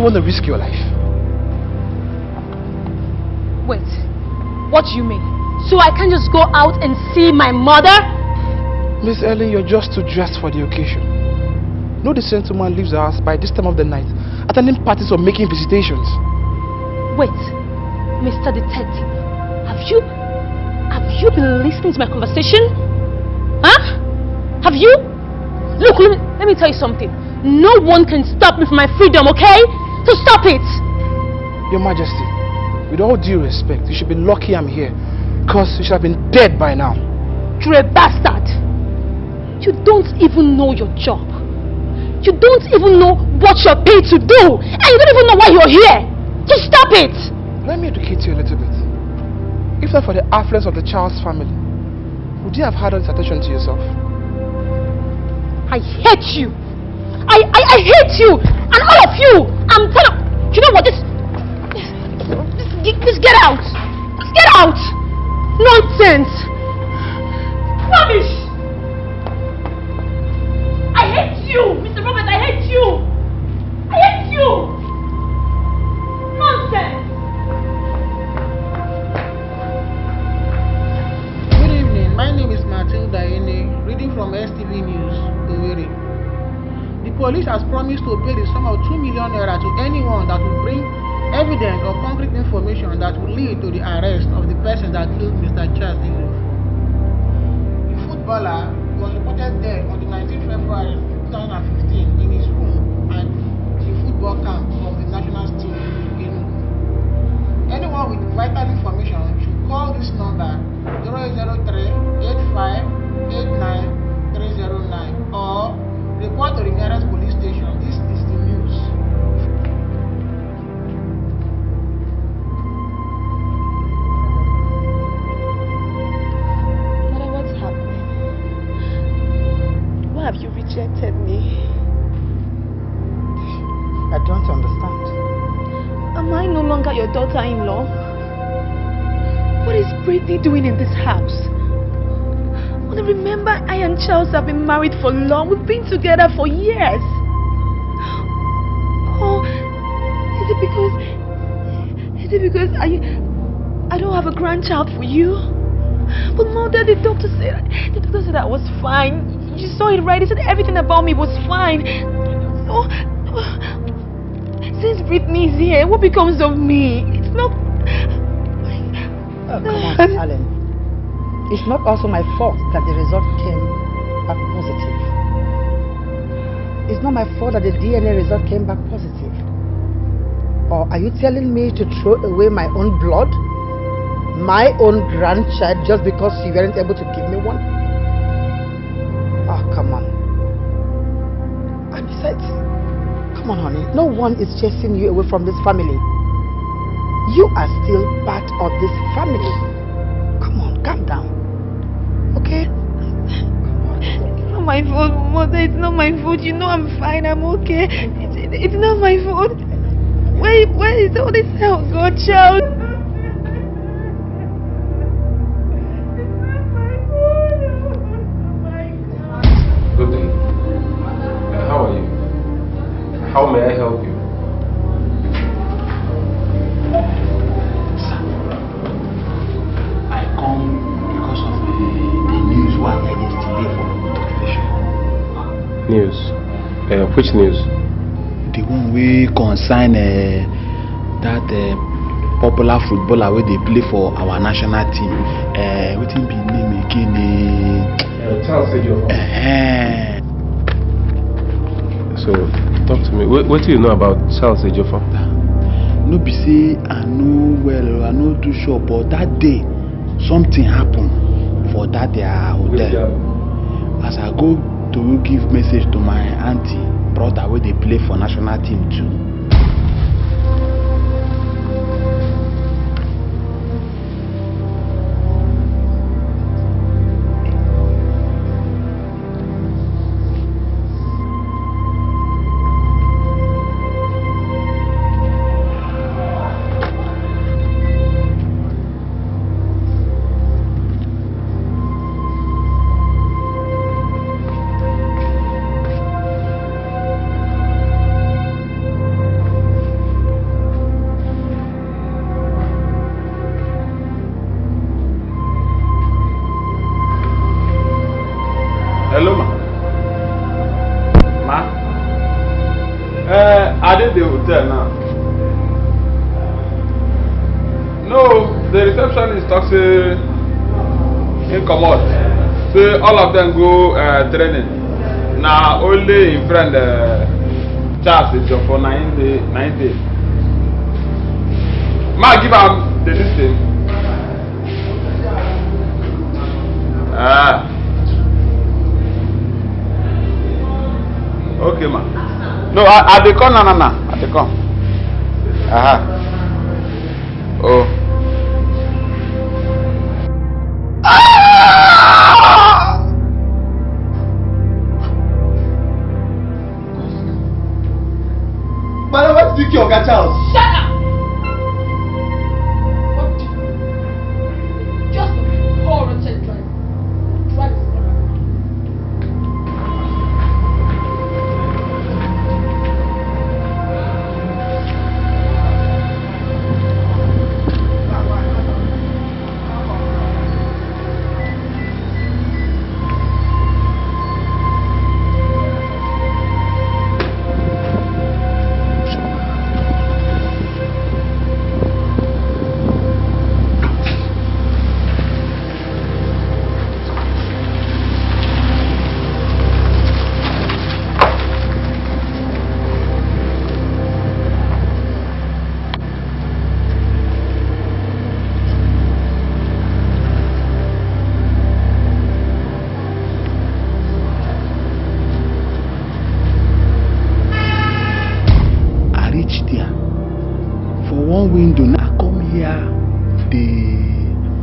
Want to risk your life? Wait, what do you mean? So I can't just go out and see my mother? Miss Ellen, you're just too dressed for the occasion. No decent woman leaves the house by this time of the night, attending parties or making visitations. Wait, Mr. Detective, have you been listening to my conversation? Huh? Have you? Look, let me tell you something. No one can stop me from my freedom, okay? So stop it! Your Majesty, with all due respect, you should be lucky I'm here, because you should have been dead by now. You're a bastard! You don't even know your job. You don't even know what you're paid to do, and you don't even know why you're here. So stop it! Let me educate you a little bit. If not for the affluence of the child's family, would you have had all this attention to yourself? I hate you. I hate you. And all of you. I'm telling you know what? Just get out. Just get out. Nonsense. Rubbish. I hate you. Mr. Robert, I hate you. I hate you. Nonsense. Good evening. My name is Martin Daine, reading from STV News, Owerri. The police has promised to pay the sum of 2 million naira to anyone that will bring evidence or concrete information that will lead to the arrest of the person that killed Mr. Charles Ejiofor. The footballer was reported dead on the 19th February 2015 in his room at the football camp of the national team in Enugu. Anyone with vital information should call this number 003-8589-309 or report to the nearest police station. This is the news. Mother, what's happening? Why have you rejected me? I don't understand. Am I no longer your daughter-in-law? What is Brittany doing in this house? Mother, remember, I and Charles have been married for long. We've been together for years. Oh, is it because I don't have a grandchild for you? But Mother, the doctor said I was fine. You saw it right. He said everything about me was fine. Oh, since Brittany's here, what becomes of me? It's not. Oh, come on, Alan. It's not also my fault that the result came back positive. It's not my fault that the DNA result came back positive. Or are you telling me to throw away my own blood? My own grandchild just because you weren't able to give me one? Oh, come on. And besides, come on, honey. No one is chasing you away from this family. You are still part of this family. Come on, calm down. Okay? It's not my fault, Mother. It's not my fault. You know I'm fine. I'm okay. It's not my fault. Where is all this hell, godchild? Good day. How are you? How may I help you? I come because of the news we heard yesterday from the television. News? Which news? The one we concern that popular footballer where they play for our national team. What be name again? Charles Ejiofor. So, talk to me. What do you know about Charles Ejiofor? No be say I know well, I know too sure, but that day something happened for that their hotel. As I go to give message to my auntie, brother where they play for national team too. Hello, ma. I did the hotel now. No, the receptionist talks in commode. So all of them go training. Now only in friend Charles is for 9 days. Ma give am the listing. Okay, ma. No, I dey come, I dey come. Oh.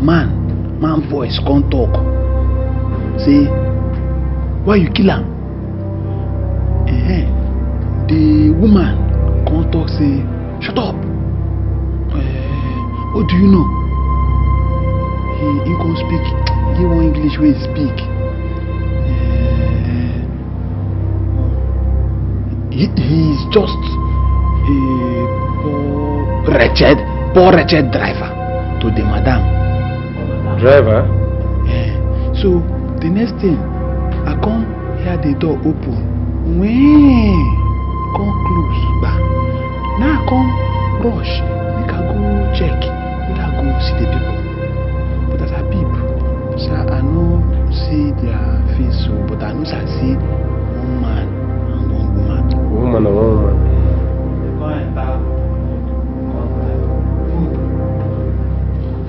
man voice can't talk. Say, why you kill him? The woman can't talk. Say, shut up. What do you know? He can't speak. He won't English way he speak. He's just a poor wretched driver to the madam. Driver? So the next thing, I come hear the door open. When come close, now I come rush. Make I go check. Make I go see the people. But as I peep, so I know see their face, so but I know I see one man and one woman. Woman and one woman.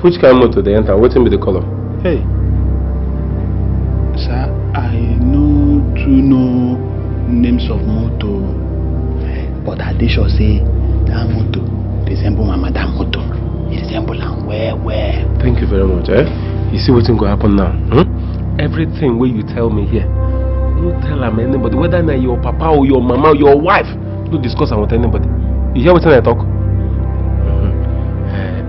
Which kind of motor they enter? What will be the color? Hey, sir, I know to know names of motor, but I did sure say that motor resemble my madam motor. It resemble and where. Thank you very much. You see what's going to happen now? Everything where you tell me here, don't tell anybody, whether it's your papa or your mama or your wife. Don't discuss with anybody. You hear what I talk?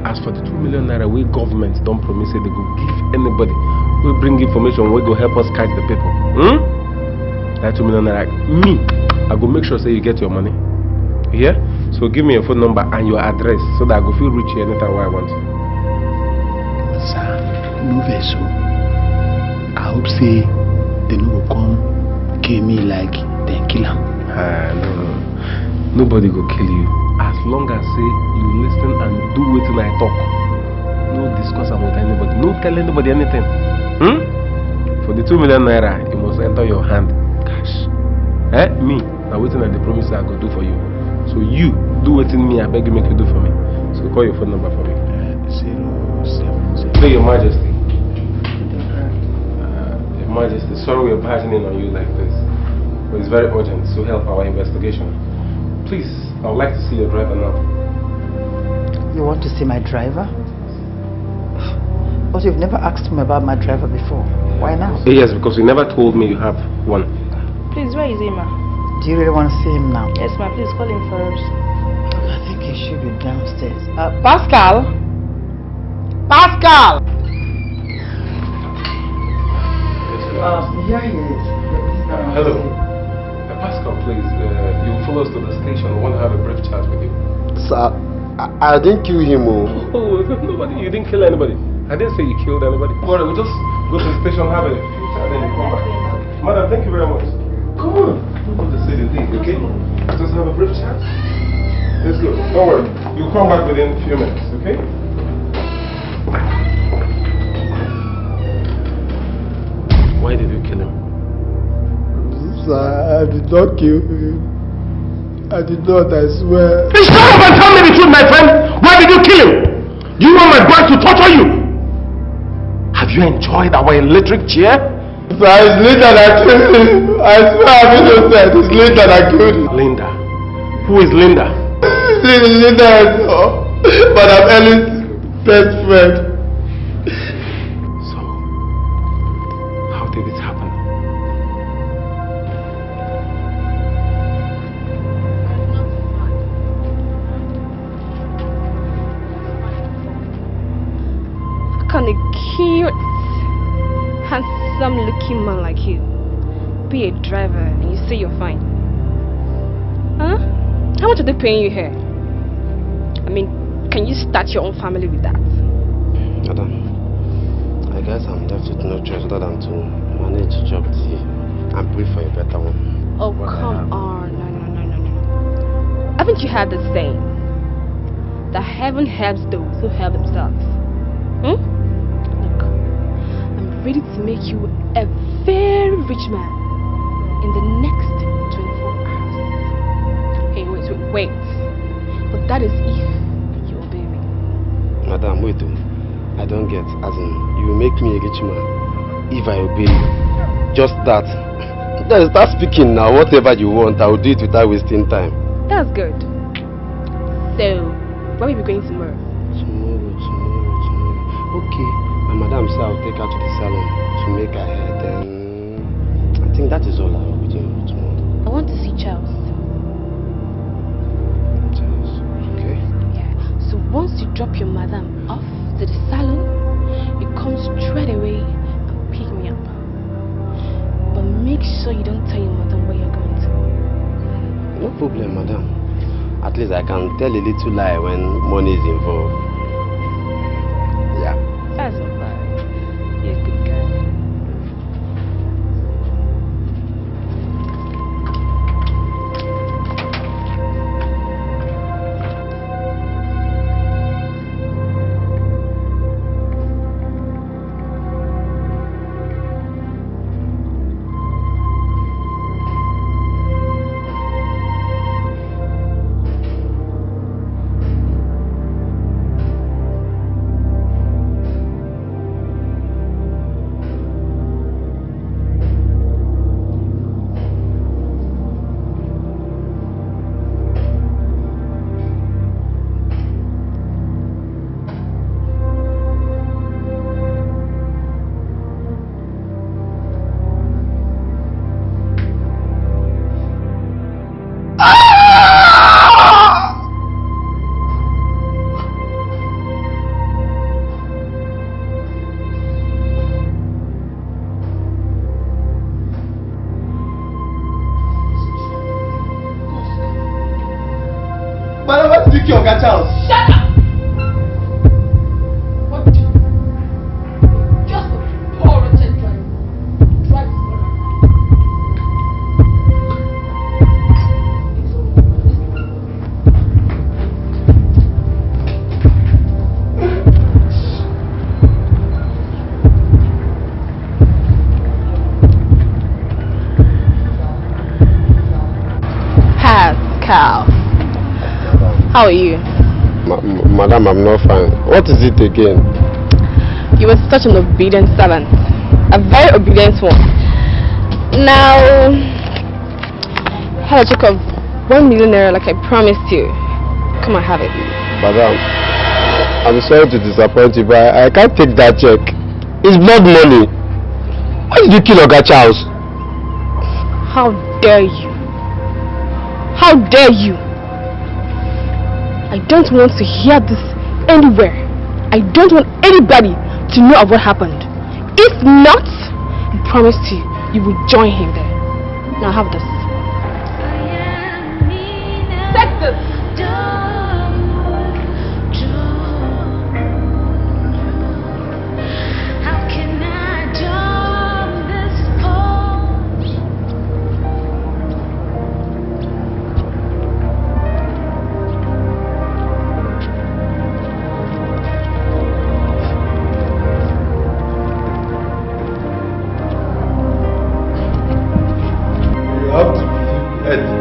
As for the 2 million naira, we government don't promise it, they go give anybody. We bring information, we go help us catch the people. That 2 million naira, me, I go make sure say you get your money. You hear? So give me your phone number and your address so that I go feel reach you anytime where I want. Sir, no vessel. I hope say they no go come kill me like then kill him. No. Nobody go kill you. As long as say you listen and do what I talk. No discuss about anybody. No tell anybody anything. For the 2 million naira, it must enter your hand. Cash. Me. Now waiting at the promise I go do for you. So you do what in me, I beg you make you do for me. So call your phone number for me. 070. Say Your Majesty. Your Majesty, sorry we're barging in on you like this. But it's very urgent to help our investigation. Please, I would like to see your driver now. You want to see my driver? But you've never asked me about my driver before. Why now? Yes, because you never told me you have one. Please, where is he, ma? Do you really want to see him now? Yes, ma. Please call him first. I think he should be downstairs. Pascal! Here he is. Hello. Pascal, please, you follow us to the station. I want to have a brief chat with you. Sir, I didn't kill him. Oh, nobody. You didn't kill anybody. I didn't say you killed anybody. Well, we just go to the station, have a few chat, then you come back. Madam, thank you very much. Come on. Don't go to say the thing, okay? Just have a brief chat. Let's go. Don't worry. You'll come back within a few minutes, okay? Why did you kill him? Sir, I did not kill him. I did not, I swear. Please shut up and tell me the truth, my friend. Why did you kill him? Do you want my boy to torture you? Have you enjoyed our electric chair? Sir, it's Linda that killed him. I swear I'm innocent. It's Linda that killed him. Linda? Who is Linda? Linda is Madam Ellie's best friend. So, how did it happen? Can a cute, handsome looking man like you be a driver and you say you're fine? Huh? How much are they paying you here? I mean, can you start your own family with that? Madam, I guess I'm left with no choice other than to manage the job and pray for a better one. Oh, come on. No. Haven't you heard the saying? That heaven helps those who help themselves. Look, I'm ready to make you a very rich man in the next 24 hours. Hey, wait. But that is if you obey me. Madam, wait. I don't get. As in, you make me a rich man if I obey you. Just that. Then start speaking now. Whatever you want, I will do it without wasting time. That's good. So, where are we going tomorrow? Tomorrow. Okay. say I'll take her to the salon to make her hair, then I think that is all I'll be doing tomorrow. I want to see Charles. Charles, okay? Yeah. So once you drop your madam off to the salon, you come straight away and pick me up. But make sure you don't tell your madam where you're going to. No problem, madam. At least I can tell a little lie when money is involved. Yeah. That's not bad. You're a good guy. Charles. Shut up! What do you do? Just a poor wretched driver. Drive this one. Pascal, how are you? Madam, I'm not fine. What is it again? You were such an obedient servant. A very obedient one. Now, I had a check of 1 million naira like I promised you. Come and have it. Madam, I'm sorry to disappoint you, but I can't take that check. It's blood money. Why did you kill Oga Charles? How dare you? How dare you? I don't want to hear this anywhere. I don't want anybody to know of what happened. If not, I promise you, you will join him there. Now have this. Take this.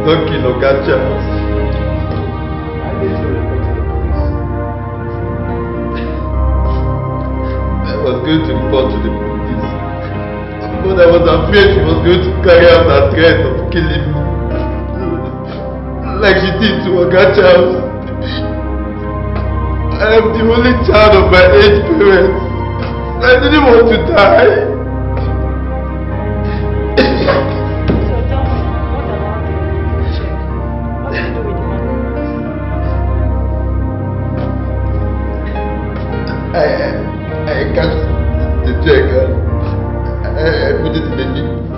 Don't kill Oga Charles. I was going to report to the police, but I was afraid she was going to carry out her threat of killing me, like she did to Oga Charles. I am the only child of my aged parents. I didn't want to die. I cashed the check and I put it in the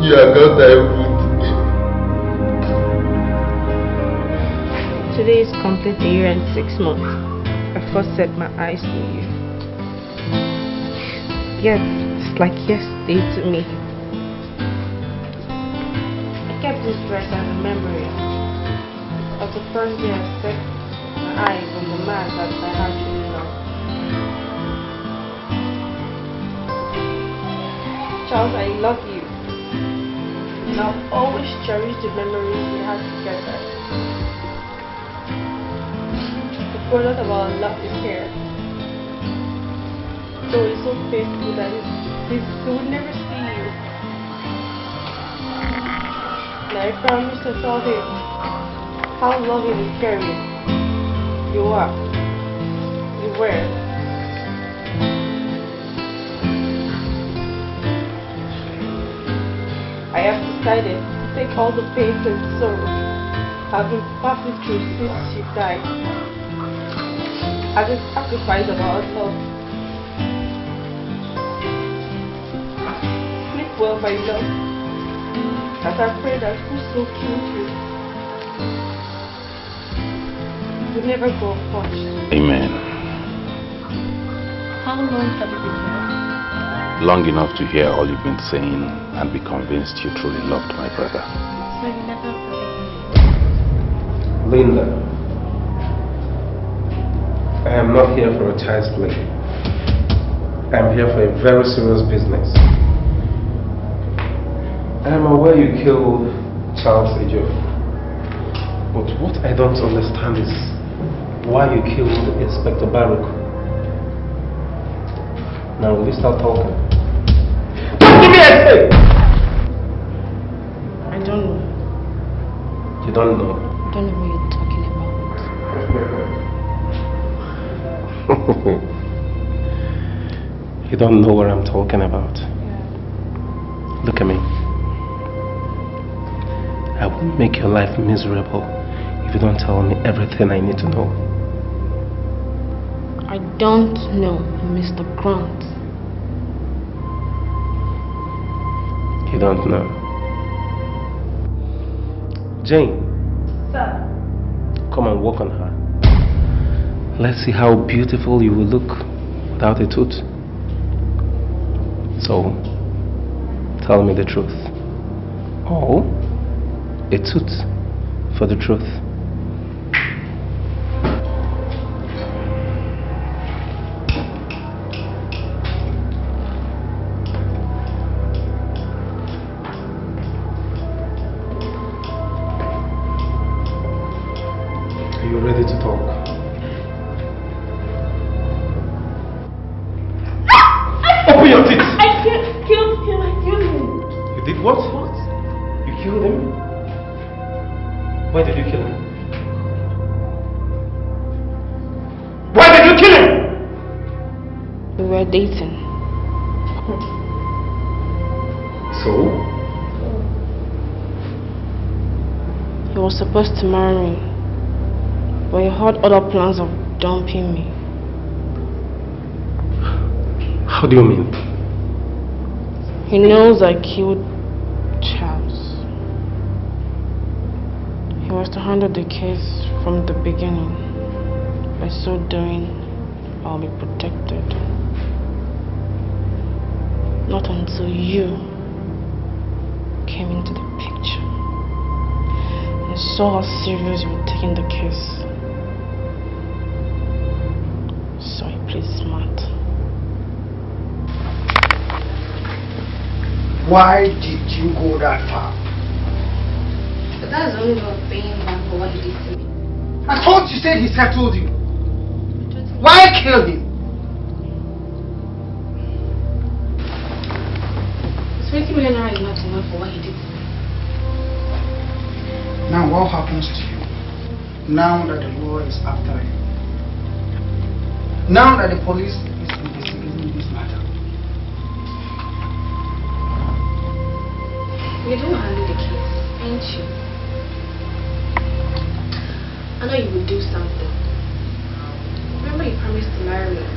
new account I opened. Today is complete a year and 6 months. I first set my eyes on you. Yes, it's like yesterday to me. I kept this dress as a memory of the first day I set my eyes on the man that I had truly loved. Charles, I love you. And I'll always cherish the memories we had together. The product of our love is here. So it's so painful that he will never see you. And I promise to tell him how loving and caring you are. You were. decided to take all the pains and sorrows I've been passing through since she died as a sacrifice of ourselves. Sleep well, my love, as I pray that whoso killed you will never go untouched. Amen. How long have you been here? Long enough to hear all you've been saying and be convinced you truly loved my brother. So you never forget me? Linda, I am not here for a child's play. I am here for a very serious business. I am aware you killed Charles Ejo, but what I don't understand is why you killed Inspector Baruch. Now will you start talking? Give me a say! I don't know. You don't know? I don't know what you're talking about. You don't know what I'm talking about. Yeah. Look at me. I will make your life miserable if you don't tell me everything I need to know. I don't know, Mr. Grant. You don't know. Jane. Sir. Come and walk on her. Let's see how beautiful you will look without a tooth. So, tell me the truth. Or a tooth for the truth. Are you ready to talk? Open your teeth! I killed him. I killed him. You did what? What? You killed him? Why did you kill him? Why did you kill him? We were dating. So? He was supposed to marry me, but he had other plans of dumping me. How do you mean? He knows I killed Charles. He was to handle the case from the beginning. By so doing, I'll be protected. Not until you came into the picture and saw how serious you were taking the case. So I played smart. Why did you go that far? But that's the only way of paying back for what he did to me. I thought you said he settled you. Why kill him? It's 20 million naira is not enough for what he did to me. Now what happens to you? Now that the law is after you. Now that the police is investigating this matter. You don't handle the case, ain't you? I know you will do something. Remember you promised to marry me.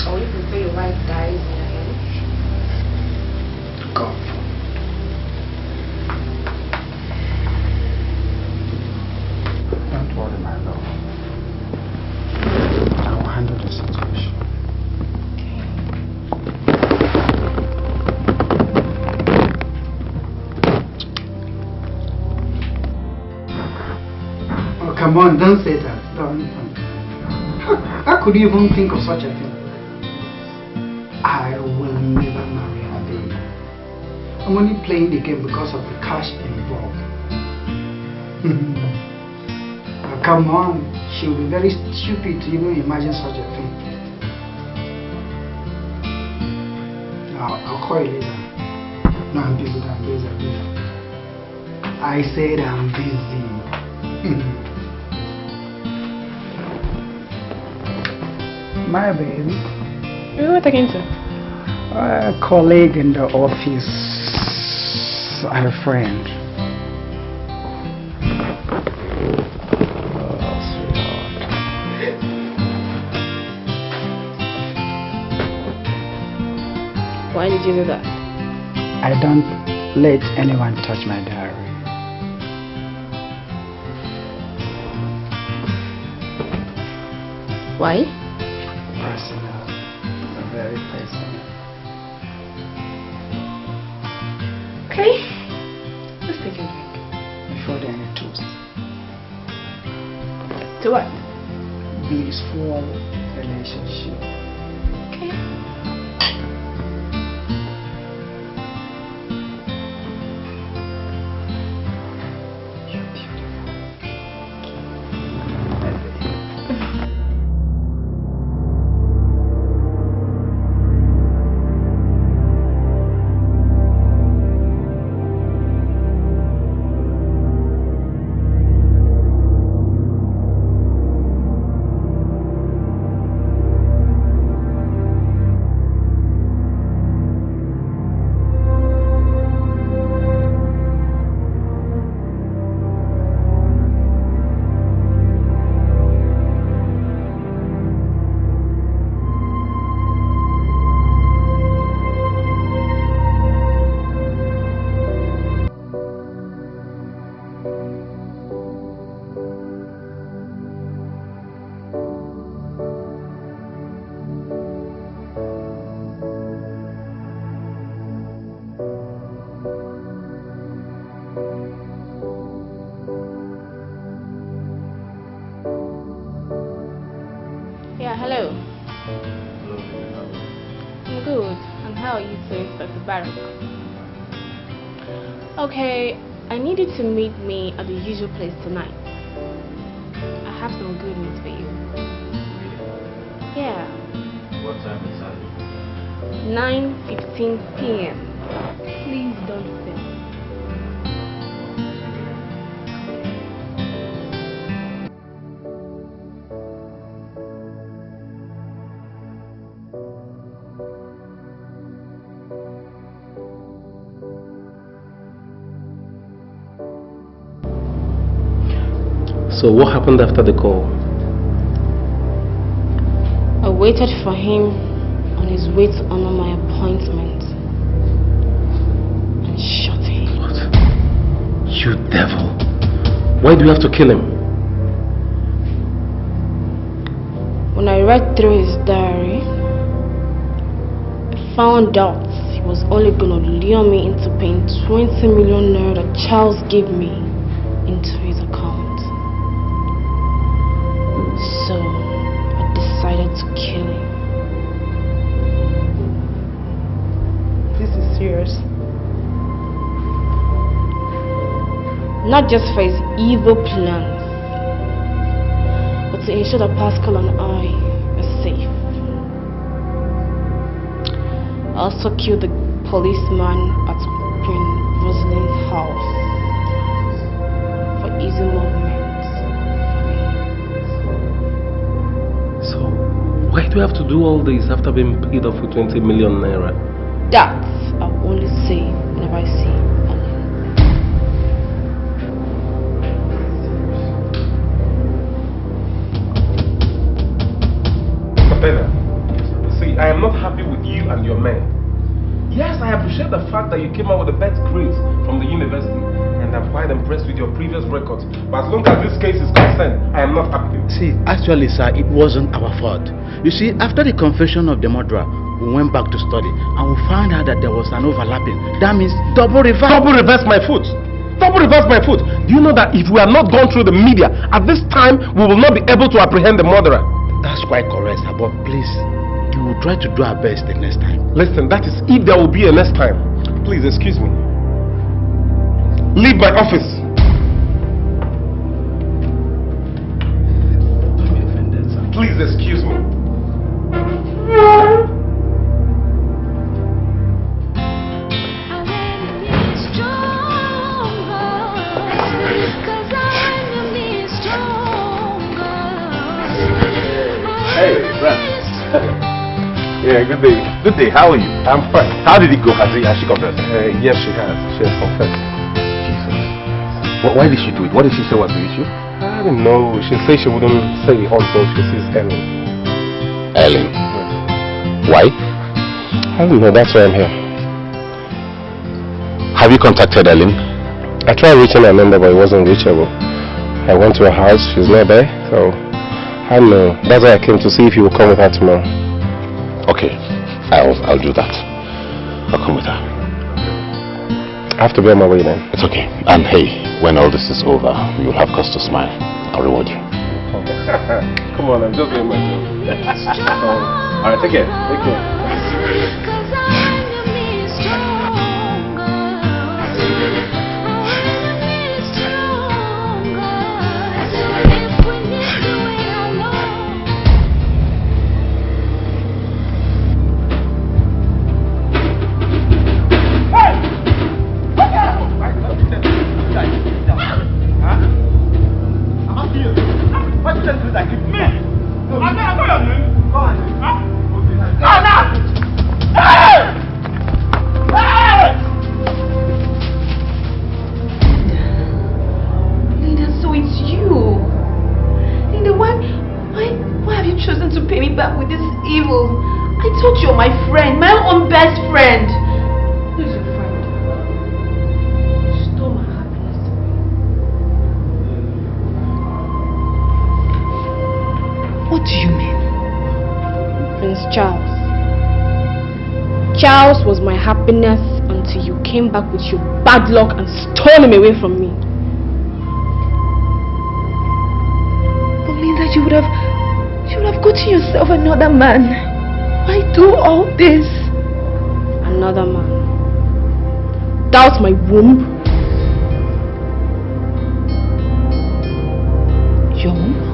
Or you prefer your wife dies in your hand. God. Don't worry, my love. I will handle the situation. Come on, don't say that. Don't. How could you even think of such a thing? I will never marry her, baby. I'm only playing the game because of the cash involved. Come on, she'll be very stupid to even imagine such a thing. I'll call you later. No, I'm busy. I said I'm busy. My baby. Who are we talking to? A colleague in the office. just a friend. Why did you do that? I don't let anyone touch my diary. Why? Personal. Very personal. Okay. Let's take a drink. Before then, a toast. To what? Blissful relationship. Okay. Yeah, hello. I'm good. And how are you too, Dr. Barak? Okay, I need you to meet me at the usual place tonight. I have some good news for you. Yeah. What time is that? 9:15 p.m. Please don't fail. So what happened after the call? I waited for him on his way to honor my appointment and shot him. What? You devil! Why do you have to kill him? When I read through his diary, I found out he was only gonna lure me into paying 20 million naira that Charles gave me into his account. So I decided to kill him. This is serious. Not just for his evil plans, but to ensure that Pascal and I are safe. I also killed the policeman at Queen Rosalind's house for easy movement. So why do you have to do all this after being paid off with 20 million naira? That I'll only say whenever I see See, I am not happy with you and your men. Yes, I appreciate the fact that you came out with the best grades from the university, and I'm quite impressed with your previous records. But as long as this case is concerned, I am not happy. See, actually, sir, it wasn't our fault. You see, after the confession of the murderer, we went back to study, and we found out that there was an overlapping. That means double reverse. Double reverse my foot. Double reverse my foot. Do you know that if we are not gone through the media, at this time, we will not be able to apprehend the murderer? That's quite correct, sir, but please, we will try to do our best the next time. Listen, that is if there will be a next time. Please, excuse me. Leave my office. Don't be offended, sir. Please, excuse me. Hey, friend. Yeah, good Good day. Good day. How are you? I'm fine. How did it go? Has she confessed? Yes, she has. She has confessed. Jesus. Why did she do it? What did she say was the issue? I don't know. She said she wouldn't say until she sees Ellen. Ellen? Why? I don't know. That's why I'm here. Have you contacted Ellen? I tried reaching her number, but it wasn't reachable. I went to her house. She's not there. So, I don't know. That's why I came to see if you will come with her tomorrow. Okay. I'll do that. I'll come with her. I have to be on my way then. It's okay. And hey, when all this is over, you'll have cause to smile. I'll reward you. Come on, I'm just doing my job. Alright, take care. Take care. Charles was my happiness until you came back with your bad luck and stole him away from me. But Linda, you would have gotten yourself another man. Why do all this? Another man? Doubt my womb? Your womb?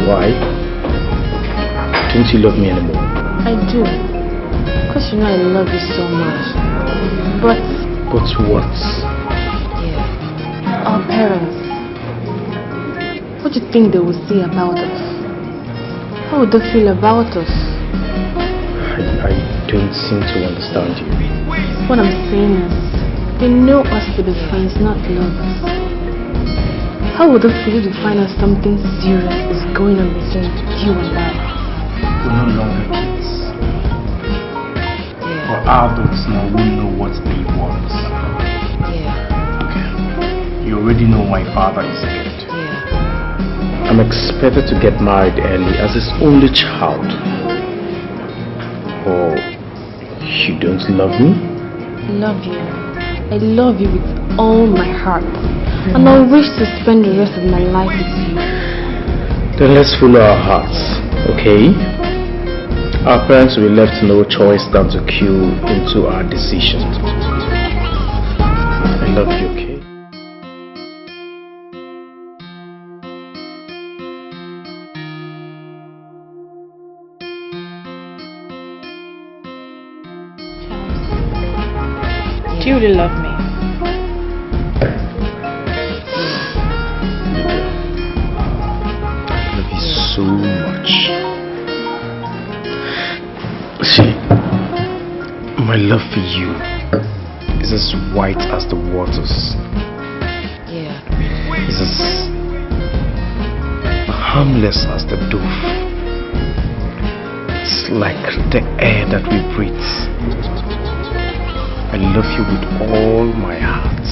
Why? Don't you love me anymore? I do. Because you know I love you so much. But what? Yeah. Our parents. What do you think they will say about us? How would they feel about us? I don't seem to understand you. What I'm saying is, they know us to be friends, not lovers. How would it feel to find out something serious is going on between you and I? We're no longer kids. Yeah. We're adults now who know what they want. Yeah. Okay. You already know my father is dead. Yeah. I'm expected to get married early as his only child. Oh, you don't love me? I love you. I love you with all my heart. And I wish to spend the rest of my life with you. Then let's follow our hearts, okay? Our parents will be left no choice than to cue into our decision. I love you, okay? Do you really love me? So much. See, my love for you is as white as the waters. Yeah. It's as harmless as the dove. It's like the air that we breathe. I love you with all my heart.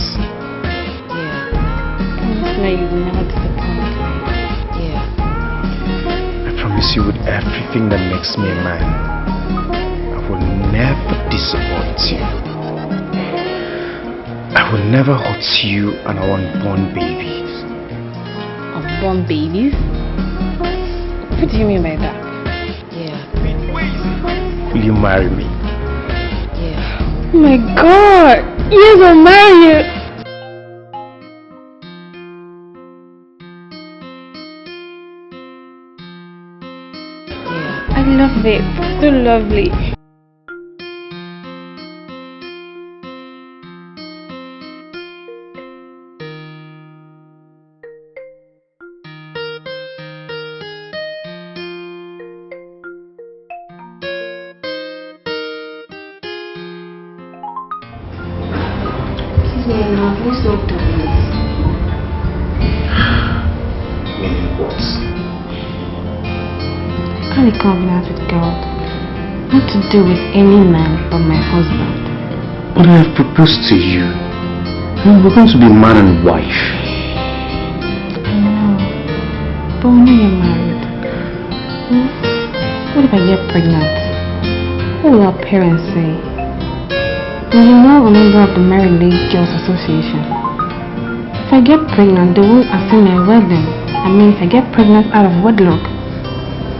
Yeah. Promise me you will never disappoint me. I promise you with everything that makes me a man, I will never disappoint you. I will never hurt you and our unborn babies. Unborn babies? What do you mean by that? Yeah. Will you marry me? Yeah. Oh my God! Yes, I'll marry you! I love it. So lovely. here now. Please don't do this. Meaning what? Can't a covenant with God? Not to do with any man but my husband. But I have proposed to you. And we're going to be man and wife. I know. But when you're married, what if I get pregnant? What will our parents say? Will you know a member of the Married Ladies Girls Association? If I get pregnant, they won't attend my wedding. I mean, if I get pregnant out of wedlock,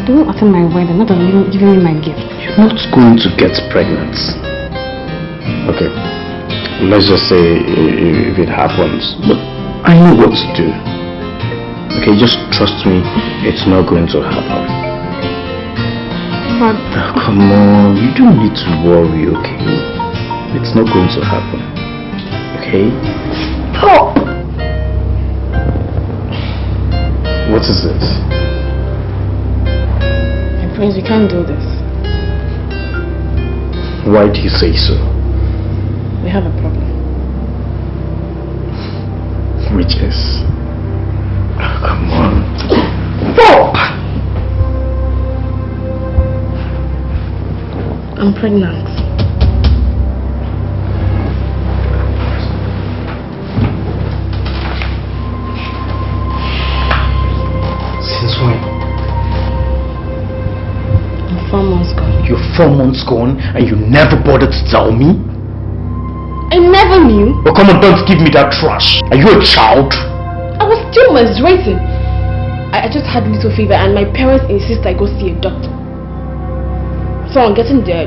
they won't attend my wedding, not even giving me my gift. You're not going to get pregnant. Okay. Let's just say if it happens. But I know what to do. Okay, just trust me, it's not going to happen. But come on, you don't need to worry, okay? It's not going to happen. Okay? oh, What is this? my friends, we can't do this. Why do you say so? We have a problem. Which is? Oh, come on. Stop! I'm pregnant. Since when? I'm 4 months gone. You're 4 months gone and you never bothered to tell me? I never knew. Oh, come on, don't give me that trash. Are you a child? I was still menstruating. I just had a little fever and my parents insist I go see a doctor. So on getting there,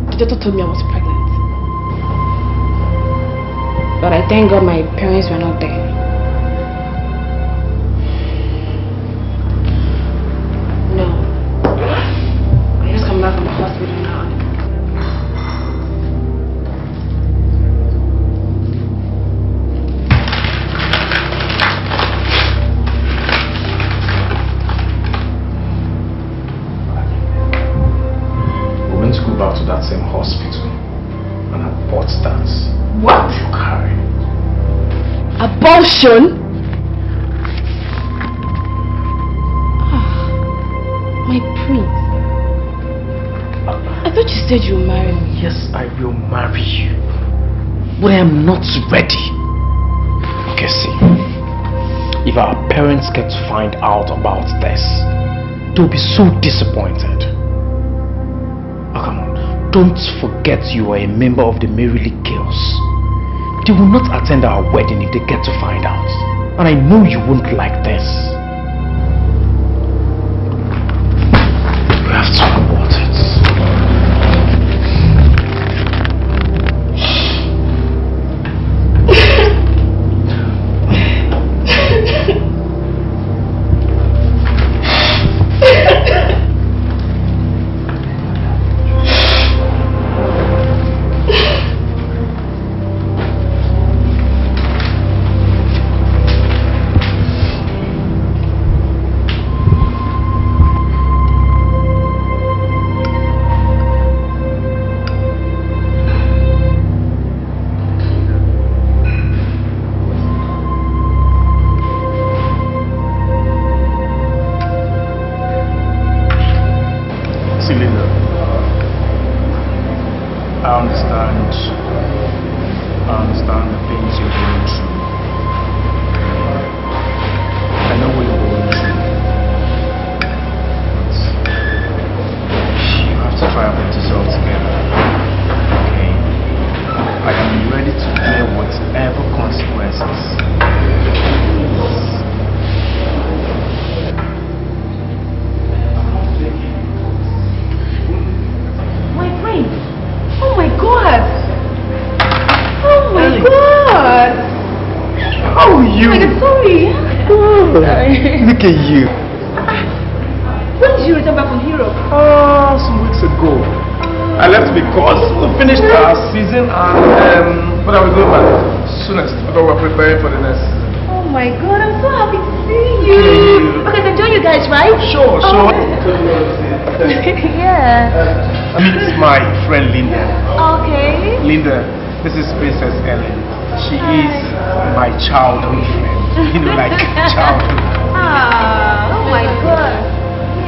the doctor told me I was pregnant. But I thank God my parents were not there. No. I just come back from the hospital now. Back to that same hospital and abort that. What? Carry. Abortion? My prince. I thought you said you would marry me. Yes, I will marry you. But I am not ready. Okay, see. If our parents get to find out about this, they'll be so disappointed. Oh, come on. Don't forget you are a member of the Mary League Girls. They will not attend our wedding if they get to find out. And I know you won't like this. You have to abort it. Look at you. When did you return back from Europe? Some weeks ago. I left because we finished our season and but I will go back soonest because we're preparing for the next season. Oh my God, I'm so happy to see you. Okay, then join you guys, right? Sure. Yeah. I mean, it's my friend Linda. Okay. Linda, This is Princess Ellen. She is my childhood friend. You know, like childhood. Oh my God.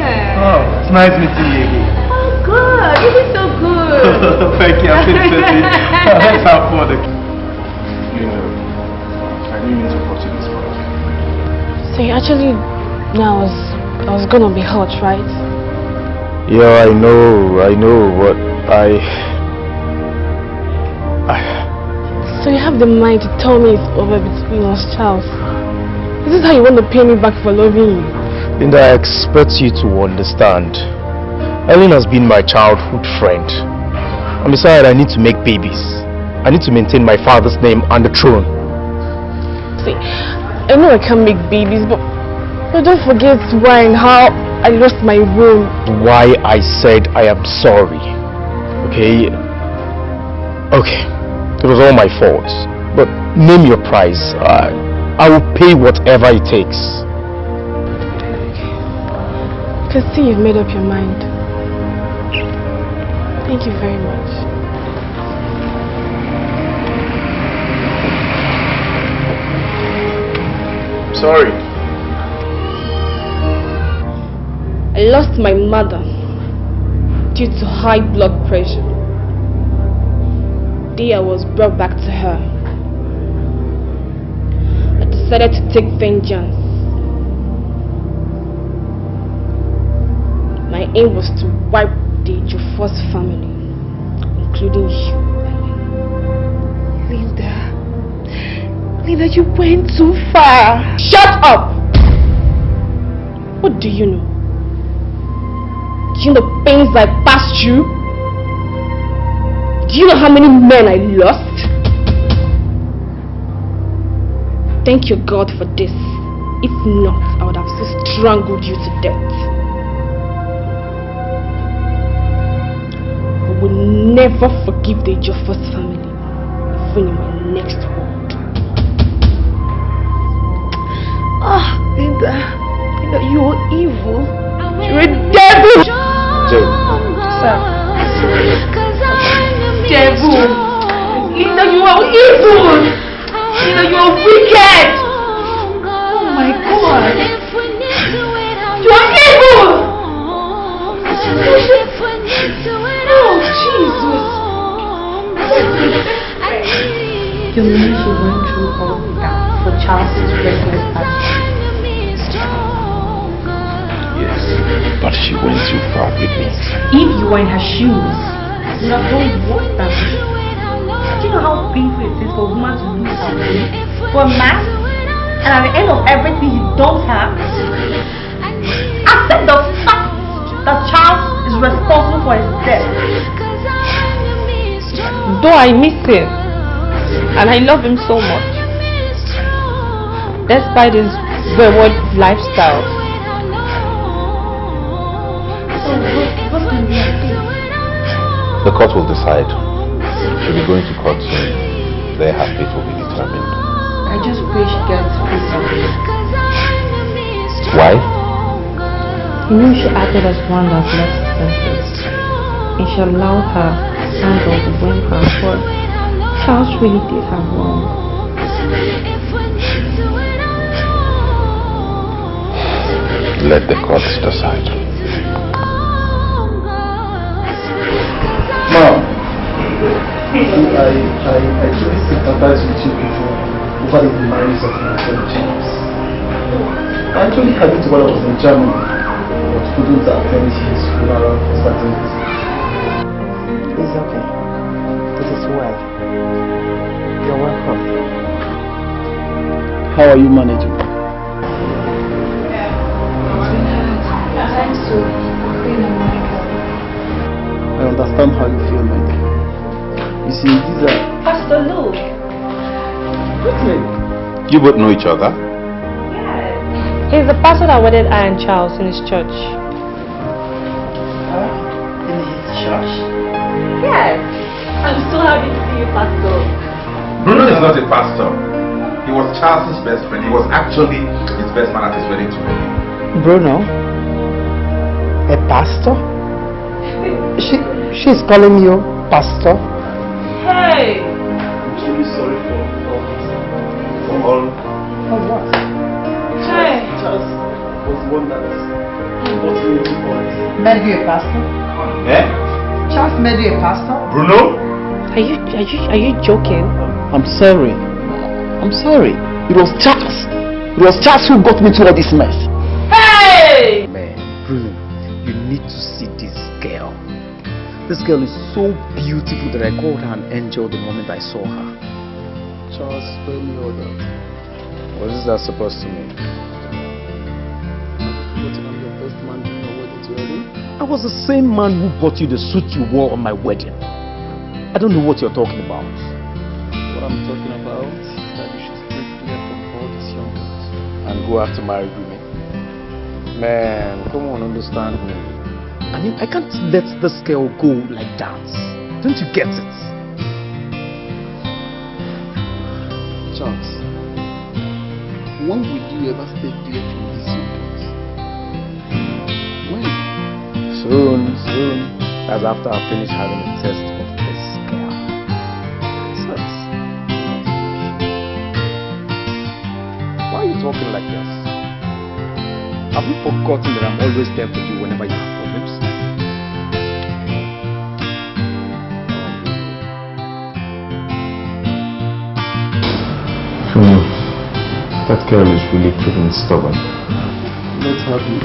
Yeah. Oh, it's nice meeting you again. Oh, good. This is so good. Thank you, Princess. Let's have fun. You know, I didn't mean to put you this far. So you actually now I was gonna be hurt, right? Yeah, I know, but So you have the mind to tell me it's over between us, Charles? Is this how you want to pay me back for loving you? Linda, I expect you to understand. Ellen has been my childhood friend. And besides, I need to make babies. I need to maintain my father's name on the throne. See, I know I can't make babies, but don't forget why and how I lost my womb. Why I said I am sorry. Okay? Okay. It was all my fault. But name your price. I will pay whatever it takes. I can see you've made up your mind. Thank you very much. Sorry. I lost my mother due to high blood pressure. The day I was brought back to her, I decided to take vengeance. My aim was to wipe the Jofor's family, including you, Ellen. Linda, you went too far. Shut up! What do you know? Do you know the pains I passed through? Do you know how many men I lost? Thank your God for this. If not, I would have still strangled you to death. I will never forgive the Jofor's family, even in my next world. Ah, Linda, you are evil. You're a devil. Sir. Devil. Linda, you are evil. Linda, you are wicked. Oh my God. You are evil. Oh, Jesus. You mean she went through all that for Charles' restless attitude? Yes, but she went too far with me. If you were in her shoes, you would have done what that was. Do you know how painful it is for a woman to lose her way for a man? And at the end of everything you don't have, accept the fact that Charles is responsible for his death. Though I miss him, and I love him so much, despite his wayward lifestyle. What can we do? The court will decide. She'll be going to court soon. There her fate will be determined. I just pray she gets peace of mind. Why? You know she acted as one that lost senses, and she allowed her anger to win her, but Charles really did her wrong. Let the courts decide. Mom, I truly sympathize with you before over the demise of my friend James. I actually had it while I was in Germany, but couldn't attend his funeral for certain reasons. It's okay. This is well. You're welcome. How are you managing? Thanks to Queen America. I understand how you feel, my dear. You see, these are... Pastor Luke. Really? You both know each other? He's the pastor that wedded I and Charles in his church. In his church? Yes. I'm so happy to see you, Pastor. Bruno is not a pastor. He was Charles' best friend. He was actually his best man at his wedding to me. Bruno? A pastor? She's calling you pastor? Hey! made you a pastor? Eh? Charles made you a pastor? Bruno? Are you joking? I'm sorry. I'm sorry. It was Charles. It was Charles who got me to all this mess. Hey! Man, Bruno, you need to see this girl. This girl is so beautiful that I called her an angel the moment I saw her. Charles, spare me all that. What is that supposed to mean? I'm your best man during your wedding today? I was the same man who bought you the suit you wore on my wedding. I don't know what you're talking about. What I'm talking about is that you should stay clear from all these young girls and go after married women. Man, come on, understand me. I mean, I can't let this girl go like that. Don't you get it? Charles, when will you ever stay clear from these young girls? When? Soon. That's after I finish having a test of this girl. Why are you talking like this? Have you forgotten that I'm always there for you whenever you have problems? That girl is really freaking stubborn. Let's have you.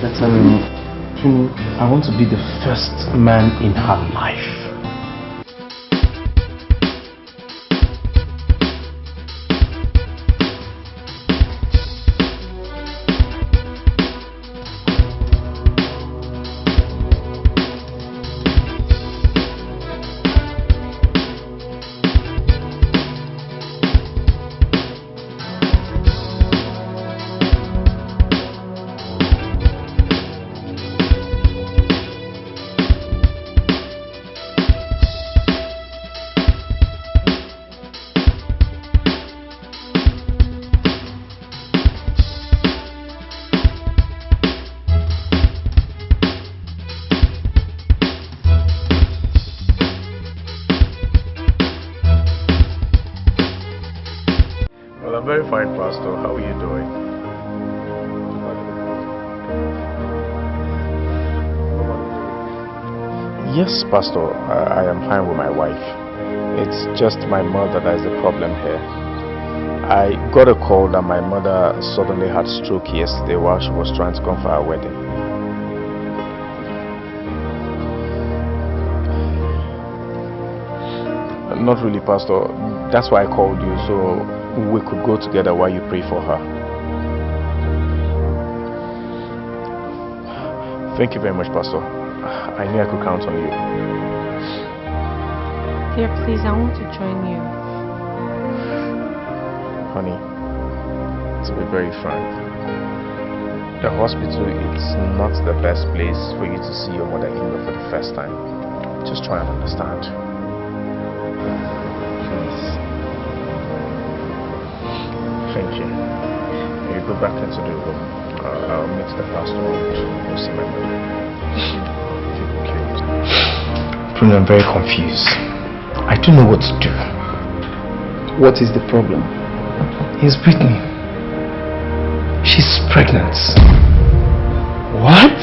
That's I want to be the first man in her life. Yes, Pastor, I am fine with my wife. It's just my mother that is the problem here. I got a call that my mother suddenly had stroke yesterday while she was trying to come for her wedding. Not really, Pastor. That's why I called you, so we could go together while you pray for her. Thank you very much, Pastor. I knew I could count on you. Dear, please, I want to join you. Honey, to be very frank, the hospital is not the best place for you to see your mother-in-law for the first time. Just try and understand. Please. Thank you. You go back into the room. I'll meet the pastor and we'll see my mother. Bruno, I'm very confused. I don't know what to do. What is the problem? He's Brittany. She's pregnant. What?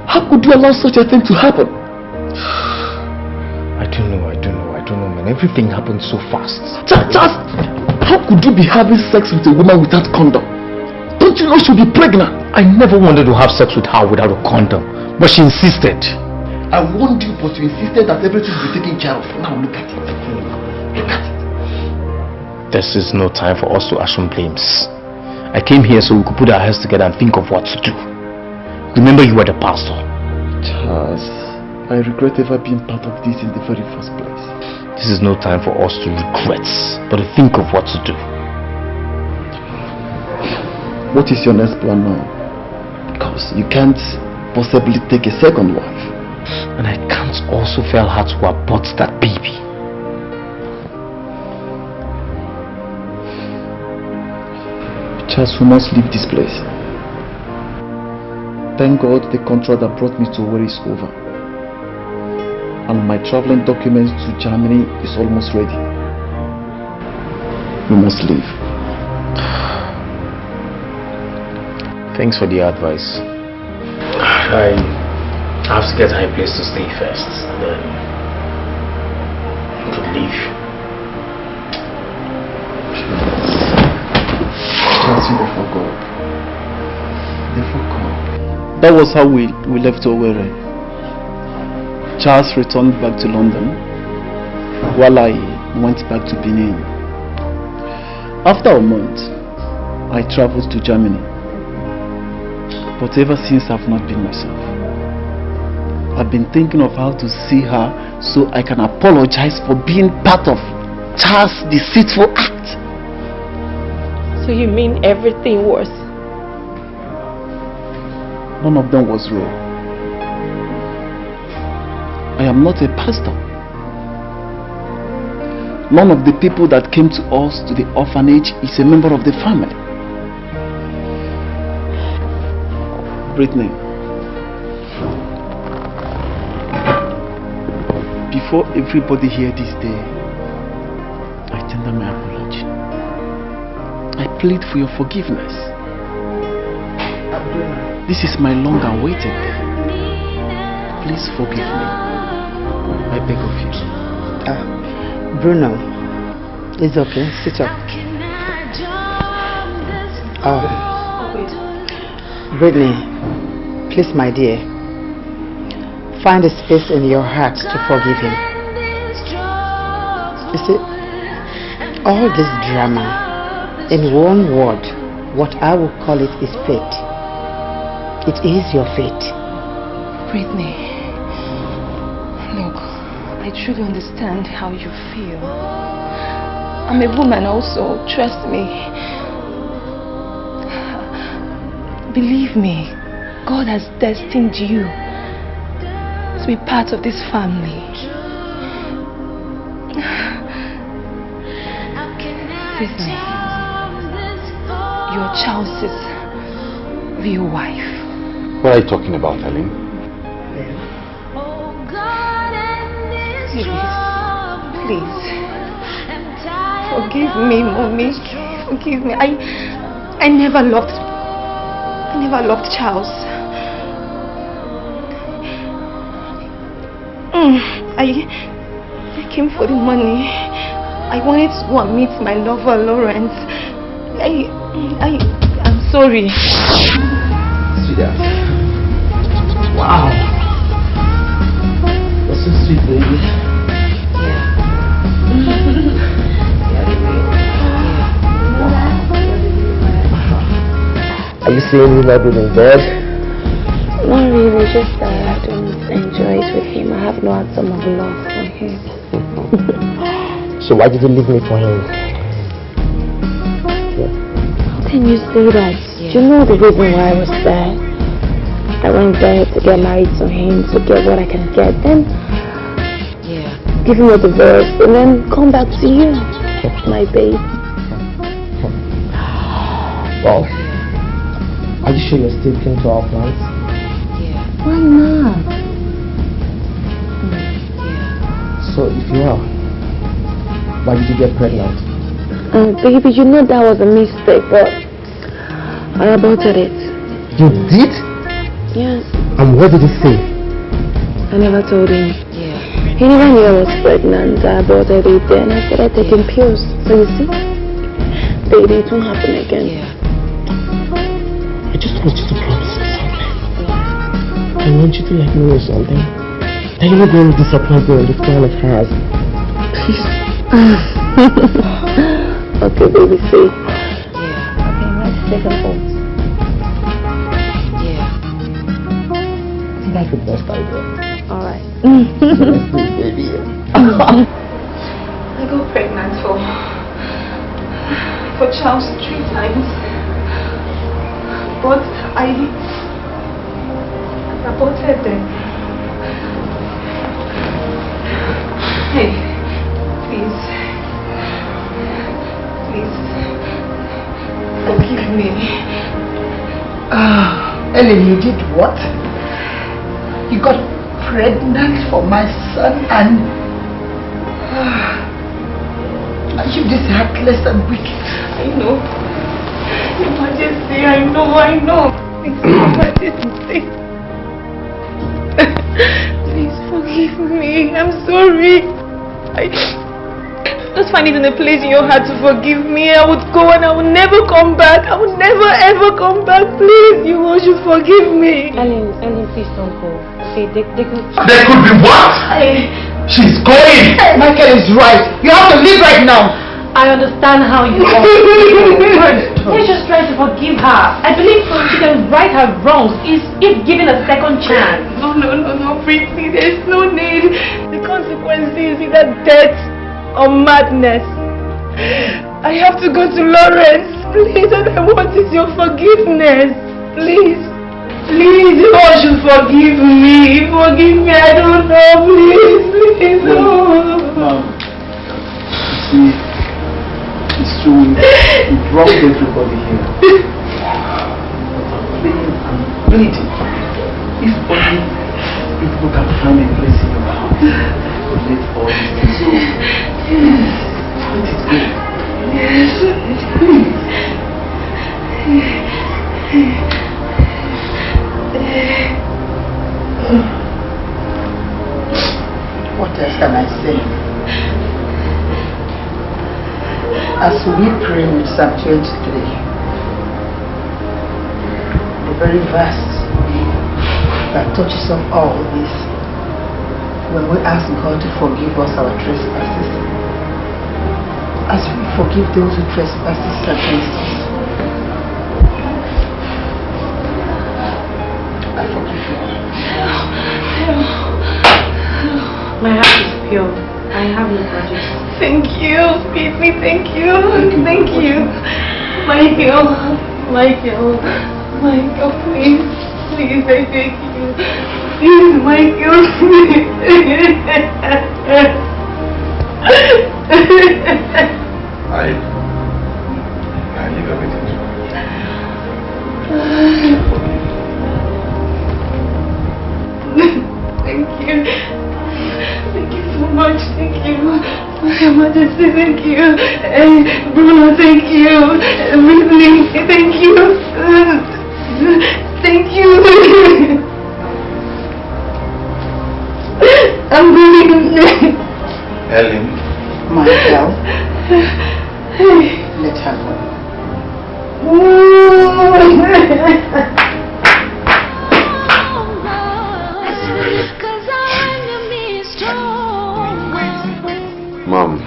How could you allow such a thing to happen? I don't know, man. Everything happened so fast. Just how could you be having sex with a woman without condom? Don't you know she'll be pregnant? I never wanted to have sex with her without a condom, but she insisted. I warned you, but you insisted that everything will be taken care of. Now look at it. Look at it. This is no time for us to assume blames. I came here so we could put our heads together and think of what to do. Remember, you were the pastor. Charles, I regret ever being part of this in the very first place. This is no time for us to regret, but to think of what to do. What is your next plan now? Because you can't possibly take a second wife. And I can't also fail her to abort that baby. Charles, we must leave this place. Thank God the contract that brought me to where is over. And my traveling documents to Germany is almost ready. We must leave. Thanks for the advice. I have to get her a place to stay first, and then to leave. They forgot. They forgot. That was how we left Owerri. Charles returned back to London while I went back to Benin. After a month, I traveled to Germany. But ever since, I've not been myself. I've been thinking of how to see her so I can apologize for being part of Charles' deceitful act. So you mean everything was? None of them was real. I am not a pastor. None of the people that came to us to the orphanage is a member of the family. Brittany, before everybody here this day, I tender my apology. I plead for your forgiveness. This is my long-awaited day. Please forgive me. I beg of you. Bruno, it's okay. Sit up. Brittany, please, my dear, find a space in your heart to forgive him. You see, all this drama, in one word, what I will call it is fate. It is your fate. Brittany, look, I truly understand how you feel. I'm a woman also, trust me. Believe me, God has destined you to be part of this family. Brittany, you're Charles's real wife. What are you talking about, Helen? Please, forgive me, Mommy. Forgive me. I never loved Charles. I came for the money. I wanted to go and meet my lover, Lawrence. I'm sorry. Sweetheart. Wow. That's so sweet, baby. Are you saying you love him in bed? Not really, just that I don't enjoy it with him. I have no atom of love for him. So why did you leave me for him? How can you say that? Do you know the reason why I was there? I went there to get married to him, to get what I can get, then give him a divorce, and then come back to you, my babe. Well, are you sure you're still keen to our plans? Why not? So if you are, why did you get pregnant? Baby, you know that was a mistake, but I aborted it. You did? Yes. And what did he say? I never told him. He never knew I was pregnant. I aborted it, then I started taking pills. So you see, baby, it won't happen again. I just want you to promise me something. I want you to let me know something. That you're not going to disappoint me on the phone of hers. Please. Okay, baby, see. Okay, let's take a vote. I think that's the best idea. Alright. Let's do it, baby. I got pregnant for Charles 3 times. But I aborted them. Hey, please, forgive me. Ellen, you did what? You got pregnant for my son and you this heartless and wicked. I know. Your Majesty, I know. Please, Mama, please forgive me. I'm sorry. Just find it in a place in your heart to forgive me. I would go and I would never come back. I would never ever come back. Please, you all should forgive me. Ellen, please don't go. Okay, they could... There could be what? She's going! Michael is right. You have to leave right now. I understand how you are. Let's just try to forgive her. I believe she can right her wrongs if given a second chance. No, Pretty. There's no need. The consequences is either death or madness. I have to go to Lawrence. Please, all I want is your forgiveness. Please, you all should forgive me. Forgive me, I don't know. Please, no. Mom, see, it's true. We brought everybody here. I'm pleading. If only people can find a place in your house, let all these things go. Let it go. Please. What else can I say? As we pray with Psalm 23, the very verse that touches on all this, when we ask God to forgive us our trespasses, as we forgive those who trespass against us, I forgive you. My heart is pure. I have no grudges. Thank you, Pitney, thank you. Michael, please, I beg you. Please, Michael, I leave everything to you. Thank you so much. Thank you. Your Majesty, thank you. Bruno, thank you. Whitney, thank you. Thank you. I'm going. Ellen. Michael, let her go. Mom,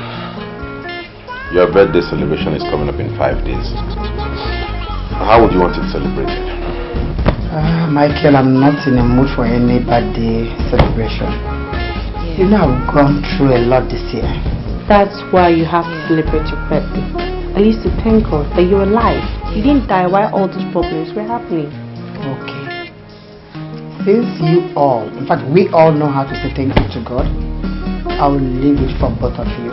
your birthday celebration is coming up in 5 days. How would you want it celebrated? Michael, I'm not in a mood for any birthday celebration. You know I've gone through a lot this year. That's why you have to celebrate your birthday. At least to thank God that you're alive. You didn't die while all these problems were happening. Okay. Since you all, in fact we all know how to say thank you to God, I will leave it for both of you.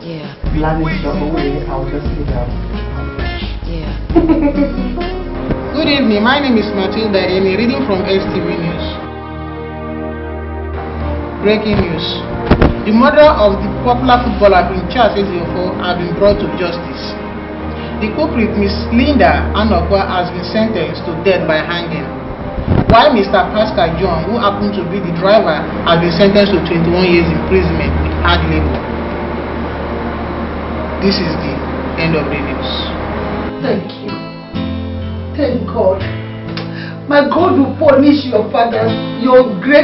Yeah. Plan it your own way, I'll just sit down. Yeah. Good evening, my name is Matilda Eni, reading from STV News. Breaking news. The murder of the popular footballer Prince Charles Eziofor has been brought to justice. The culprit, Miss Linda Anokwa, has been sentenced to death by hanging, while Mr. Pascal John, who happened to be the driver, has been sentenced to 21 years imprisonment with hard labor. This is the end of the news. Thank you. Thank God. My God will punish your fathers, your great